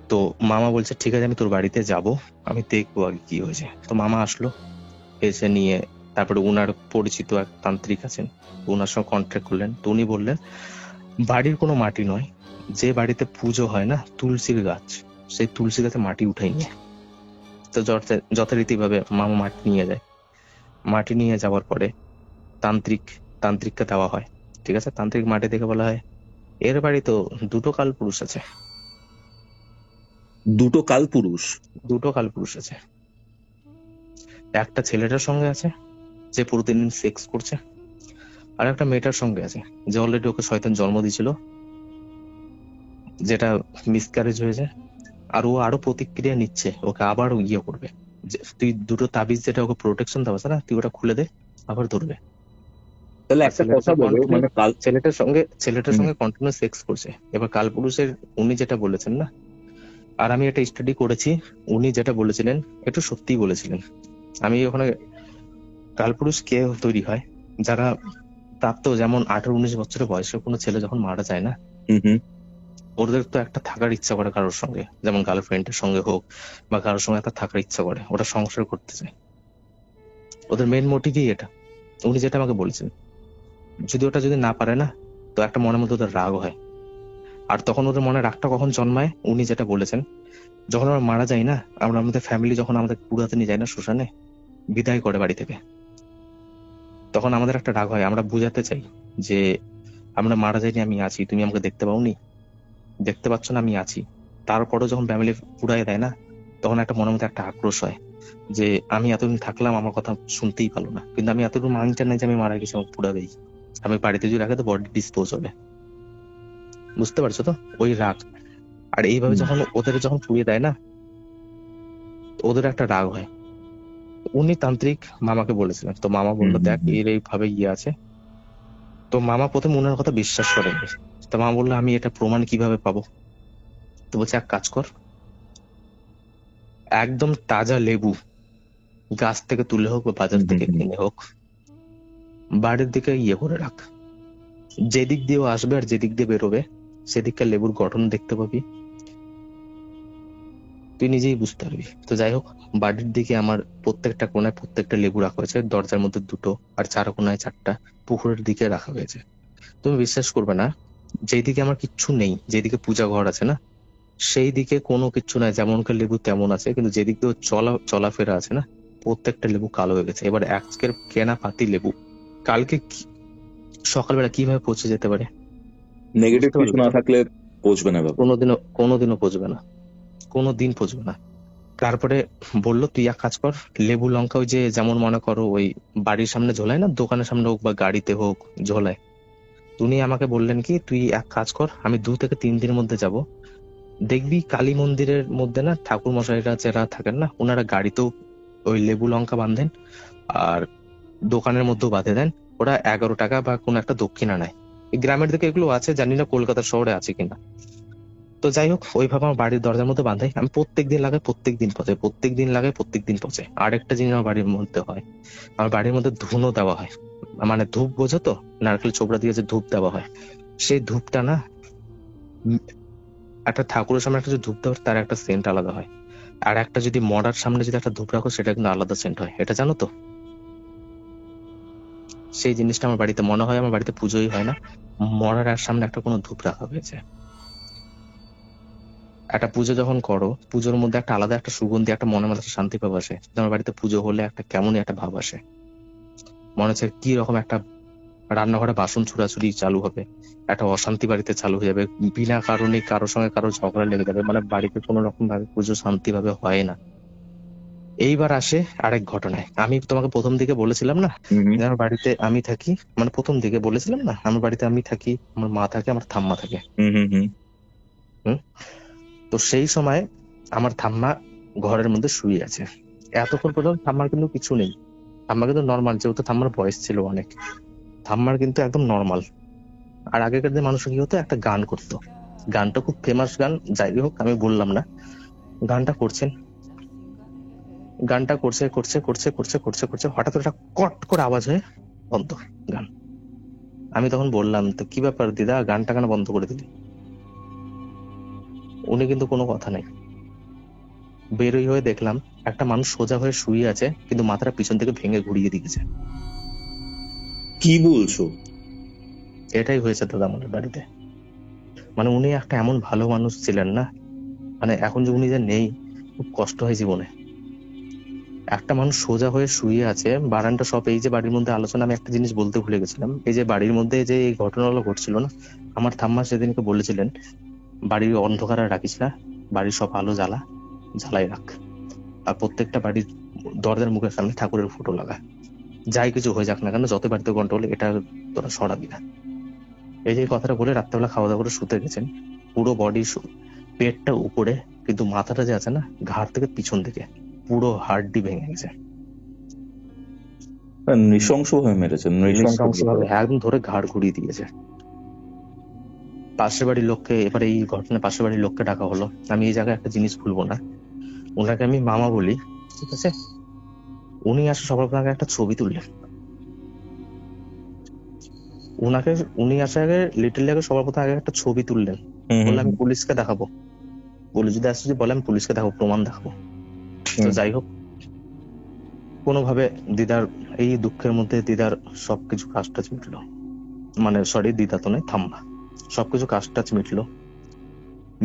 তো মামা বলছে ঠিক আছে আমি তোর বাড়িতে যাব, আমি দেখবো আগে কি হয়েছে। তো মামা আসলো, এসে নিয়ে তারপরে উনার পরিচিত এক তান্ত্রিক আছেন, উনার সঙ্গে কন্ট্যাক্ট করলেন। তো উনি বললেন বাড়ির কোনো মাটি নয়, যে বাড়িতে পুজো হয় না তুলসীর গাছ, সেই তুলসী গাছে মাটি উঠাই নিয়ে। তো যথারীতি ভাবে মামা মাটি নিয়ে যায়। মাটি নিয়ে যাওয়ার পরে তান্ত্রিককে দেওয়া হয়। ঠিক আছে, তান্ত্রিক মাটি দেখে বলা হয় এর বাড়ি তো দুটো কালপুরুষ আছে। দুটো কালপুরুষ? দুটো কালপুরুষ আছে, একটা ছেলেটার সঙ্গে আছে যে প্রতিদিন সেক্স করছে, আর একটা মেয়েটার সঙ্গে আছে যে অলরেডি ওকে শয়তান জন্ম দিয়েছিল, যেটা মিসক্যারেজ হয়েছে। আর ও আরো প্রতিক্রিয়া নিচ্ছে, ওকে আবার ইয়ে করবে। তুই দুটো তাবিজ যেটা ওকে প্রোটেকশন দেওয়া আছে না, তুই ওটা খুলে দে, আবার ধরবে। তাহলে একটা কথা বলো, মানে ছেলেটার সঙ্গে কন্টিনিউ সেক্স করছে। এবার কালপুরুষের উনি যেটা বলেছেন না, আর আমি এটা স্টাডি করেছি, উনি যেটা বলেছিলেন একটু সত্যিই বলেছিলেন। আমি ওখানে কালপুরুষ কে তৈরি হয়, যারা প্রাপ্ত, যেমন 18-19 বছরের বয়সে কোনো ছেলে যখন মারা যায় না, ওদের তো একটা থাকার ইচ্ছা করে কারোর সঙ্গে, যেমন গার্লফ্রেন্ডের সঙ্গে হোক বা কারোর সঙ্গে একটা থাকার ইচ্ছা করে, ওটা সংসার করতে চায়। ওদের মেন মোটিভই এটা, উনি যেটা আমাকে বলেছেন। ওটা যদি না পারে না, তো একটা মনের মধ্যে ওদের রাগ হয়। আর তখন ওদের মনে রাগটা কখন জন্মায়, উনি যেটা বলেছেন, যখন আমরা মারা যাই না, আমরা আমাদের ফ্যামিলি যখন আমাদের পুরাতে নিয়ে যায় না শ্মশানে, বিদায় করে বাড়ি থেকে, তখন আমাদের একটা রাগ হয়। আমরা বুঝাতে চাই যে আমরা মারা যাইনি, আমি আছি, তুমি আমাকে দেখতে পাওনি, দেখতে পাচ্ছ না আমি আছি। তারপরেও যখন ফ্যামিলি পুরাই দেয় না, তখন একটা মনের মধ্যে একটা আক্রোশ হয় যে আমি এতদিন থাকলাম, আমার কথা শুনতেই পারলো না, কিন্তু আমি এতটুকু মানতে নাই যে আমি মারা গেছি, আমাকে পুরাবেই, আমি বাড়িতে যদি রাখে তো বডি ডিসপোজ হবে। বুঝতে পারছো তো ওই রাগ। আর এইভাবে যখন ওদের যখন পুড়িয়ে দেয় না, ওদের একটা রাগ হয়। উনি তান্ত্রিক মামাকে বলেছিলেন, তো মামা বললো দেখ এইভাবে ইয়ে আছে। তো মামা প্রথমে ওনার কথা বিশ্বাস করেননি। তো মামা বললো আমি এটা প্রমাণ কিভাবে পাবো? তো বলছে এক কাজ কর, একদম তাজা লেবু গাছ থেকে তুলে হোক বা বাজার থেকে কিনে হোক, বাড়ির দিকে ইয়ে করে রাখ, যেদিক দিয়ে আসবে আর যেদিক দিয়ে বেরোবে সেদিককার লেবুর গঠন দেখতে পাবি, তুই নিজেই বুঝতে পারবি। তো যাই হোক, বাড়ির দিকে আমার প্রত্যেকটা কোনায় প্রত্যেকটা লেবু রাখা হয়েছে, দরজার মধ্যে দুটো, আর 4 কোনায় 4টা, পুকুরের দিকে রাখা হয়েছে। তুমি বিশ্বাস করবে না, যেদিকে আমার কিচ্ছু নেই, যেদিকে পূজা ঘর আছে না, সেই দিকে কোনো কিচ্ছু নাই, যেমনকার লেবু তেমন আছে, কিন্তু যেদিক দিয়ে চলাফেরা আছে না, প্রত্যেকটা লেবু কালো হয়ে গেছে। এবার আজকের কেনা পাতি লেবু কালকে সকালবেলা কিভাবে পচে যেতে পারে? নেগেটিভ কিছু না থাকলে পচবে না, কোনোদিনও পচবে না, কোনোদিন পচবে না। তারপরে বললো তুই এক কাজ কর, লেবু লঙ্কা ওই যে যেমন মনে করো ওই বাড়ির সামনে ঝোলায় না, দোকানের সামনে হোক বা গাড়িতে হোক ঝোলায়, উনি আমাকে বললেন কি তুই এক কাজ কর, আমি 2 থেকে 3 দিনের মধ্যে যাব, দেখবি কালী মন্দিরের মধ্যে না ঠাকুর মশাইরা যারা থাকেন না, ওনারা গাড়িতেও ওই লেবু লঙ্কা বাঁধেন আর দোকানের মধ্যেও বাঁধে দেন। ওরা 11 টাকা বা কোন একটা দক্ষিণা নেয়। এই গ্রামের দিকে এগুলো আছে, জানি না কলকাতা শহরে আছে কিনা। তো যাই হোক, ওইভাবে আমার বাড়ির দরজার মধ্যে বাঁধাই, আমি প্রত্যেকদিন লাগাই, প্রত্যেকদিন পচে। আর একটা জিনিস আমার বাড়ির মধ্যে হয়, আমার বাড়ির মধ্যে ধুনো দেওয়া হয়, মানে ধূপ বোঝো তো, নারকেল চোপড়া দিয়ে যে ধূপ দেওয়া হয়, সেই ধূপটা না একটা ঠাকুরের সামনে একটা যে ধূপ দেওয়া তার একটা সেন্ট আলাদা হয়, আর একটা যদি মরার সামনে যদি একটা ধূপ রাখো সেটা কিন্তু আলাদা সেন্ট হয়, এটা জানো তো? সেই জিনিসটা আমার বাড়িতে মনে হয়, আমার বাড়িতে পুজোই হয় না, মরার সামনে একটা কোনো ধূপ রাখা হয়েছে। একটা পুজো যখন করো, পুজোর মধ্যে একটা আলাদা একটা সুগন্ধি, একটা মনে মধ্যে শান্তি ভাব আসে। আমার বাড়িতে পুজো হলে একটা কেমনই একটা ভাব আসে, মনে হচ্ছে কি রকম একটা রান্নাঘরে বাসন ছুড়াছুড়ি চালু হবে, একটা অশান্তি বাড়িতে চালু হয়ে যাবে, বিনা কারণে কারোর সঙ্গে কারো ঝগড়া লেগে যাবে, মানে বাড়িতে কোনো রকম ভাবে পুজো শান্তি ভাবে হয় না। এইবার আসে আরেক ঘটনায়। আমি তোমাকে প্রথম দিকে বলেছিলাম না যে আমার বাড়িতে আমি থাকি, মানে প্রথম দিকে বলেছিলাম না আমার বাড়িতে আমি থাকি, আমার মা থাকে, আমার ঠাম্মা থাকে। তো সেই সময় আমার ঠাম্মা ঘরের মধ্যে শুয়ে আছে, এতক্ষণ পর্যন্ত ঠাম্মার কিন্তু কিছু নেই, ঠাম্মা কিন্তু নর্মাল, যেহেতু ঠাম্মার বয়স ছিল অনেক, ঠাম্মার কিন্তু একদম নর্মাল। আর আগেকার দিনে মানুষ কি হতো, একটা গান করতো, গানটা খুব ফেমাস গান, যাই হোক আমি বললাম না, গানটা করছেন, গানটা করছে করছে করছে করছে করছে করছে হঠাৎ করে একটা কট করে আওয়াজ হয়ে বন্ধ গান। আমি তখন বললাম, তো কি ব্যাপার দিদা, গানটা কেন বন্ধ করে দিলি? উনি কিন্তু কোনো কথা নেই। বেরোই হয়ে দেখলাম একটা মানুষ সোজা হয়ে শুয়ে আছে, কিন্তু মাথাটা পিছন থেকে ভেঙে ঘুরিয়ে দিয়েছে। কি বলছো? এটাই হয়েছে দাদা আমাদের বাড়িতে। মানে উনি একটা এমন ভালো মানুষ ছিলেন না, মানে এখন যে উনি যে নেই, খুব কষ্ট হয় জীবনে। একটা মানুষ সোজা হয়ে শুয়ে আছে, বারান্দা সব, এই যে বাড়ির মধ্যে আলোচনা, আমি একটা জিনিস বলতে ভুলে গেছিলাম, এই যে বাড়ির মধ্যে যে এই ঘটনাগুলো ঘটছিল না, আমার ঠাম্মা সেদিনকে বলেছিলেন বাড়ির অন্ধকার আর রাখিস না, বাড়ির সব আলো জ্বালাই রাখ, আর প্রত্যেকটা বাড়ির দরজার মুখের সামনে ঠাকুরের ফটো লাগা, যাই কিছু হয়ে যাক না কেন, যত বাড়িতে গন্ডগোল এটা তোরা সরাবি না। এই যে কথাটা বলে রাত্রেবেলা খাওয়া দাওয়া করে শুতে গেছেন, পুরো বডি, পেটটা উপরে, কিন্তু মাথাটা যে আছে না, ঘাড় থেকে পিছন দিকে পুরো হাড্ডি ভেঙে গেছে। নৃশংস ভাবে মেরেছেন, নৃশংসভাবে একদম ধরে ঘাড় ঘুরিয়ে দিয়েছে। পাশের বাড়ির লোককে, এবারে এই ঘটনা পাশের বাড়ির লোককে ডাকা হলো। আমি এই জায়গায় একটা জিনিস ভুলবো না, ওনাকে আমি মামা বলি, ঠিক আছে? উনি আসে সবার প্রথমে আগে একটা ছবি তুললেন। উনি আসে আগে লিটল আগে সবার প্রথমে আগে একটা ছবি তুললেন, বললে আমি পুলিশকে দেখাবো, বলে যদি আসে বলে আমি পুলিশকে দেখাবো, প্রমাণ দেখাবো। তো যাই হোক, কোনোভাবে দিদার এই দুঃখের মধ্যে দিদার সবকিছু কাজটাজ মিটলো, মানে সরি দিদা তো নয়, থাম্বা, সবকিছু কাজটাজ মিটলো।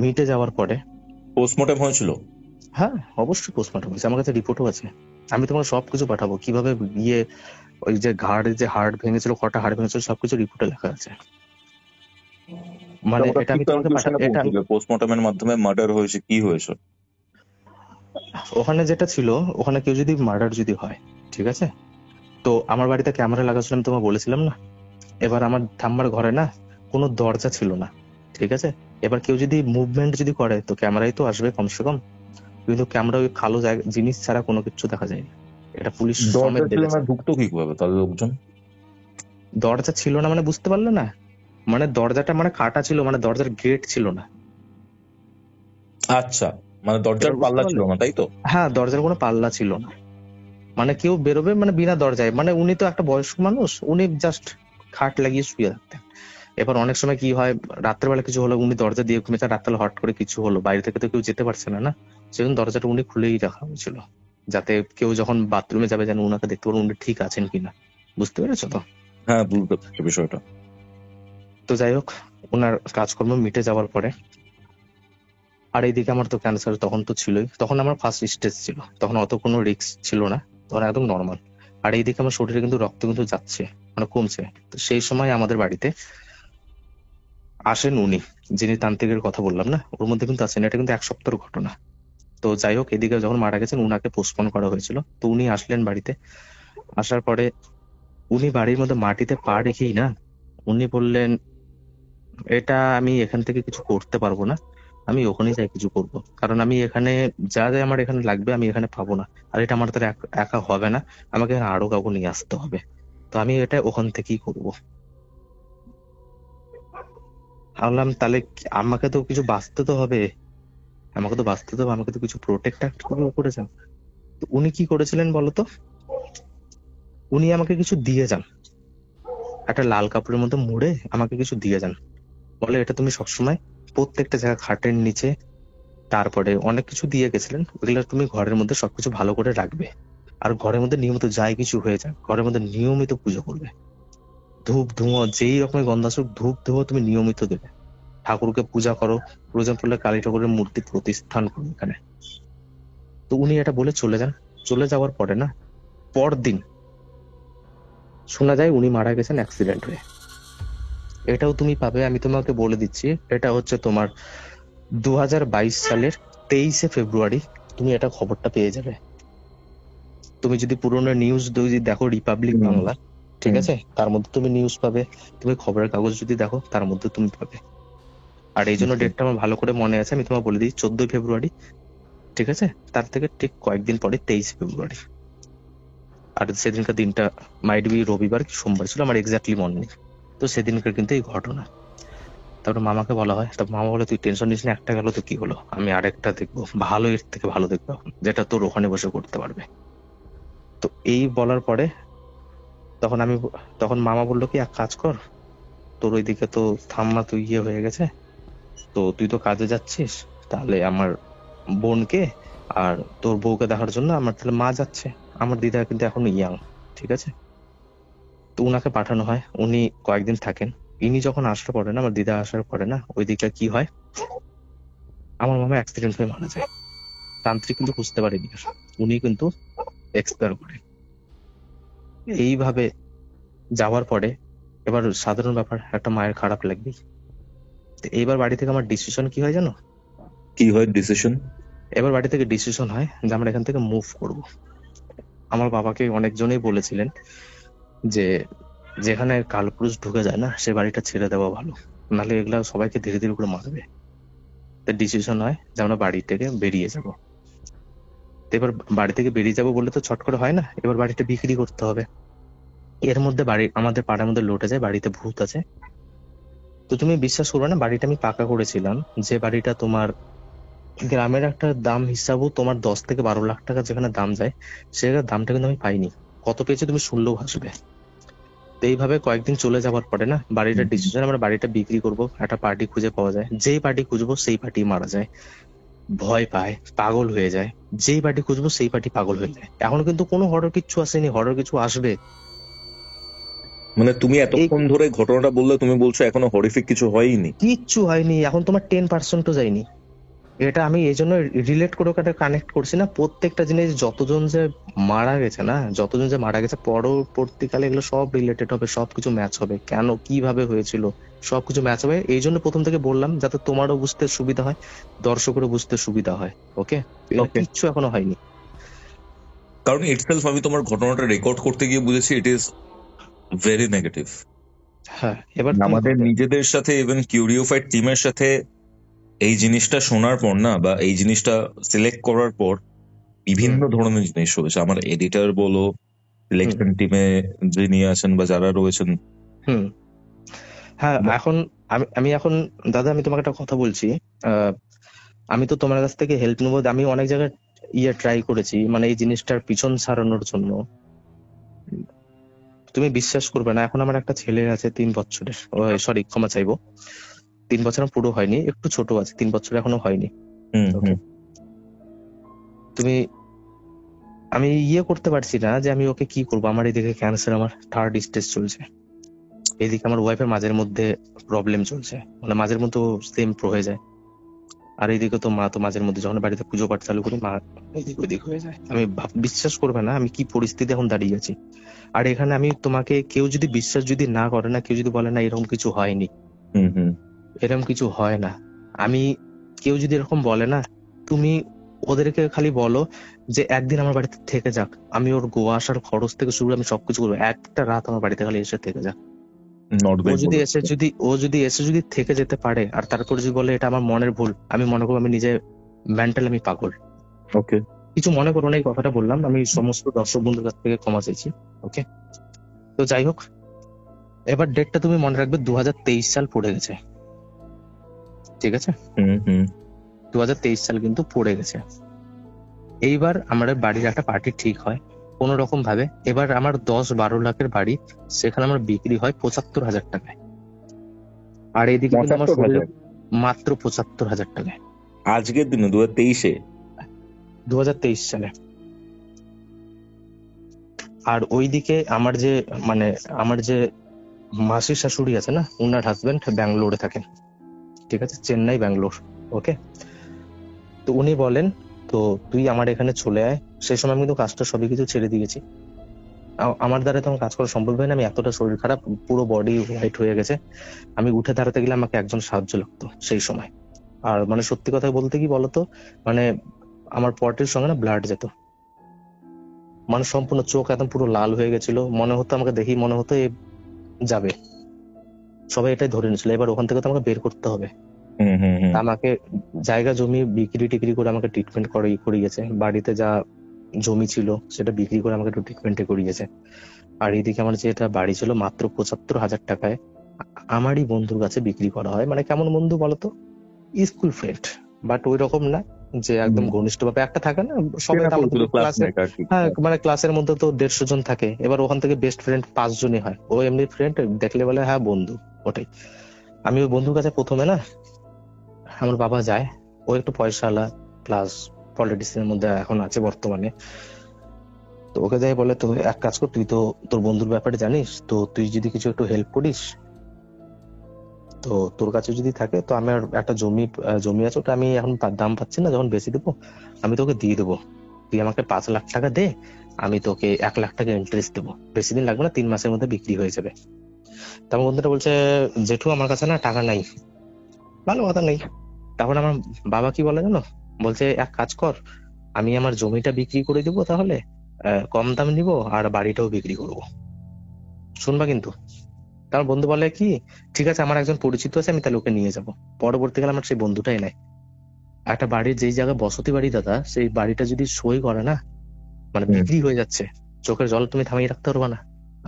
মিটে যাওয়ার পরে পোস্টমর্টম হয়েছিল? হ্যাঁ অবশ্যই পোস্টমর্টম হয়েছে, আমার কাছে রিপোর্টও আছে, আমি তোমার সবকিছু পাঠাবো, কিভাবে গিয়ে ওই যে ঘাড়ে যে হাড় ভেঙেছিল, কটা হাড় ভেঙেছিল, সবকিছু রিপোর্টে লেখা আছে। মানে এটা আমি তোমাকে পোস্টমর্টমের মাধ্যমে মার্ডার হয়েছে, কি হয়েছে ওখানে যেটা ছিল, ওখানে কেউ যদি মার্ডার যদি হয়, ঠিক আছে, তো আমার বাড়িতে ক্যামেরা লাগাচ্ছিলাম, তোমায় বলেছিলাম না। এবার আমার ঠাম্মার ঘরে না কোনো দরজা ছিল না, ঠিক আছে? এবার কেউ যদি মুভমেন্ট যদি করে, তো ক্যামেরাই তো আসবে কমসে কম, কিন্তু ক্যামেরা ওই কালো জিনিস ছাড়া কোনো কিছু দেখা যায়নি। এটা পুলিশ সমেত দেখেছে। ঢুকতো কিভাবে তাদের লোকজন? দরজা ছিল না মানে বুঝতে পারলে না, মানে দরজাটা মানে কাটা ছিল, মানে দরজার গেট ছিল না। আচ্ছা, মানে দরজার পাল্লা ছিল না, তাই তো? হ্যাঁ, দরজার কোনো পাল্লা ছিল না, মানে কেউ বেরোবে মানে বিনা দরজায়, মানে উনি তো একটা বয়স্ক মানুষ, উনি জাস্ট খাট লাগিয়ে শুয়ে থাকতেন। এবার অনেক সময় কি হয়, রাত্রেবেলা কিছু হলো, উনি দরজা দিয়ে ঘুমিয়েছেন, রাত্রেবেলা হট করে কিছু হলো, বাইরে থেকে তো কেউ যেতে পারছে না, না, সেজন্য দরজাটা উনি খুলেই রাখা হয়েছিল, যাতে কেউ যখন বাথরুমে যাবে যেন উনাকে দেখতে পারেন উনি ঠিক আছেন কিনা। বুঝতে পেরেছো তো? হ্যাঁ, বুঝতে পারছি বিষয়টা। তো যাই হোক, ওনার কাজকর্ম মিটে যাওয়ার পরে, আর এইদিকে আমার তো ক্যান্সার তখন তো ছিলই, তখন আমার ফার্স্ট স্টেজ ছিল, তখন অত কোনো রিস্ক ছিল না, তখন একদম নর্মাল। আর এইদিকে আমার শরীরে কিন্তু রক্ত কিন্তু যাচ্ছে, মানে কমছে। তো সেই সময় আমাদের বাড়িতে আসেন উনি, যিনি তান্ত্রিকের কথা বললাম না, ওর মধ্যে কিন্তু আছেন, এটা কিন্তু 1 সপ্তাহের ঘটনা। তো যাই হোক, এদিকে যখন মারা গেছেন উনাকে পোস্টপোন করা হয়েছিল, তো উনি আসলেন বাড়িতে। আসার পরে উনি বাড়ির মধ্যে মাটিতে পা রেখেই না, উনি বললেন, এটা আমি এখান থেকে কিছু করতে পারবো না, আমি ওখানেই যাই কিছু করব, কারণ আমি এখানে যা যা আমার এখানে লাগবে আমি এখানে পাবো না, আর এটা আমার দ্বারা একা হবে না, আমাকে আরো কাউকে নিয়ে আসতে হবে, তো আমি এটা ওখান থেকেই করব। ভাবলাম তাহলে আমাকে তো কিছু বাঁচতে তো হবে, আমাকে তো কিছু প্রোটেক্ট করেছেন। তো উনি কি করেছিলেন বলতো, উনি আমাকে কিছু দিয়ে যান, একটা লাল কাপড়ের মধ্যে মুড়ে আমাকে কিছু দিয়ে যান, বলে এটা তুমি সবসময় প্রত্যেকটা জায়গা, খাটের নিচে, তারপরে অনেক কিছু দিয়ে গেছিলেন, ওগুলো তুমি ঘরের মধ্যে সবকিছু ভালো করে রাখবে, আর ঘরের মধ্যে নিয়মিত যাই কিছু হয়ে যায়, ঘরের মধ্যে নিয়মিত পুজো করবে, ধূপ ধুঁয়ো যেই রকমের গন্ধ আসুক, ধূপ ধুঁয়ো তুমি নিয়মিত দেবে, ঠাকুরকে পূজা করো, প্রয়োজন পড়লে কালী ঠাকুরের মূর্তি প্রতিষ্ঠান করো এখানে। তো উনি এটা বলে চলে যান। চলে যাওয়ার পরে না, পরদিন শোনা যায় উনি মারা গেছেন অ্যাক্সিডেন্ট হয়ে। এটাও তুমি পাবে, আমি তোমাকে বলে দিচ্ছি, এটা হচ্ছে তোমার 2022 সালের 23শে ফেব্রুয়ারি তুমি এটা খবরটা পেয়ে যাবে। তুমি যদি পুরোনো নিউজ যদি দেখো, রিপাবলিক বাংলা, ঠিক আছে, তার মধ্যে তুমি নিউজ পাবে, তুমি খবরের কাগজ যদি দেখো তার মধ্যে তুমি পাবে। আর এই জন্য ডেটটা আমার ভালো করে মনে আছে, আমি তোমাকে বলে দিই, 14 ফেব্রুয়ারি, ঠিক আছে, তার থেকে ঠিক কয়েকদিন পরে 23 ফেব্রুয়ারি। আর সেদিনকার দিনটা মাইট বি রবিবার কি সোমবার ছিল, আমার এক্স্যাক্টলি মনে নেই। তো সেদিনকার কিন্তু এই ঘটনা। তারপর মামাকে বলা হয়, তারপর মামা বলে তুই টেনশন নিস না, একটা গেল তো কি হলো, আমি আরেকটা দেখবো, ভালো, এর থেকে ভালো দেখবো এখন, যেটা তোর ওখানে বসে করতে পারবে। তো এই বলার পরে তখন মামা বললো কি, এক কাজ কর, তোর ওইদিকে তো ঠাম্মা তো ইয়ে হয়ে গেছে, তো তুই তো কাজে যাচ্ছিস, তাহলে আমার বোনকে আর তোর বউকে দেখার জন্য আমার তাহলে মা যাচ্ছে, আমার দিদা কিন্তু এখন ইয়াং, ঠিক আছে, তো উনাকে পাঠানো হয়, উনি কয়েকদিন থাকেন। ইনি যখন আসার পরে না, আমার দিদা আসার পরে না, ওইদিকে কি হয়, আমার মামা অ্যাক্সিডেন্ট হয়ে মারা যায়। তান্ত্রিক কিন্তু বুঝতে পারেনি, উনি কিন্তু এক্সপায়ার করে। এইভাবে যাওয়ার পরে এবার সাধারণ ব্যাপার, একটা মায়ের খারাপ লাগবেই। তো এইবার বাড়ি থেকে আমার ডিসিশন কি হয় জানো? কি হয় ডিসিশন? এবার বাড়ি থেকে ডিসিশন হয় যে আমরা এখান থেকে মুভ করব। আমার বাবাকে অনেকজনই বলেছিলেন যে যেখানে কালপুরুষ ঢুকে যায় না, সে বাড়িটা ছেড়ে দেওয়া ভালো, নাহলে এগুলা সবাইকে ধীরে ধীরে করে মারবে। তো ডিসিশন হয় যে আমরা বাড়ি থেকে বেরিয়ে যাব। তো এবার বাড়ি থেকে বেরিয়ে যাব বলে তো ছট করে হয় না, এবার বাড়িটা বিক্রি করতে হবে। এর মধ্যে আমাদের পাড়ার মধ্যে লোটে যায় বাড়িতে ভূত আছে। তো তুমি বিশ্বাস করবে না, বাড়িটা আমি পাকা করেছিলাম, যে বাড়িটা তোমার গ্রামের একটা দাম হিসাবেও তোমার 10 থেকে 12 লাখ টাকা যেখানে দাম যায়, সেখানে দামটা কিন্তু আমি পাইনি। কত পেয়েছি তুমি শুনলেও হাসবে। তো এইভাবে কয়েকদিন চলে যাওয়ার পরে না, বাড়িটার ডিসিশন আমরা বাড়িটা বিক্রি করব। একটা পার্টি খুঁজে পাওয়া যায়, যেই পার্টি খুঁজবো সেই পার্টি মারা যায়, ভয় পায়, পাগল হয়ে যায়। যেই পার্টি খুঁজবো সেই পার্টি পাগল হয়ে যায়। এখন কিন্তু কোনো হরর কিচ্ছু আসেনি, হরর কিছু আসবে। মানে তুমি এতক্ষণ ধরে ঘটনাটা বললে, তুমি বলছো এখনো হরিফিক কিছু হয়নি? কিচ্ছু হয়নি, এখন তোমার 10%ও যায়নি। এটা আমি এই জন্য রিলেট করে ওকে কানেক্ট করছি না। প্রত্যেকটা জিনিস যতজন যে মারা গেছে পরবর্তীকালে এগুলো সব রিলেটেড হবে, সবকিছু ম্যাচ হবে, কেন কিভাবে হয়েছিল সবকিছু ম্যাচ হবে। এই জন্য প্রথম থেকে বললাম, যাতে তোমারও বুঝতে সুবিধা হয়, দর্শকেরও বুঝতে সুবিধা হয়। ওকে, কিচ্ছু এখনো হয়নি। কারণ ইটসেলফ আমি তোমার ঘটনাটা রেকর্ড করতে গিয়ে বুঝেছি ইট ইজ ভেরি নেগেটিভ। হ্যাঁ, এবার আমাদের নিজেদের সাথে, ইভেন কিউরিওফাইড টিমের সাথে এই জিনিসটা শোনার পর না, বা এই জিনিসটা সিলেক্ট করার পর বিভিন্ন ধরনের জিনিস হয়েছে। আমার এডিটর বলো, সিলেকশন টিমে যিনি আছেন বা যারা রয়েছেন। হ্যাঁ, এখন আমি এখন দাদা, আমি তোমাকে একটা কথা বলছি। আমি তো তোমার কাছ থেকে হেল্প নেবো। আমি অনেক জায়গায় ট্রাই করেছি, মানে এই জিনিসটার পিছন ছাড়ানোর জন্য। তুমি বিশ্বাস করবে না, এখন আমার একটা ছেলে আছে 3 বছরের, সরি ক্ষমা চাইবো, 3 বছর পুরো হয়নি, একটু ছোট আছে, 3 বছর এখনো হয়নি। আমি করতে পারছি না যে আমি ওকে কি করবো। আমার এদিকে ক্যান্সার, আমার 3rd স্টেজ চলছে, এদিকে আমার ওয়াইফের মাঝের মধ্যে প্রবলেম চলছে, মানে মাঝের মধ্যে সেম হয়ে যায়, আর এইদিকে তো মা তো মাঝের মধ্যে যখন বাড়িতে পুজো পাঠ চালু করি, মা এদিক ওদিক হয়ে যায়। আমি বিশ্বাস করবে না আমি কি পরিস্থিতি এখন দাঁড়িয়ে আছি। আর এখানে আমি তোমাকে, কেউ যদি বিশ্বাস যদি না করে না, কেউ যদি বলে না এরকম কিছু হয়নি, এরকম কিছু হয় না, কেউ যদি এরকম বলে না, তুমি ওদেরকে খালি বলো যে একদিন আমার বাড়িতে থেকে যাক, আমি ওর গোয়া আসার খরচ থেকে শুরু, আমি সবকিছু করবো, একটা রাত আমার বাড়িতে খালি এসে থেকে যাক। ও যদি এসে থেকে যেতে পারে, আর তারপর যদি বলে এটা আমার মনের ভুল, আমি মনে করবো আমি নিজে মেন্টাল, আমি পাগল। ওকে, কিছু মনে করো না, এই কথাটা বললাম, আমি সমস্ত দর্শক বন্ধুর কাছ থেকে ক্ষমা চাইছি। ওকে, তো যাই হোক, এবার ডেটটা তুমি মনে রাখবে, 2023 সাল পড়ে গেছে, ঠিক আছে? 2023 সাল কিন্তু পড়ে গেছে। এইবার আমাদের বাড়ির একটা পার্টি ঠিক হয় কোন রকম ভাবে। এবার আমার 10-12 লাখের বাড়ি, সেখানে আমার বিক্রি হয় 75,000 টাকায়। আর এইদিকে কিন্তু আমার মাত্র 75,000 টাকায় আজকের দিনে 2023 সালে। আর ওইদিকে আমার যে মাসির শাশুড়ি আছে না, উনার হাজবেন্ড ব্যাঙ্গালোরে থাকেন, ঠিক আছে, চেন্নাই ব্যাঙ্গালোর। ওকে, তো উনি বলেন তো তুই আমার এখানে চলে আয়। সেই সময় আমি কিন্তু কাজটা সবই কিছু ছেড়ে দিয়েছি, আমার দ্বারা তখন কাজ করা সম্ভব হয় না, আমি এতটা শরীর খারাপ, পুরো বডি হোয়াইট হয়ে গেছে, আমি উঠে দাঁড়াতে গেলে আমাকে একজন সাহায্য লাগতো সেই সময়। আর মানে সত্যি কথা বলতে কি বলতো, মানে আমার পটের সঙ্গে না ব্লাড যেত, মানে সম্পূর্ণ চোখ একদম পুরো লাল হয়ে গেছিল, মনে হতো আমাকে দেখি মনে হতো এ যাবে, সবাই এটাই ধরে নিয়েছিল। এবার ওখান থেকে তো আমাকে বের করতে হবে, আমাকে জায়গা জমি বিক্রি টিক্রি করে আমাকে ট্রিটমেন্ট করিয়েছে, বাড়িতে যা জমি ছিল সেটা বিক্রি করে আমাকে একটু ট্রিটমেন্টে করিয়েছে। আর এইদিকে আমার যেটা বাড়ি ছিল মাত্র 75,000 টাকায়, আমারই বন্ধুর কাছে বিক্রি করা হয়। মানে কেমন বন্ধু বলতো, স্কুল ফ্রেন্ড, বাট ওই রকম না যে একদম ঘনিষ্ঠ ভাবে একটা থাকে না সবাই তো আমাদের ক্লাসে। হ্যাঁ, মানে ক্লাসের মধ্যে তো 150 জন থাকে, এবার ওখান থেকে বেস্ট ফ্রেন্ড 5 জনই হয়। ও এমনি ফ্রেন্ড দেখলে বলে হ্যাঁ বন্ধু, ওটাই। আমি ওই বন্ধুর কাছে প্রথমে না, আমার বাবা যায়, ও একটু পয়সাওয়ালা প্লাস পলিটিক্স এর মধ্যে এখন আছে বর্তমানে। তো ওকে যাই বলে, তো এক কাজ কর, তুই তো তোর বন্ধুর ব্যাপারে জানিস, তো তুই যদি কিছু একটু হেল্প করিস, তো তোর কাছে যদি থাকে, তো আমার একটা জমি আছে, ওটা আমি এখন দাম পাচ্ছি না, যখন বেশি দেবো আমি তোকে দিয়ে দেবো। তুই আমাকে 5 লাখ টাকা দে, আমি তোকে 1 লাখ টাকা ইন্টারেস্ট দেবো, বেশি দিন লাগবে না, 3 মাসের মধ্যে বিক্রি হয়ে যাবে। তো আমার বন্ধুটা বলছে, জেঠু আমার কাছে না টাকা নাই। ভালো কথা নেই। তখন আমার বাবা কি বলে জানো, বলছে এক কাজ কর, আমি আমার জমিটা বিক্রি করে দিব, তাহলে কম দাম নিব, আর বাড়িটাও বিক্রি করব। শুনবা কিন্তু। তার বন্ধু বলে কি, ঠিক আছে, আমার একজন পরিচিত আছে, আমি তাহলে ওকে নিয়ে যাব। পরবর্তীকালে আমার সেই বন্ধুটাই নাই। একটা বাড়ির যেই জায়গায় বসতি বাড়ি দাদা, সেই বাড়িটা যদি সই করে না, মানে বিক্রি হয়ে যাচ্ছে, চোখের জল তুমি থামিয়ে রাখতে পারবা না।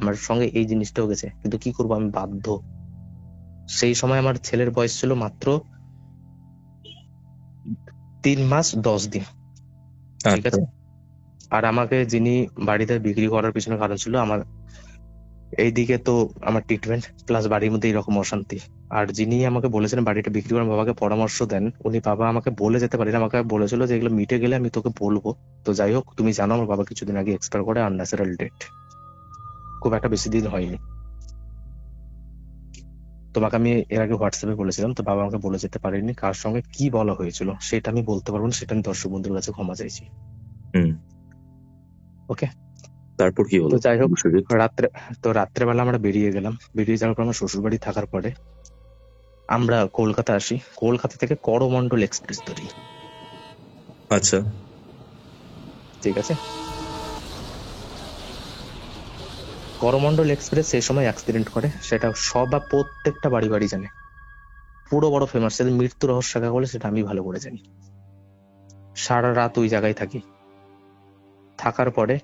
আমার সঙ্গে এই জিনিসটাও গেছে, কিন্তু কি করবো, আমি বাধ্য। সেই সময় আমার ছেলের বয়স ছিল মাত্র 3 মাস 10 দিন, ঠিক আছে। আর আমাকে যিনি বাড়িতে বিক্রি করার পিছনে কারণ ছিল, আমার এইদিকে তো আমার ট্রিটমেন্ট প্লাস বাড়ির মধ্যে এরকম অশান্তি। আর যিনি আমাকে বলেছিলেন বাড়িটা বিক্রি করার, বাবাকে পরামর্শ দেন, উনি বাবা আমাকে বলে যেতে পারেন, আমাকে বলেছিল যে এগুলো মিটে গেলে আমি তোকে বলবো। তো যাই হোক, তুমি জানো আমার বাবা কিছুদিন আগে এক্সপায়ার করে, আনন্যাচারাল ডেথ, খুব একটা বেশি দিন হয়নি। তোমাকে আমি এর আগে হোয়াটসঅ্যাপে বলেছিলাম, তো বাবা আমাকে বলে যেতে পারেনি, কার সঙ্গে কি বলা হয়েছিল সেটা আমি বলতে পারবো না, সেটা আমি দর্শক বন্ধুর কাছে ক্ষমা চাইছি। ওকে, তারপর কি হলো? তো যাই হোক, রাত্রেবেলা আমরা বেরিয়ে গেলাম। বেরিয়ে যাওয়ার পর আমার শ্বশুর বাড়ি থাকার পরে আমরা কলকাতা আসি। কলকাতা থেকে করমন্ডল এক্সপ্রেস ধরি। আচ্ছা, ঠিক আছে। করমন্ডল এক্সপ্রেস সেই সময় অ্যাক্সিডেন্ট করে, সেটা প্রত্যেকটা বাড়ি বাড়ি জানে, পুরো বড় ফেমাস। সেদিন মৃত্যু রহস্য কাকে বলে সেটা আমি ভালো করে জানি। সারা রাত ওই জায়গায় থাকি। থাকার পরে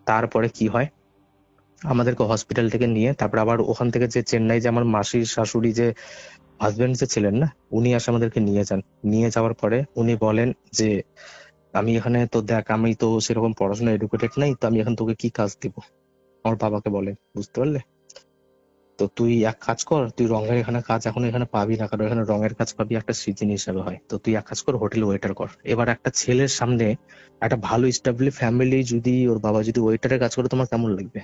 তারপরে কি হয়, আমাদেরকে হসপিটাল থেকে নিয়ে, তারপর আবার ওখান থেকে যে চেন্নাই, যে আমার মাসির শাশুড়ি যে হাজবেন্ড যে ছিলেন না, উনি আসে আমাদেরকে নিয়ে যান। নিয়ে যাওয়ার পরে উনি বলেন যে, আমি এখানে তো দেখ, আমি তো সেরকম পড়াশোনা এডুকেটেড নাই, তো আমি এখন তোকে কি কাজ দিব। আমার বাবাকে বলে, বুঝতে পারলে, তো তুই এক কাজ কর, তুই রঙের এখানে কাজ এখন এখানে পাবি না, কারণ এখানে রঙের কাজ পাবি একটা সিজন হিসাবে হয়, তো তুই এক কাজ কর, হোটেল ওয়েটার কর। এবার একটা ছেলের সামনে একটা ভালো স্টেবল ফ্যামিলি যদি ওর বাবা যদি ওয়েটারের কাজ করে, তোমার কেমন লাগবে?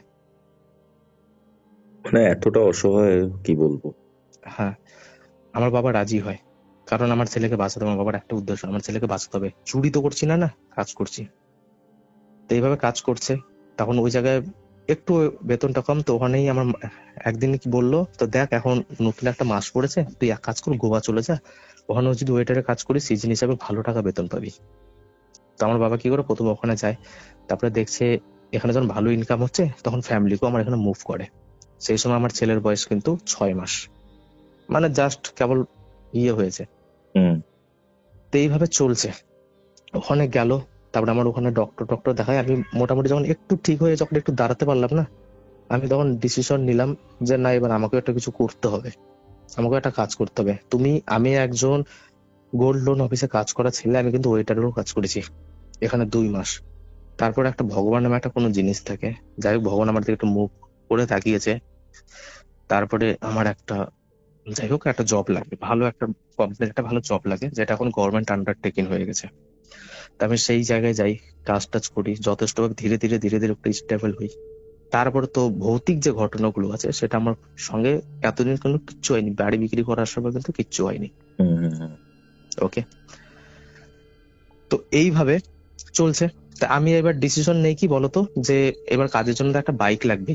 মানে এতটা অসহায়, কি বলবো। হ্যাঁ, আমার বাবা রাজি হয়, কারণ আমার ছেলেকে বাঁচাতে হবে। আমার বাবার একটা উদ্দেশ্য, আমার ছেলেকে বাঁচাতে হবে। চুরি তো করছি না, না কাজ করছি। তো এইভাবে কাজ করছে। তখন ওই জায়গায় একটু বেতনটা কম, তো ওখানেই আমার একদিন কি বললো, তো দেখ এখন নতুন একটা মাস পড়েছে, তুই এক কাজ কর, গোয়া চলে যা, ওখানে যদি ওয়েটারে কাজ করি সিজন হিসাবে ভালো টাকা বেতন পাবি। তো আমার বাবা কি করে, প্রথমে ওখানে যায়, তারপরে দেখছে এখানে যখন ভালো ইনকাম হচ্ছে, তখন ফ্যামিলিকেও আমার এখানে মুভ করে। সেই সময় আমার ছেলের বয়স কিন্তু 6 মাস, মানে জাস্ট কেবল হয়েছে। তো এইভাবে চলছে। ওখানে গেল, তারপরে আমার ওখানে ডক্টর দেখায়। আমি মোটামুটি যখন একটু ঠিক হয়ে, যখন একটু দাঁড়াতে পারলাম না, আমি তখন ডিসিশন নিলাম যে না, এবার আমাকে একটা কিছু করতে হবে, আমাকে একটা কাজ করতে হবে। আমি একজন গোল্ড লোন অফিসে কাজ করা ছেলে, আমি কিন্তু ওয়েটারেরও কাজ করেছি এখানে 2 মাস। তারপর একটা ভগবান নামে একটা কোনো জিনিস থাকে, যাই হোক ভগবান আমার দিকে একটু মুখ করে তাকিয়েছে। তারপরে আমার একটা, যাই হোক, একটা জব লাগে, ভালো একটা কোম্পানি, একটা ভালো জব লাগে, যেটা এখন গভর্নমেন্ট আন্ডারটেকিং হয়ে গেছে। তা আমি সেই জায়গায় যাই, কাজ টাজ করি, যথেষ্ট ধীরে ধীরে ধীরে ধীরে একটু স্টেবল হই। তারপরে তো ভৌতিক যে ঘটনাগুলো আছে সেটা আমার সঙ্গে এতদিন কোনো কিচ্ছু হয়নি, বাড়ি বিক্রি করার সময় কিন্তু কিচ্ছু হয়নি। ওকে, তো এইভাবে চলছে। তা আমি এবার ডিসিশন নেই কি বলতো, যে এবার কাজের জন্য তো একটা বাইক লাগবে।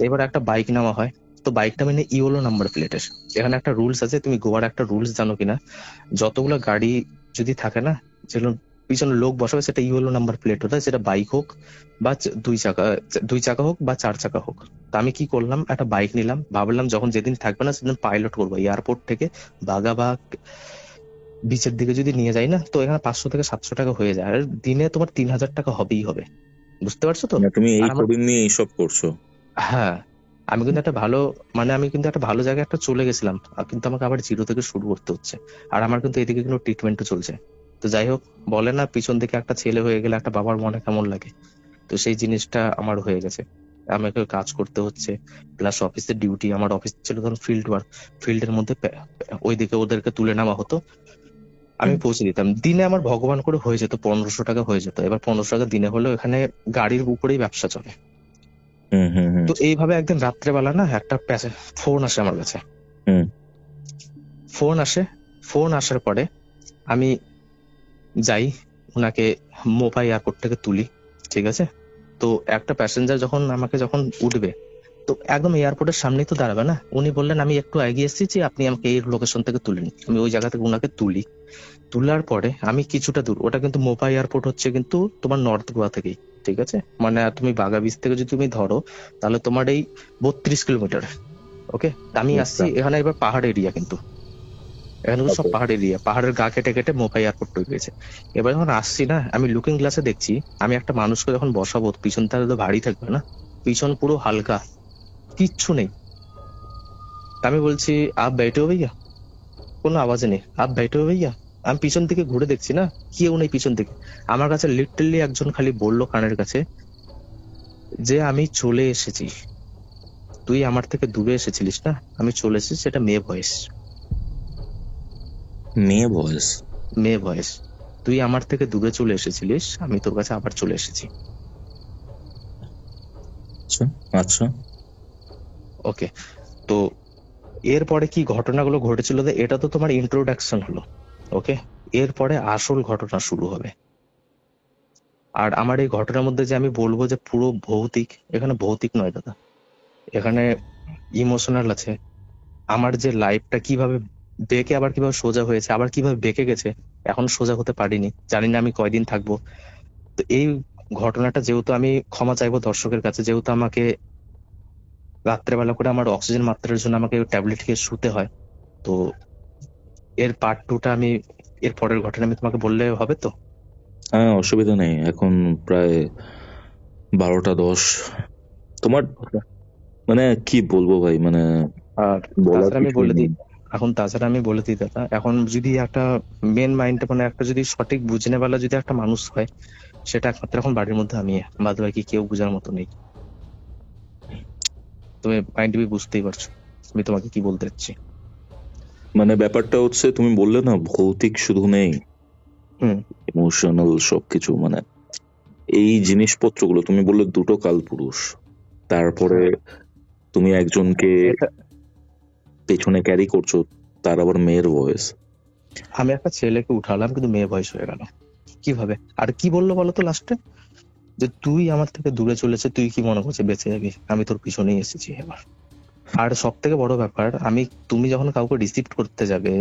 এবার একটা বাইক নেওয়া হয়। তো বাইকটা মানে ইওলো নাম্বার প্লেটের। এখানে একটা রুলস আছে, তুমি গোয়ার একটা রুলস জানো কিনা, যতগুলো গাড়ি যদি থাকে না, যেগুলো পিছনে লোক বসাবে, সেটা ইওলো নাম্বার প্লেট হতে হয়, সেটা বাইক হোক বা 2 চাকা হোক বা 4 চাকা হোক। তা আমি কি করলাম, একটা বাইক নিলাম, ভাবলাম যখন যেদিন থাকবে না সেদিন পাইলট করবো, এয়ারপোর্ট থেকে বাগাবাগ বিচের দিকে যদি নিয়ে যাই না, তো এখানে 500 থেকে 700 টাকা হয়ে যায়, আর দিনে তোমার 3000 টাকা হবেই হবে। বুঝতে পারছো তো? তুমি এই আর আমার, কদিন নিয়ে এইসব করছো? হ্যাঁ, আমি কিন্তু একটা ভালো জায়গায় একটা চলে গেছিলাম, আর কিন্তু আমাকে আবার জিরো থেকে শুরু করতে হচ্ছে। আর আমার কিন্তু এদিকে কিন্তু ট্রিটমেন্টও চলছে। তো যাই হোক, বলে না পিছন থেকে একটা ছেলে হয়ে গেলে একটা বাবার মনে কেমন লাগে, তো সেই জিনিসটা আমার হয়ে গেছে। আমাকে কাজ করতে হচ্ছে, প্লাস অফিসের ডিউটি। আমার অফিস ছিল ধরুন ফিল্ড ওয়ার্ক, ফিল্ডের মধ্যে ওইদিকে ওদেরকে তুলে নেওয়া হতো, আমি পৌঁছে দিতাম। দিনে আমার ভগবান করে হয়ে যেত 1500 টাকা হয়ে যেত। এবার 1500 টাকা দিনে হলেও এখানে গাড়ির উপরেই ব্যবসা চলে। তো এইভাবে একদিন রাত্রেবেলা না একটা ফোন আসে আমার কাছে। ফোন আসার পরে আমি যাই, ওনাকে মোপাই এয়ারপোর্ট থেকে তুলি, ঠিক আছে। তো একটা প্যাসেঞ্জার যখন উঠবে, তো একদম এয়ারপোর্টের সামনেই তো দাঁড়াবে না। উনি বললেন আমি একটু এগিয়ে এসেছি, আপনি আমাকে এই লোকেশন থেকে তুলে নিন। আমি ওই জায়গা থেকে ওনাকে তুলি। তোলার পরে আমি কিছুটা দূর, ওটা কিন্তু মোপাই এয়ারপোর্ট হচ্ছে কিন্তু তোমার নর্থ গোয়া থেকেই, ঠিক আছে। মানে তুমি বাগা বিচ থেকে যদি তুমি ধরো, তাহলে তোমার এই 32 কিলোমিটার। ওকে, আমি আসছি এখানে এবার পাহাড় এরিয়া, কিন্তু এখানে সব পাহাড় এরিয়া, পাহাড়ের গা কেটে কেটে মোপাই এয়ারপোর্ট ঢুকে গেছে। এবার যখন আসছি না, আমি লুকিং গ্লাসে দেখছি আমি একটা মানুষকে যখন বসাবো, পিছন তাহলে তো ভারী থাকবে না, পিছন পুরো হালকা, কিচ্ছু নেই। আমি বলছি আপ बैठे हो भैया, কোনো আওয়াজ নেই। আপ बैठे हो भैया। আমি পিছন থেকে ঘুরে দেখছি না, কেউ নেই পিছন থেকে। আমার কাছে লিটারলি একজন খালি বললো কানের কাছে যে আমি চলে এসেছি, তুই আমার থেকে দূরে এসেছিলিস না, আমি চলে এসেছি। সেটা মেয়ে ভয়েস, তুই আমার থেকে দূরে চলে এসেছিলিস, আমি তোর কাছে আবার চলে এসেছি। আচ্ছা, ওকে। তো এরপরে কি ঘটনাগুলো ঘটেছিল, এটা তো তোমার ইন্ট্রোডাকশন হলো। ওকে, এরপরে আসল ঘটনা শুরু হবে। আর আমার এই ঘটনার মধ্যে যে আমি বলবো যে পুরো ভৌতিক, এখানে ভৌতিক নয় দাদা, এখানে ইমোশনাল আছে। আমার যে লাইফটা কিভাবে বেঁকে আবার কিভাবে সোজা হয়েছে, আবার কিভাবে বেঁকে গেছে, এখন সোজা হতে পারিনি, জানি না আমি কয়দিন থাকবো। তো এই ঘটনাটা যেহেতু আমি ক্ষমা চাইবো দর্শকের কাছে, যেহেতু আমাকে রাত্রেবেলা করে আমার অক্সিজেন মাত্রার জন্য আমাকে ট্যাবলেট খেয়ে শুতে হয়, তো এর পার্ট 2টা আমি, এর পরের ঘটনা আমি তোমাকে বললে হবে তো? হ্যাঁ, অসুবিধা নেই। এখন প্রায় 12টা 10। তোমার মানে কি বলবো ভাই, মানে আর তাছাড়া আমি বলে দিই দাদা, এখন যদি একটা মেন মাইন্ড, মানে একটা যদি সঠিক বুঝনে বেলা যদি একটা মানুষ হয়, সেটা একমাত্র এখন বাড়ির মধ্যে আমি, বাদ বাকি কেউ বুঝার মতো নেই। তুমি মাইন্ড বুঝতেই পারছো আমি তোমাকে কি বলতে চাচ্ছি। মানে ব্যাপারটা হচ্ছে, তুমি বললে না ভৌতিক শুধু নেই, ইমোশনাল সবকিছু। মানে এই জিনিসপত্রগুলো তুমি বললে দুটো কালপুরুষ, তারপরে তুমি একজনকে পেছনে ক্যারি করছো, তার আবার মেয়ের ভয়েস। আমি একটা ছেলেকে উঠালাম কিন্তু মেয়ে ভয়েস হয়ে গেল কিভাবে? আর কি বললো বলো তো লাস্টে, যে তুই আমার থেকে দূরে চলেছে, তুই কি মনে করছিস বেঁচে যাবি, আমি তোর পিছনেই এসেছি এবার। আর সব থেকে বড় ব্যাপার, তুমি যখন কাউকে রিসিভ করতে যাবে,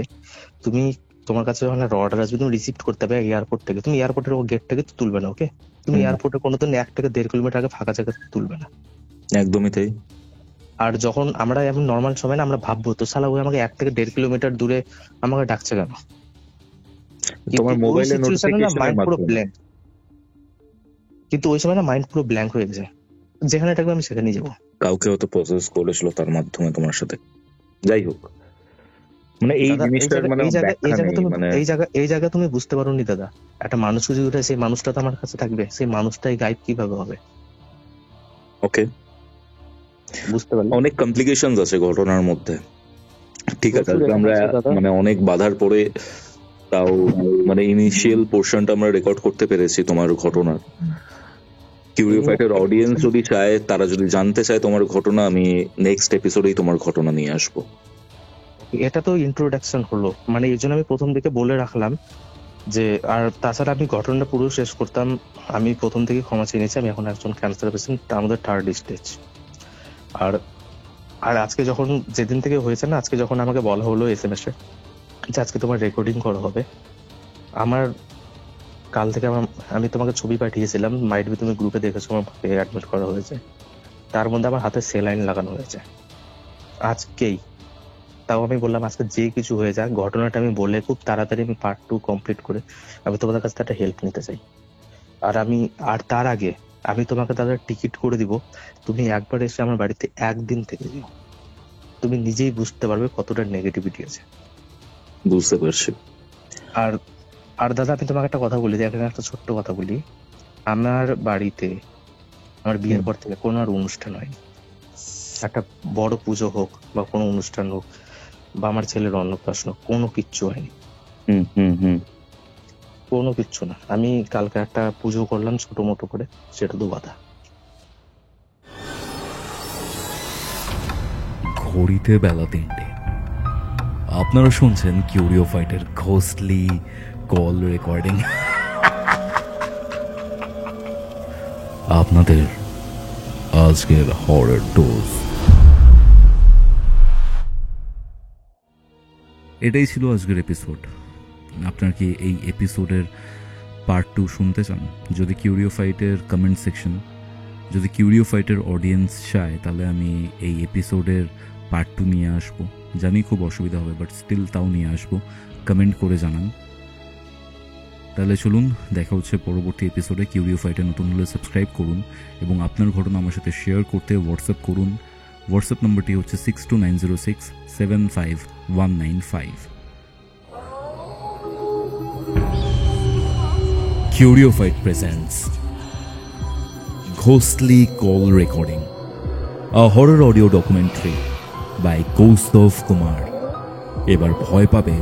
তোমার কাছে যখন অর্ডার আসবে, তুমি রিসিভ করতে হবে এয়ারপোর্ট থেকে, তুমি এয়ারপোর্টের গেট থেকে তুলবে না। ওকে, তুমি এয়ারপোর্টে কোনোদিন 1 থেকে 1.5 কিলোমিটার আগে ফাঁকা জায়গা তুলবে না। একদমই তাই। আর যখন আমরা এমন নর্মাল সময় না, আমরা ভাববো তো শালা ওই আমাকে 1 থেকে 1.5 কিলোমিটার দূরে আমাকে ডাকছে কেন। তোমার মোবাইলে নোটিফিকেশনের মাইন্ড পুরো মাধ্যমে। ব্ল্যাঙ্ক, কিন্তু ওই সময় না মাইন্ড পুরো ব্ল্যাঙ্ক হয়ে গেছে, যেখানে থাকবে আমি সেখানেই যাবো। কাউকে হয়তো প্রসেস করেছিল তার মাধ্যমে তোমার সাথে, যাই হোক। মানে এই জিনিসটার মানে এই জায়গা তুমি বুঝতে পারোনি দাদা, একটা মানুষ যদি উঠে, সেই মানুষটা তো আমার কাছে থাকবে, সেই মানুষটাই গায়েব কিভাবে হবে? ওকে, বুঝতে পারলাম। অনেক কমপ্লিকেশনস আছে ঘটনার মধ্যে, ঠিক আছে। আমরা মানে অনেক বাধার পরে তাও মানে ইনিশিয়াল পোর্শনটা আমরা রেকর্ড করতে পেরেছি তোমার ঘটনার। কিউরিও ফাইটার অডিয়েন্স যদি চায়, তারা যদি জানতে চায় তোমার ঘটনা, আমি নেক্সট এপিসোডেই তোমার ঘটনা নিয়ে আসবো। এটা তো ইন্ট্রোডাকশন হলো, মানে এই জন্য আমি প্রথম থেকে বলে রাখলাম যে, আর তাছাড়া আমি ঘটনাটা পুরো শেষ করতাম। আমি প্রথম থেকে ক্ষমা চেয়ে নিয়েছি, আমি এখন একজন ক্যান্সার পেশেন্ট, তার মধ্যে 3rd স্টেজ। আর আজকে যখন, যেদিন থেকে হয়েছে না, আজকে যখন আমাকে বলা হলো SMS এ যে আজকে তোমার রেকর্ডিং করা হবে, আমার কাল থেকে আমি তোমাকে ছবি পাঠিয়েছিলাম, মাইট বি তুমি গ্রুপে দেখেছো, আমাকে অ্যাডমিট করা হয়েছে, তার মধ্যে আমার হাতে সেলাইন লাগানো হয়েছে আজকেই। তাও আমি বললাম আজকে যে কিছু হয়ে যাক, ঘটনাটা আমি বলে খুব তাড়াতাড়ি আমি পার্ট 2 কমপ্লিট করে আমি তোমাদের কাছ থেকে একটা হেল্প নিতে চাই। আর তার আগে আমি তোমাকে দাদা টিকিট করে দিব, তুমি একবার এসে আমার বাড়িতে একদিন থেকে দিও, তুমি নিজেই বুঝতে পারবে কতটা নেগেটিভিটি আছে। বুঝতে পারছি। আর আর দাদা আমি তোমাকে একটা কথা বলি, এখানে একটা ছোট্ট কথা বলি। আমার বাড়িতে আমার বিয়ের পর থেকে কোনো আর অনুষ্ঠান হয়নি। একটা বড় পুজো হোক বা কোনো অনুষ্ঠান হোক বা আমার ছেলের অন্নপ্রাশন হোক, কোনো কিচ্ছু হয়নি, কোনো কিচ্ছু না। আমি কালকে একটা পুজো করলাম ছোট মোটো করে, সেটা তো বাধা। ঘড়িতে বেলা 3টে। আপনারা শুনছেন কিউরিও ফাইটের ঘোস্টলি কল রেকর্ডিং। আপনাদের আজকের হরর ডোজ। এটাই ছিল আজকের এপিসোড। আপনার কি এই এপিসোডের পার্ট 2 শুনতে চান? যদি কিউরিও ফাইটের কমেন্ট সেকশন, যদি কিউরিও ফাইটের অডিয়েন্স চায়, তাহলে আমি এই এপিসোডের পার্ট 2 নিয়ে আসবো। জানি খুব অসুবিধা হবে, বাট স্টিল তাও নিয়ে আসবো। কমেন্ট করে জানান। তাহলে চলুন, দেখা হচ্ছে পরবর্তী এপিসোডে। কিউরিও ফাইটে নতুন হলে সাবস্ক্রাইব করুন এবং আপনার ঘটনা আমার সাথে শেয়ার করতে হোয়াটসঅ্যাপ করুন। হোয়াটসঅ্যাপ নম্বরটি হচ্ছে 6290675195। Curio Fight presents Ghostly Call Recording, a horror audio documentary by Kaustav Kumar. এবার ভয় পাবে